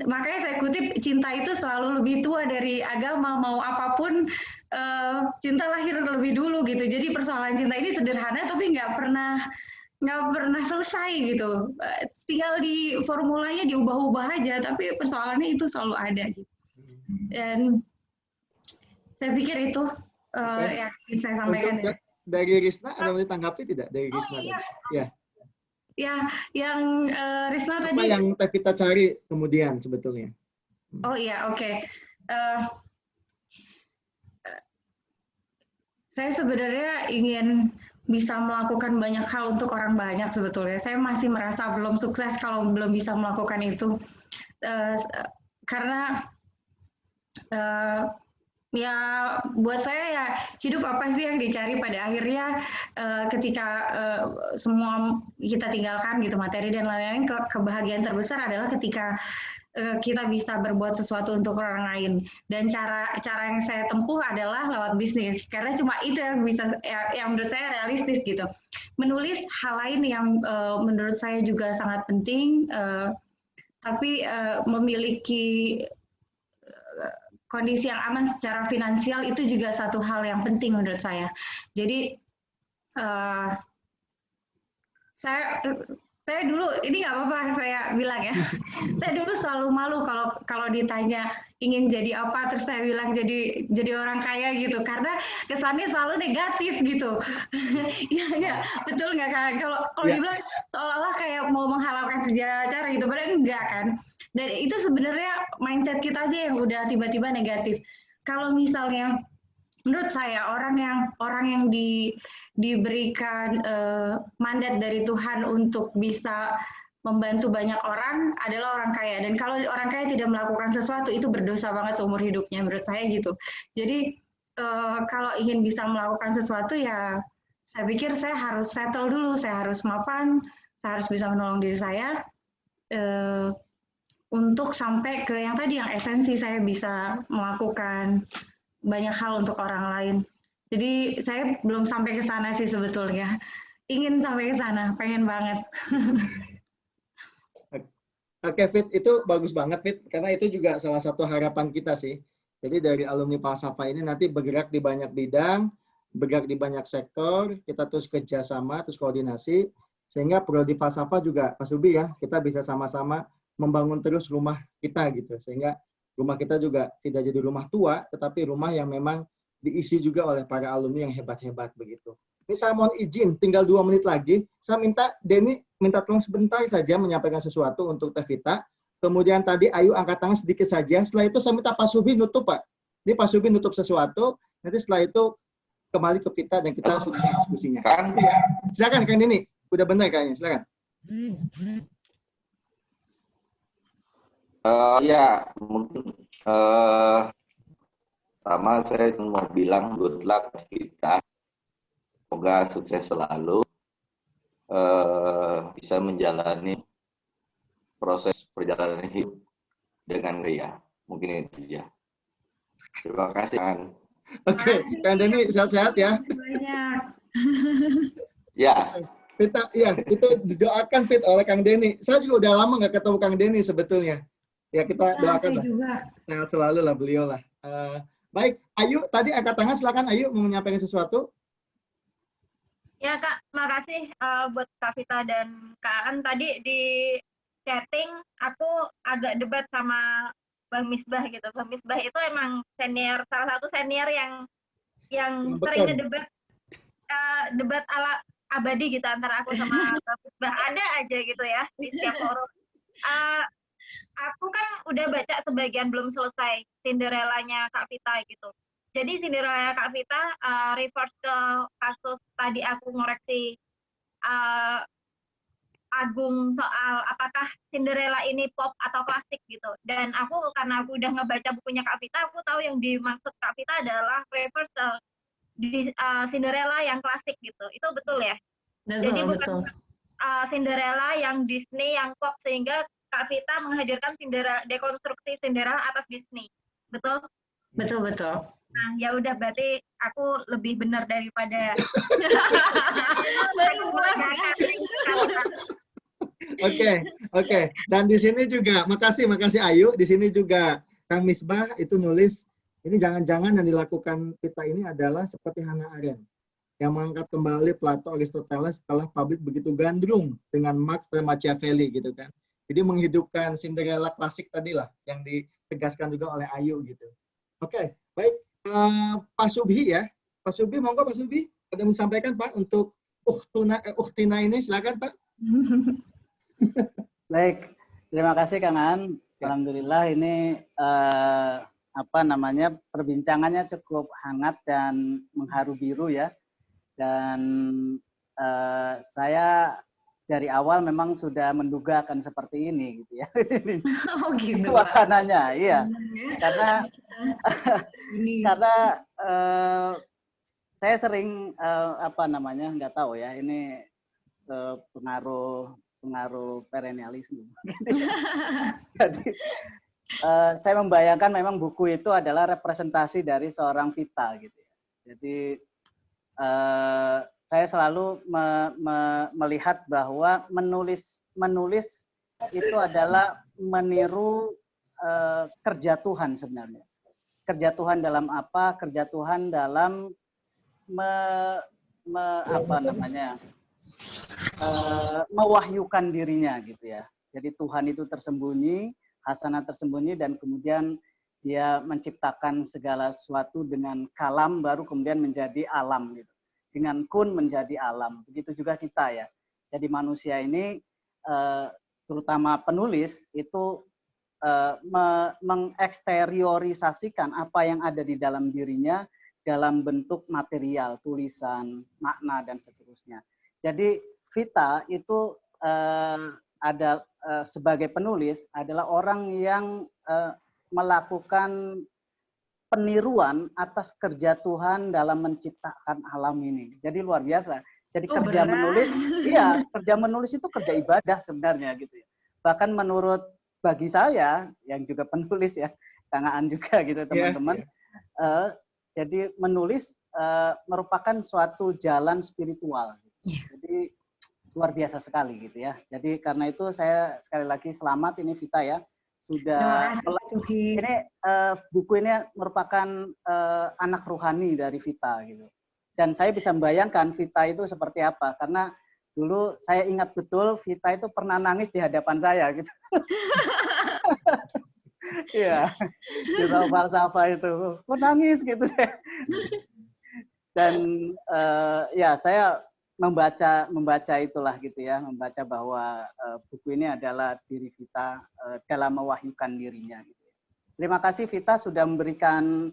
S3: makanya saya kutip, cinta itu selalu lebih tua dari agama, mau apapun cinta lahir lebih dulu gitu. Jadi persoalan cinta ini sederhana tapi nggak pernah selesai gitu. Tinggal di formulanya diubah-ubah aja, tapi persoalannya itu selalu ada gitu. Dan saya pikir itu yang ingin saya sampaikan.
S2: Dari Risna ada mau ditanggapi tidak? Dari Risna
S3: iya.
S2: Ya.
S3: Ya, yang Risna
S2: Apa
S3: tadi.
S2: yang Tevita cari kemudian sebetulnya?
S3: Oh iya, oke. Saya sebenarnya ingin bisa melakukan banyak hal untuk orang banyak sebetulnya. Saya masih merasa belum sukses kalau belum bisa melakukan itu. Karena ya buat saya ya hidup apa sih yang dicari pada akhirnya ketika semua kita tinggalkan gitu, materi dan lain-lain, kebahagiaan terbesar adalah ketika kita bisa berbuat sesuatu untuk orang lain. Dan cara yang saya tempuh adalah lewat bisnis, karena cuma itu yang bisa yang menurut saya realistis gitu. Menulis hal lain yang menurut saya juga sangat penting, tapi memiliki kondisi yang aman secara finansial itu juga satu hal yang penting menurut saya. Jadi saya dulu, ini nggak apa-apa saya bilang ya, saya dulu selalu malu kalau ditanya ingin jadi apa, terus saya bilang jadi orang kaya gitu, karena kesannya selalu negatif gitu. Ya nggak, betul nggak kan? Kalau dibilang seolah-olah kayak mau menghalalkan segala cara gitu, padahal enggak kan. Dan itu sebenarnya mindset kita aja yang udah tiba-tiba negatif. Kalau misalnya menurut saya orang yang diberikan mandat dari Tuhan untuk bisa membantu banyak orang adalah orang kaya. Dan kalau orang kaya tidak melakukan sesuatu, itu berdosa banget seumur hidupnya menurut saya gitu. Jadi kalau ingin bisa melakukan sesuatu ya saya pikir saya harus settle dulu, saya harus mapan, saya harus bisa menolong diri saya untuk sampai ke yang tadi, yang esensi, saya bisa melakukan banyak hal untuk orang lain. Jadi saya belum sampai ke sana sih sebetulnya. Ingin sampai ke sana, pengen banget.
S2: Oke, Fit, itu bagus banget, Fit, karena itu juga salah satu harapan kita sih. Jadi dari alumni Falsafah ini nanti bergerak di banyak bidang, bergerak di banyak sektor, kita terus kerjasama, terus koordinasi, sehingga Prodi Falsafah juga, Pak Subi ya, kita bisa sama-sama membangun terus rumah kita gitu, sehingga rumah kita juga tidak jadi rumah tua, tetapi rumah yang memang diisi juga oleh para alumni yang hebat-hebat begitu. Ini saya mohon izin, tinggal 2 menit lagi, saya minta Denny minta tolong sebentar saja menyampaikan sesuatu untuk Tevita, kemudian tadi Ayu angkat tangan sedikit saja, setelah itu saya minta Pak Subi nutup Pak. Ini Pak Subi nutup sesuatu, nanti setelah itu kembali ke Vita dan kita sudah diskusinya. Ya. Silakan Kang Denny, udah benar kayaknya, silakan.
S11: Ya, mungkin pertama saya mau bilang good luck kita, semoga sukses selalu, bisa menjalani proses perjalanan hidup dengan ria. Mungkin itu ya. Terima kasih.
S2: Oke, Kang Denny sehat-sehat ya.
S3: Banyak.
S11: Ya.
S2: Vita, ya itu didoakan Fit oleh Kang Denny. Saya juga udah lama nggak ketemu Kang Denny sebetulnya. Ya kita doakan
S3: Saya
S2: lah.
S3: juga.
S2: Sehat selalu lah beliau lah. Baik, Ayu tadi angkat tangan, silakan Ayu mau menyampaikan sesuatu.
S8: Ya Kak, makasih buat Kak Vita dan Kak Aan. Tadi di chatting aku agak debat sama Bang Misbah gitu. Bang Misbah itu emang senior, salah satu senior yang sering ngedebat debat ala abadi gitu antara aku sama Bang Misbah. Ada aja gitu ya di setiap forum. Aku kan udah baca sebagian belum selesai Cinderella-nya Kak Vita gitu. Jadi Cinderella Kak Vita reverse ke kasus tadi aku ngoreksi Agung soal apakah Cinderella ini pop atau klasik gitu. Dan aku karena aku udah ngebaca bukunya Kak Vita, aku tahu yang dimaksud Kak Vita adalah reverse ke Cinderella yang klasik gitu. Itu betul ya?
S3: Betul,
S8: Jadi bukan
S3: betul.
S8: Cinderella yang Disney yang pop, sehingga Kak Vita menghadirkan dekonstruksi Cinderella atas Disney. Betul?
S3: Betul, betul.
S8: Nah, ya udah berarti aku lebih benar daripada
S2: Oke. Dan di sini juga makasih Ayu. Di sini juga Kang Misbah itu nulis ini jangan-jangan yang dilakukan kita ini adalah seperti Hannah Arendt yang mengangkat kembali Plato, Aristoteles setelah publik begitu gandrung dengan Marx dan Machiavelli gitu kan. Jadi menghidupkan Cinderella klasik tadi lah yang ditegaskan juga oleh Ayu gitu. Oke, baik. Pak Subhi ya. Pak Subhi, monggo Pak Subhi. Ada yang disampaikan Pak untuk Uktina ini, silakan Pak.
S4: Baik, terima kasih Kang Aan. Alhamdulillah ini perbincangannya cukup hangat dan mengharu biru ya. Dan saya dari awal memang sudah menduga akan seperti ini gitu ya.
S3: Oh gitu.
S4: Suasananya, iya. Karena saya sering nggak tahu ya, ini pengaruh perennialisme. Jadi saya membayangkan memang buku itu adalah representasi dari seorang Vita gitu ya. Jadi saya selalu melihat bahwa menulis itu adalah meniru kerja Tuhan sebenarnya. Kerja Tuhan dalam apa? Kerja Tuhan dalam mewahyukan dirinya gitu ya. Jadi Tuhan itu tersembunyi, hasanah tersembunyi, dan kemudian dia menciptakan segala sesuatu dengan kalam, baru kemudian menjadi alam gitu. Dengan kun menjadi alam. Begitu juga kita ya. Jadi manusia ini, terutama penulis, itu mengeksteriorisasikan apa yang ada di dalam dirinya dalam bentuk material, tulisan, makna, dan seterusnya. Jadi Vita itu sebagai penulis adalah orang yang melakukan peniruan atas kerja Tuhan dalam menciptakan alam ini. Jadi luar biasa. Jadi kerja menulis, iya, kerja menulis itu kerja ibadah sebenarnya gitu ya. Bahkan menurut bagi saya yang juga penulis ya, Kang Aan juga gitu teman-teman. Jadi menulis merupakan suatu jalan spiritual. Jadi luar biasa sekali gitu ya. Jadi karena itu saya sekali lagi selamat ini Vita ya. Sudah ini buku ini merupakan anak rohani dari Vita gitu. Dan saya bisa membayangkan Vita itu seperti apa karena dulu saya ingat betul Vita itu pernah nangis di hadapan saya gitu. Iya. Di falsafah itu. Kok nangis gitu saya. Dan ya saya membaca itulah gitu ya, membaca bahwa buku ini adalah diri Vita dalam mewahyukan dirinya. Gitu. Terima kasih Vita sudah memberikan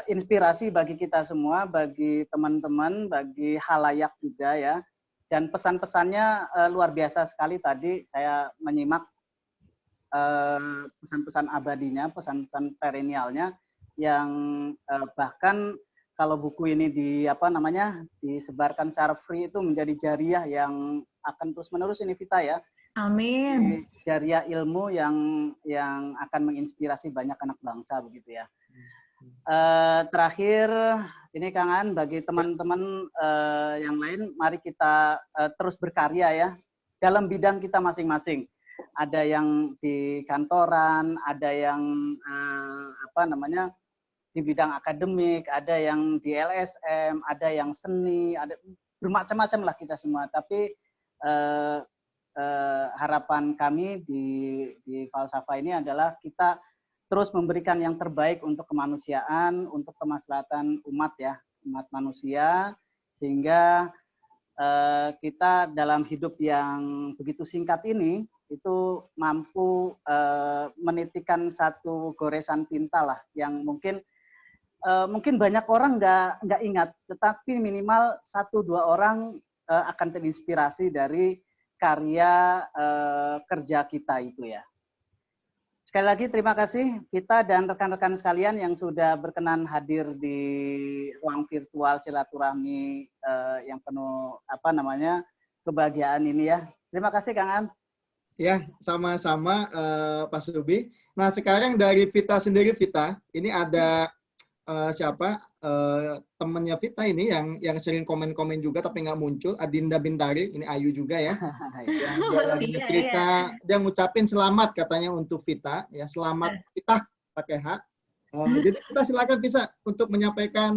S4: inspirasi bagi kita semua, bagi teman-teman, bagi halayak juga ya. Dan pesan-pesannya luar biasa sekali tadi saya menyimak pesan-pesan abadinya, pesan-pesan perennialnya yang bahkan kalau buku ini disebarkan secara free itu menjadi jariah yang akan terus-menerus ini Vita ya.
S3: Amin.
S4: Jariah ilmu yang akan menginspirasi banyak anak bangsa begitu ya. Terakhir, ini Kang Aan, bagi teman-teman yang lain, mari kita terus berkarya ya dalam bidang kita masing-masing. Ada yang di kantoran, ada yang di bidang akademik, ada yang di LSM, ada yang seni, ada bermacam-macam lah kita semua. Tapi harapan kami di Falsafah ini adalah kita terus memberikan yang terbaik untuk kemanusiaan, untuk kemaslahatan umat ya, umat manusia, sehingga kita dalam hidup yang begitu singkat ini itu mampu menitikan satu goresan tinta lah yang mungkin banyak orang nggak ingat, tetapi minimal 1-2 orang akan terinspirasi dari karya kerja kita itu ya. Sekali lagi terima kasih kita dan rekan-rekan sekalian yang sudah berkenan hadir di ruang virtual silaturahmi yang penuh kebahagiaan ini ya. Terima kasih Kang Aan.
S2: Ya, sama-sama Pak Subi. Nah, sekarang dari Vita sendiri, Vita, ini ada temannya Vita ini yang sering komen-komen juga tapi nggak muncul, Adinda Bintari, ini Ayu juga ya. Yang dia lagi cerita, dia ngucapin selamat katanya untuk Vita, ya selamat Vita pakai H. Jadi kita silakan bisa untuk menyampaikan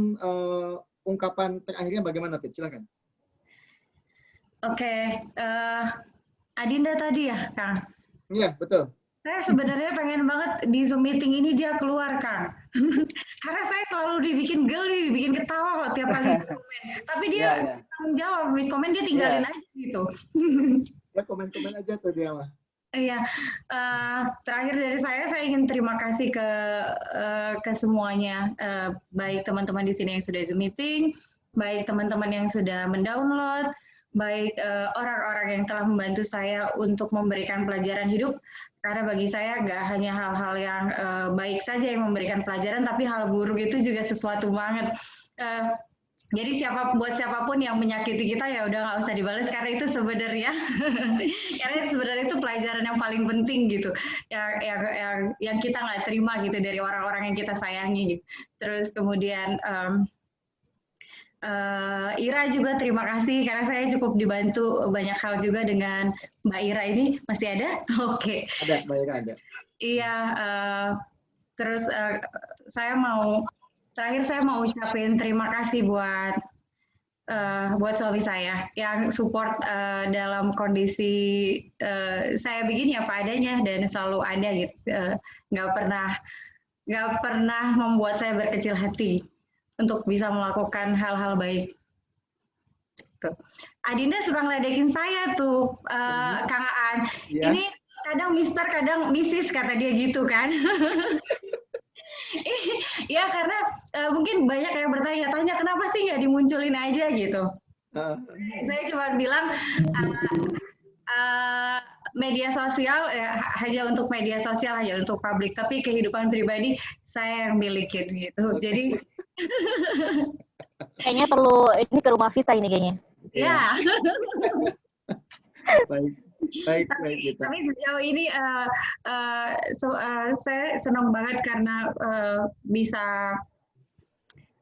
S2: ungkapan terakhirnya bagaimana, Vita, silakan.
S3: Oke, Adinda tadi ya, Kang?
S2: Iya, betul.
S3: Saya sebenarnya pengen banget di Zoom meeting ini dia keluar, Kang. Karena saya selalu dibikin geli, dibikin ketawa kok tiap kali komen. Tapi dia tanggung jawab, habis komen dia tinggalin aja gitu.
S2: Ya komen-komen aja tuh dia mah.
S3: Iya, terakhir dari saya ingin terima kasih ke semuanya, baik teman-teman di sini yang sudah Zoom meeting, baik teman-teman yang sudah mendownload, baik orang-orang yang telah membantu saya untuk memberikan pelajaran hidup, karena bagi saya nggak hanya hal-hal yang baik saja yang memberikan pelajaran, tapi hal buruk itu juga sesuatu banget. Jadi buat siapapun yang menyakiti kita ya udah nggak usah dibalas, karena itu sebenarnya itu pelajaran yang paling penting gitu, yang kita nggak terima gitu dari orang-orang yang kita sayangi gitu. Terus kemudian Ira juga terima kasih karena saya cukup dibantu banyak hal juga dengan Mbak Ira ini. Masih ada? Oke.
S2: Ada, Mbak Ira ada.
S3: Iya, terus terakhir saya mau ucapin terima kasih buat suami saya yang support dalam kondisi saya begini apa adanya dan selalu ada gitu, nggak pernah membuat saya berkecil hati untuk bisa melakukan hal-hal baik. Tuh. Adinda suka ngeledekin saya tuh, Kang Aan. Yeah. Ini kadang Mister, kadang Mrs. kata dia gitu kan. Ya karena mungkin banyak yang bertanya-tanya kenapa sih nggak dimunculin aja gitu. Saya cuma bilang media sosial hanya untuk media sosial, hanya untuk publik, tapi kehidupan pribadi saya yang milikin gitu. Jadi
S7: kayaknya perlu ini ke rumah Vita ini kayaknya.
S3: Ya.
S2: Baik.
S3: Tapi sejauh ini saya senang banget karena bisa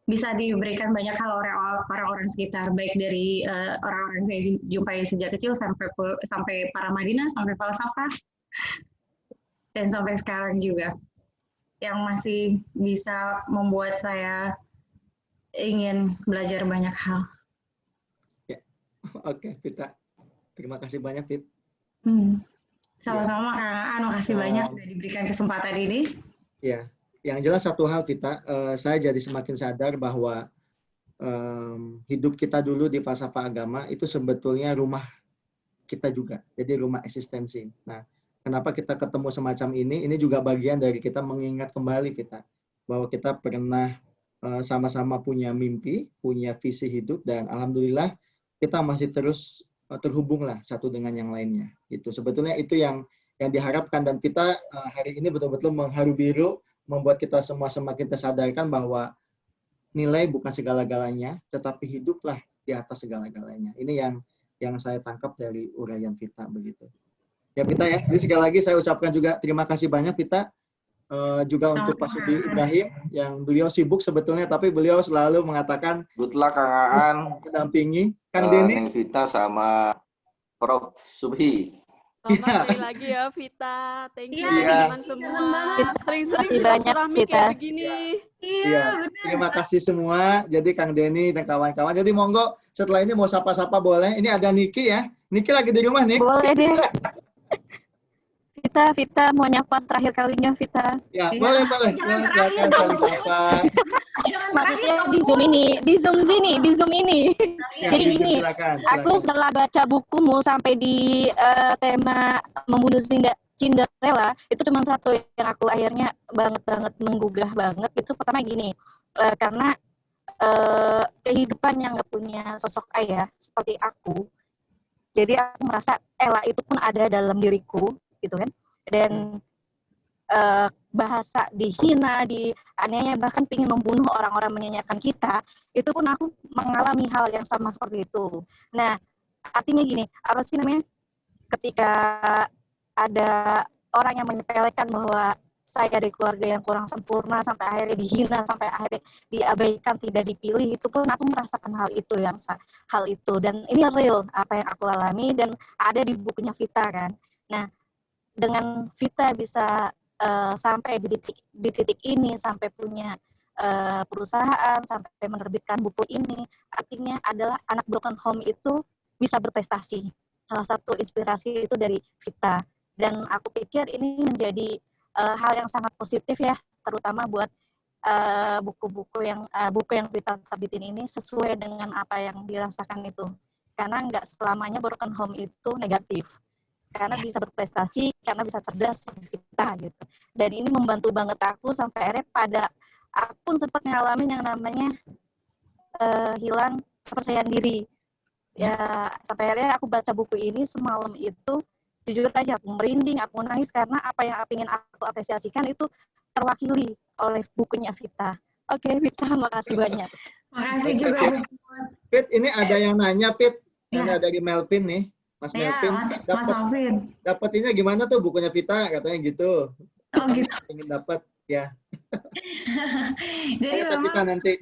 S3: diberikan banyak hal orang-orang sekitar, baik dari orang-orang saya jumpai sejak kecil sampai para Madinah, sampai Falsafah, dan sampai sekarang juga, yang masih bisa membuat saya ingin belajar banyak hal.
S2: Ya. Oke, Vita. Terima kasih banyak, Vit.
S3: Sama-sama, Kang Aan. Makasih banyak sudah diberikan kesempatan ini.
S2: Ya, yang jelas satu hal, Vita, saya jadi semakin sadar bahwa hidup kita dulu di falsafah agama itu sebetulnya rumah kita juga, jadi rumah eksistensi. Nah, kenapa kita ketemu semacam ini? Ini juga bagian dari kita mengingat kembali kita bahwa kita pernah sama-sama punya mimpi, punya visi hidup, dan alhamdulillah kita masih terus terhubung lah satu dengan yang lainnya. Itu sebetulnya itu yang diharapkan, dan kita hari ini betul-betul mengharu biru, membuat kita semua semakin tersadarkan bahwa nilai bukan segala-galanya, tetapi hiduplah di atas segala-galanya. Ini yang saya tangkap dari uraian Vita begitu. Ya Vita ya, jadi sekali lagi saya ucapkan juga terima kasih banyak Vita. juga untuk Pak Sudi Ibrahim yang beliau sibuk sebetulnya, tapi beliau selalu mengatakan
S11: good luck Kang Aan,
S2: mendampingi Kang Denny,
S11: Neng Vita sama Prof Subhi.
S9: Selamat sekali lagi ya Vita, thank you
S2: Iya.
S9: teman-teman semua. Sering-sering
S7: Makasih banyak,
S9: silaturahmi
S7: Vita.
S9: kayak begini.
S2: Iya, terima kasih semua. Jadi Kang Denny dan kawan-kawan. Jadi monggo setelah ini mau sapa-sapa boleh. Ini ada Niki ya. Niki lagi di rumah nih.
S7: Boleh deh. Vita mau nyapa terakhir kalinya Vita.
S2: Ya, boleh.
S3: Jangan
S2: Boleh,
S3: terakhir
S2: silakan
S3: dong.
S2: saling sapa.
S7: Maksudnya di Zoom ini, di Zoom ini.
S2: Ya,
S7: Jadi
S2: di Zoom,
S7: gini,
S2: silakan.
S7: aku setelah baca bukumu sampai di tema membunuh Cinderella, itu cuma satu yang aku akhirnya banget menggugah banget. Itu pertama gini, karena kehidupan yang nggak punya sosok ayah seperti aku, jadi aku merasa Ella itu pun ada dalam diriku, gitu kan. Dan bahasa dihina, dianiaya, bahkan ingin membunuh orang-orang menyanyikan kita, itu pun aku mengalami hal yang sama seperti itu. Nah, artinya gini, apa sih namanya, ketika ada orang yang menyepelekan bahwa saya dari keluarga yang kurang sempurna, sampai akhirnya dihina, sampai akhirnya diabaikan, tidak dipilih, itu pun aku merasakan hal itu. Dan ini real, apa yang aku alami, dan ada di bukunya Vita kan. Nah, dengan Vita bisa sampai di titik ini, sampai punya perusahaan, sampai menerbitkan buku ini, artinya adalah anak broken home itu bisa berprestasi. Salah satu inspirasi itu dari Vita. Dan aku pikir ini menjadi hal yang sangat positif ya, terutama buat buku yang Vita terbitin ini sesuai dengan apa yang dirasakan itu. Karena nggak selamanya broken home itu negatif. Karena bisa berprestasi, karena bisa cerdas seperti kita gitu. Dan ini membantu banget aku sampai akhirnya aku pun sempat ngalamin yang namanya hilang kepercayaan diri. Ya, sampai akhirnya aku baca buku ini semalam itu, jujur aja aku merinding, aku nangis karena apa yang ingin aku apresiasikan itu terwakili oleh bukunya Vita. Oke, Vita, makasih banyak.
S3: Makasih juga.
S2: Fit, ini ada yang nanya, Fit. Ini ada dari Melvin nih. Mas
S3: Ya,
S2: Melvin,
S3: Mas Alvin.
S2: dapetinnya gimana tuh bukunya Vita, katanya gitu.
S3: Oh gitu.
S2: Ingin dapat ya.
S3: Jadi
S2: Tanya
S3: memang,
S2: Vita nanti.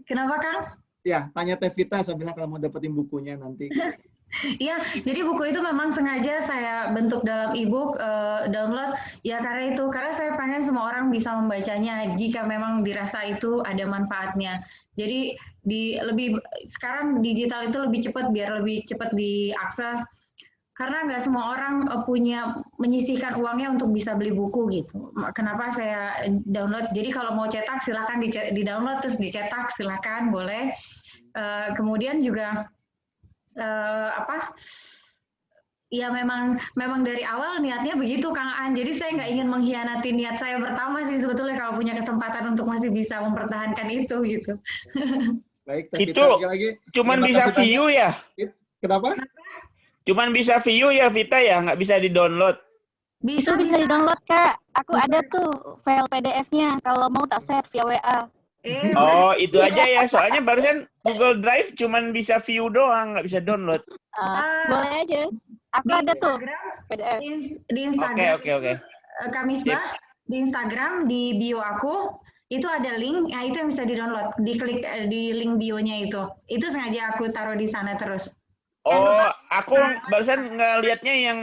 S3: kenapa Kang?
S2: Ya, tanya Teh Vita, saya bilang kalau mau dapetin bukunya nanti.
S3: Iya, jadi buku itu memang sengaja saya bentuk dalam e-book, download, ya karena saya pengen semua orang bisa membacanya jika memang dirasa itu ada manfaatnya. Jadi sekarang digital itu lebih cepat, biar lebih cepat diakses, karena nggak semua orang punya menyisihkan uangnya untuk bisa beli buku gitu. Kenapa saya download? Jadi kalau mau cetak silakan di-download terus dicetak, silakan boleh. Kemudian juga ya memang dari awal niatnya begitu Kang Aan. Jadi saya nggak ingin mengkhianati niat saya pertama sih sebetulnya kalau punya kesempatan untuk masih bisa mempertahankan itu gitu.
S2: Baik,
S14: Itu cuman bisa view ya?
S2: Kenapa?
S14: Cuman bisa view ya Vita ya, nggak bisa di-download.
S7: Bisa di-download Kak. Aku ada tuh file PDF-nya. Kalau mau tak share via WA.
S14: Oh, itu aja ya. Soalnya barusan Google Drive cuman bisa view doang, nggak bisa download.
S7: Boleh aja. Aku ada tuh PDF.
S3: Di Instagram.
S14: Oke.
S3: Kak Misbah, di Instagram, di bio aku, itu ada link, ya itu yang bisa di-download. Diklik di link bio-nya itu. Itu sengaja aku taruh di sana terus.
S14: Oh, aku barusan ngelihatnya yang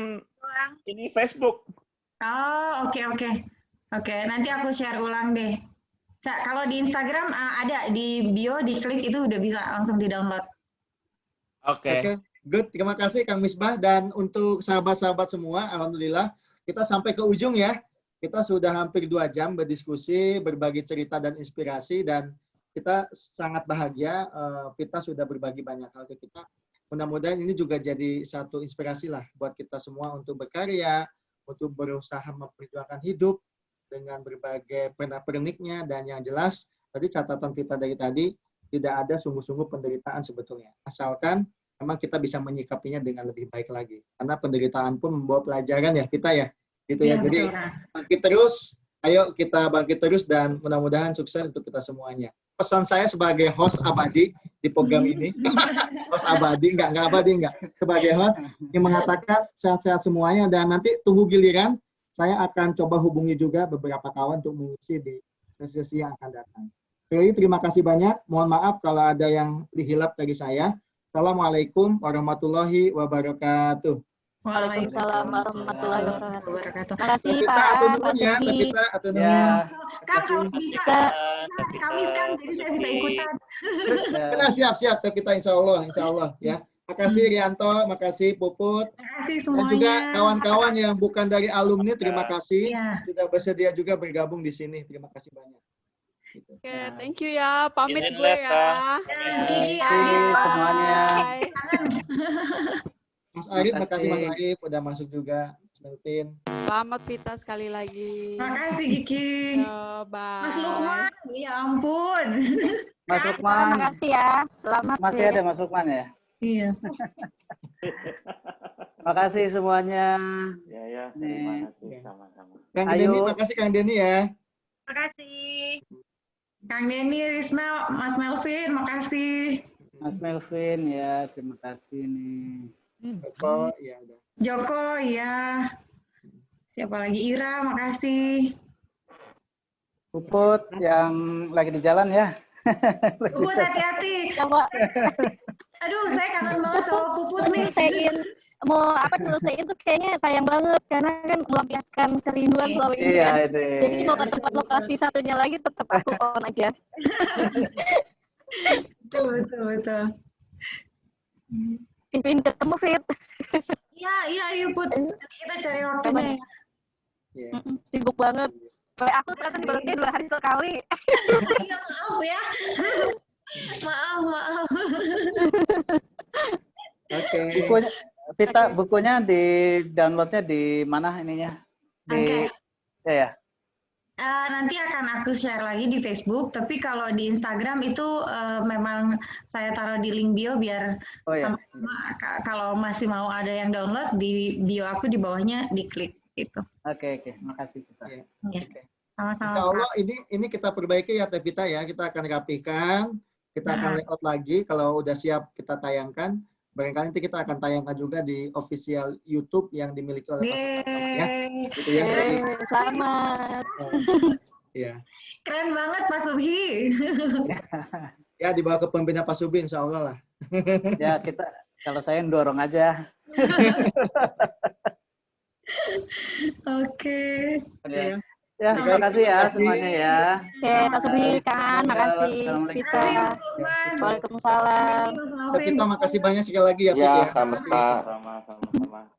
S14: ini Facebook.
S3: Oh, oke. Oke, nanti aku share ulang deh. Kalau di Instagram ada di bio, diklik itu udah bisa langsung di-download.
S2: Oke, good. Terima kasih Kang Misbah, dan untuk sahabat-sahabat semua, alhamdulillah kita sampai ke ujung ya. Kita sudah hampir 2 jam berdiskusi, berbagi cerita dan inspirasi, dan kita sangat bahagia Vita sudah berbagi banyak hal ke kita. Mudah-mudahan ini juga jadi satu inspirasi lah buat kita semua untuk berkarya, untuk berusaha memperjuangkan hidup dengan berbagai pernik-perniknya, dan yang jelas tadi catatan Vita dari tadi, tidak ada sungguh-sungguh penderitaan sebetulnya. Asalkan memang kita bisa menyikapinya dengan lebih baik lagi. Karena penderitaan pun membawa pelajaran ya kita ya. Gitu ya. Jadi bangkit terus, ayo kita bangkit terus, dan mudah-mudahan sukses untuk kita semuanya. Pesan saya sebagai host abadi di program ini, host abadi, enggak abadi, enggak. Sebagai host yang mengatakan sehat-sehat semuanya, dan nanti tunggu giliran saya akan coba hubungi juga beberapa kawan untuk mengisi di sesi yang akan datang. Jadi terima kasih banyak. Mohon maaf kalau ada yang dihilap dari saya. Assalamualaikum warahmatullahi wabarakatuh.
S7: Waalaikumsalam warahmatullahi wabarakatuh. Makasih
S2: Kita
S7: Pak,
S2: atur
S7: Pak
S2: nuhun ya,
S7: Sugi.
S2: kita atur nuhun.
S4: Ya.
S3: Kak, kalau bisa Kamis kan, jadi saya bisa ikutan.
S2: Kita siap-siap kita insya Allah ya. Makasih Rianto, makasih Puput,
S3: Makasih
S2: dan
S3: semuanya.
S2: juga kawan-kawan yang bukan dari alumni, terima kasih
S3: Iya.
S2: sudah bersedia juga bergabung di sini. Terima kasih banyak.
S9: Oke, thank you ya. Pamit
S14: Izin
S9: gue
S14: les, Kak.
S9: ya.
S3: Kiki,
S4: semuanya.
S9: Bye.
S2: Mas Arif,
S4: Terima
S2: makasih Mas
S4: kasih.
S2: Arif udah masuk juga. Melvin.
S9: Selamat Vita sekali lagi.
S3: Makasih Kiki.
S9: Bye.
S3: Mas Lukman, ya ampun.
S4: Mas
S7: Terima
S4: Lukman.
S7: kasih ya. Selamat
S4: Masih
S7: ya.
S4: ada Mas Lukman ya?
S3: Iya.
S4: Makasih semuanya.
S10: Ya, terima kasih sama-sama.
S2: Kang
S4: Ayo.
S2: Denny, makasih Kang Denny ya.
S8: Makasih.
S3: Kang Denny, Risma, Mas Melvin, makasih.
S4: Mas Melvin ya, terima kasih nih.
S2: Joko, ya udah.
S3: Joko, ya. Siapa lagi? Ira, makasih.
S4: Puput yang lagi di jalan ya.
S3: Puput, hati-hati. Aduh, saya kangen banget sama Puput nih.
S7: Nyelesain mau nyelesain tuh kayaknya sayang banget karena kan melampiaskan kerinduan selama ini
S4: Iya,
S7: kan.
S4: itu.
S7: Jadi mau ke tempat lokasi satunya lagi tetap aku on aja.
S3: Betul.
S7: Ingin ketemu Fit.
S3: Iya, Put. Nanti kita cari waktunya ya.
S7: Sibuk banget. Kayak aku ternyata dibalasnya 2 hari sekali.
S3: Iya, maaf ya. Maaf.
S2: Oke.
S4: Bukunya, Vita, bukunya di downloadnya di mana ininya? Di ya.
S3: Nanti akan aku share lagi di Facebook, tapi kalau di Instagram itu memang saya taruh di link bio biar kalau masih mau ada yang download di bio aku di bawahnya diklik gitu.
S4: Oke, makasih Vita.
S3: Ya. Sama-sama.
S2: Insya Allah ini kita perbaiki ya Teh Vita ya. Kita akan rapihkan, kita akan layout lagi. Kalau udah siap kita tayangkan. Barangkali nanti kita akan tayangkan juga di official YouTube yang dimiliki oleh Pak ya. Gitu ya.
S7: Selamat.
S2: Iya.
S3: Keren banget Pak Subhi.
S2: Ya dibawa ke pembina Pak Subi insya Allah lah.
S4: Ya kita kalau saya dorong aja.
S3: Oke.
S2: Ya.
S4: Ya, terima kasih ya semuanya ya.
S7: Oke, Pak Subhi kan, makasih Vita. Waalaikumsalam.
S2: Kita makasih banyak sekali lagi ya.
S11: Ya,
S2: Fit,
S11: sama-sama.
S10: Sama-sama.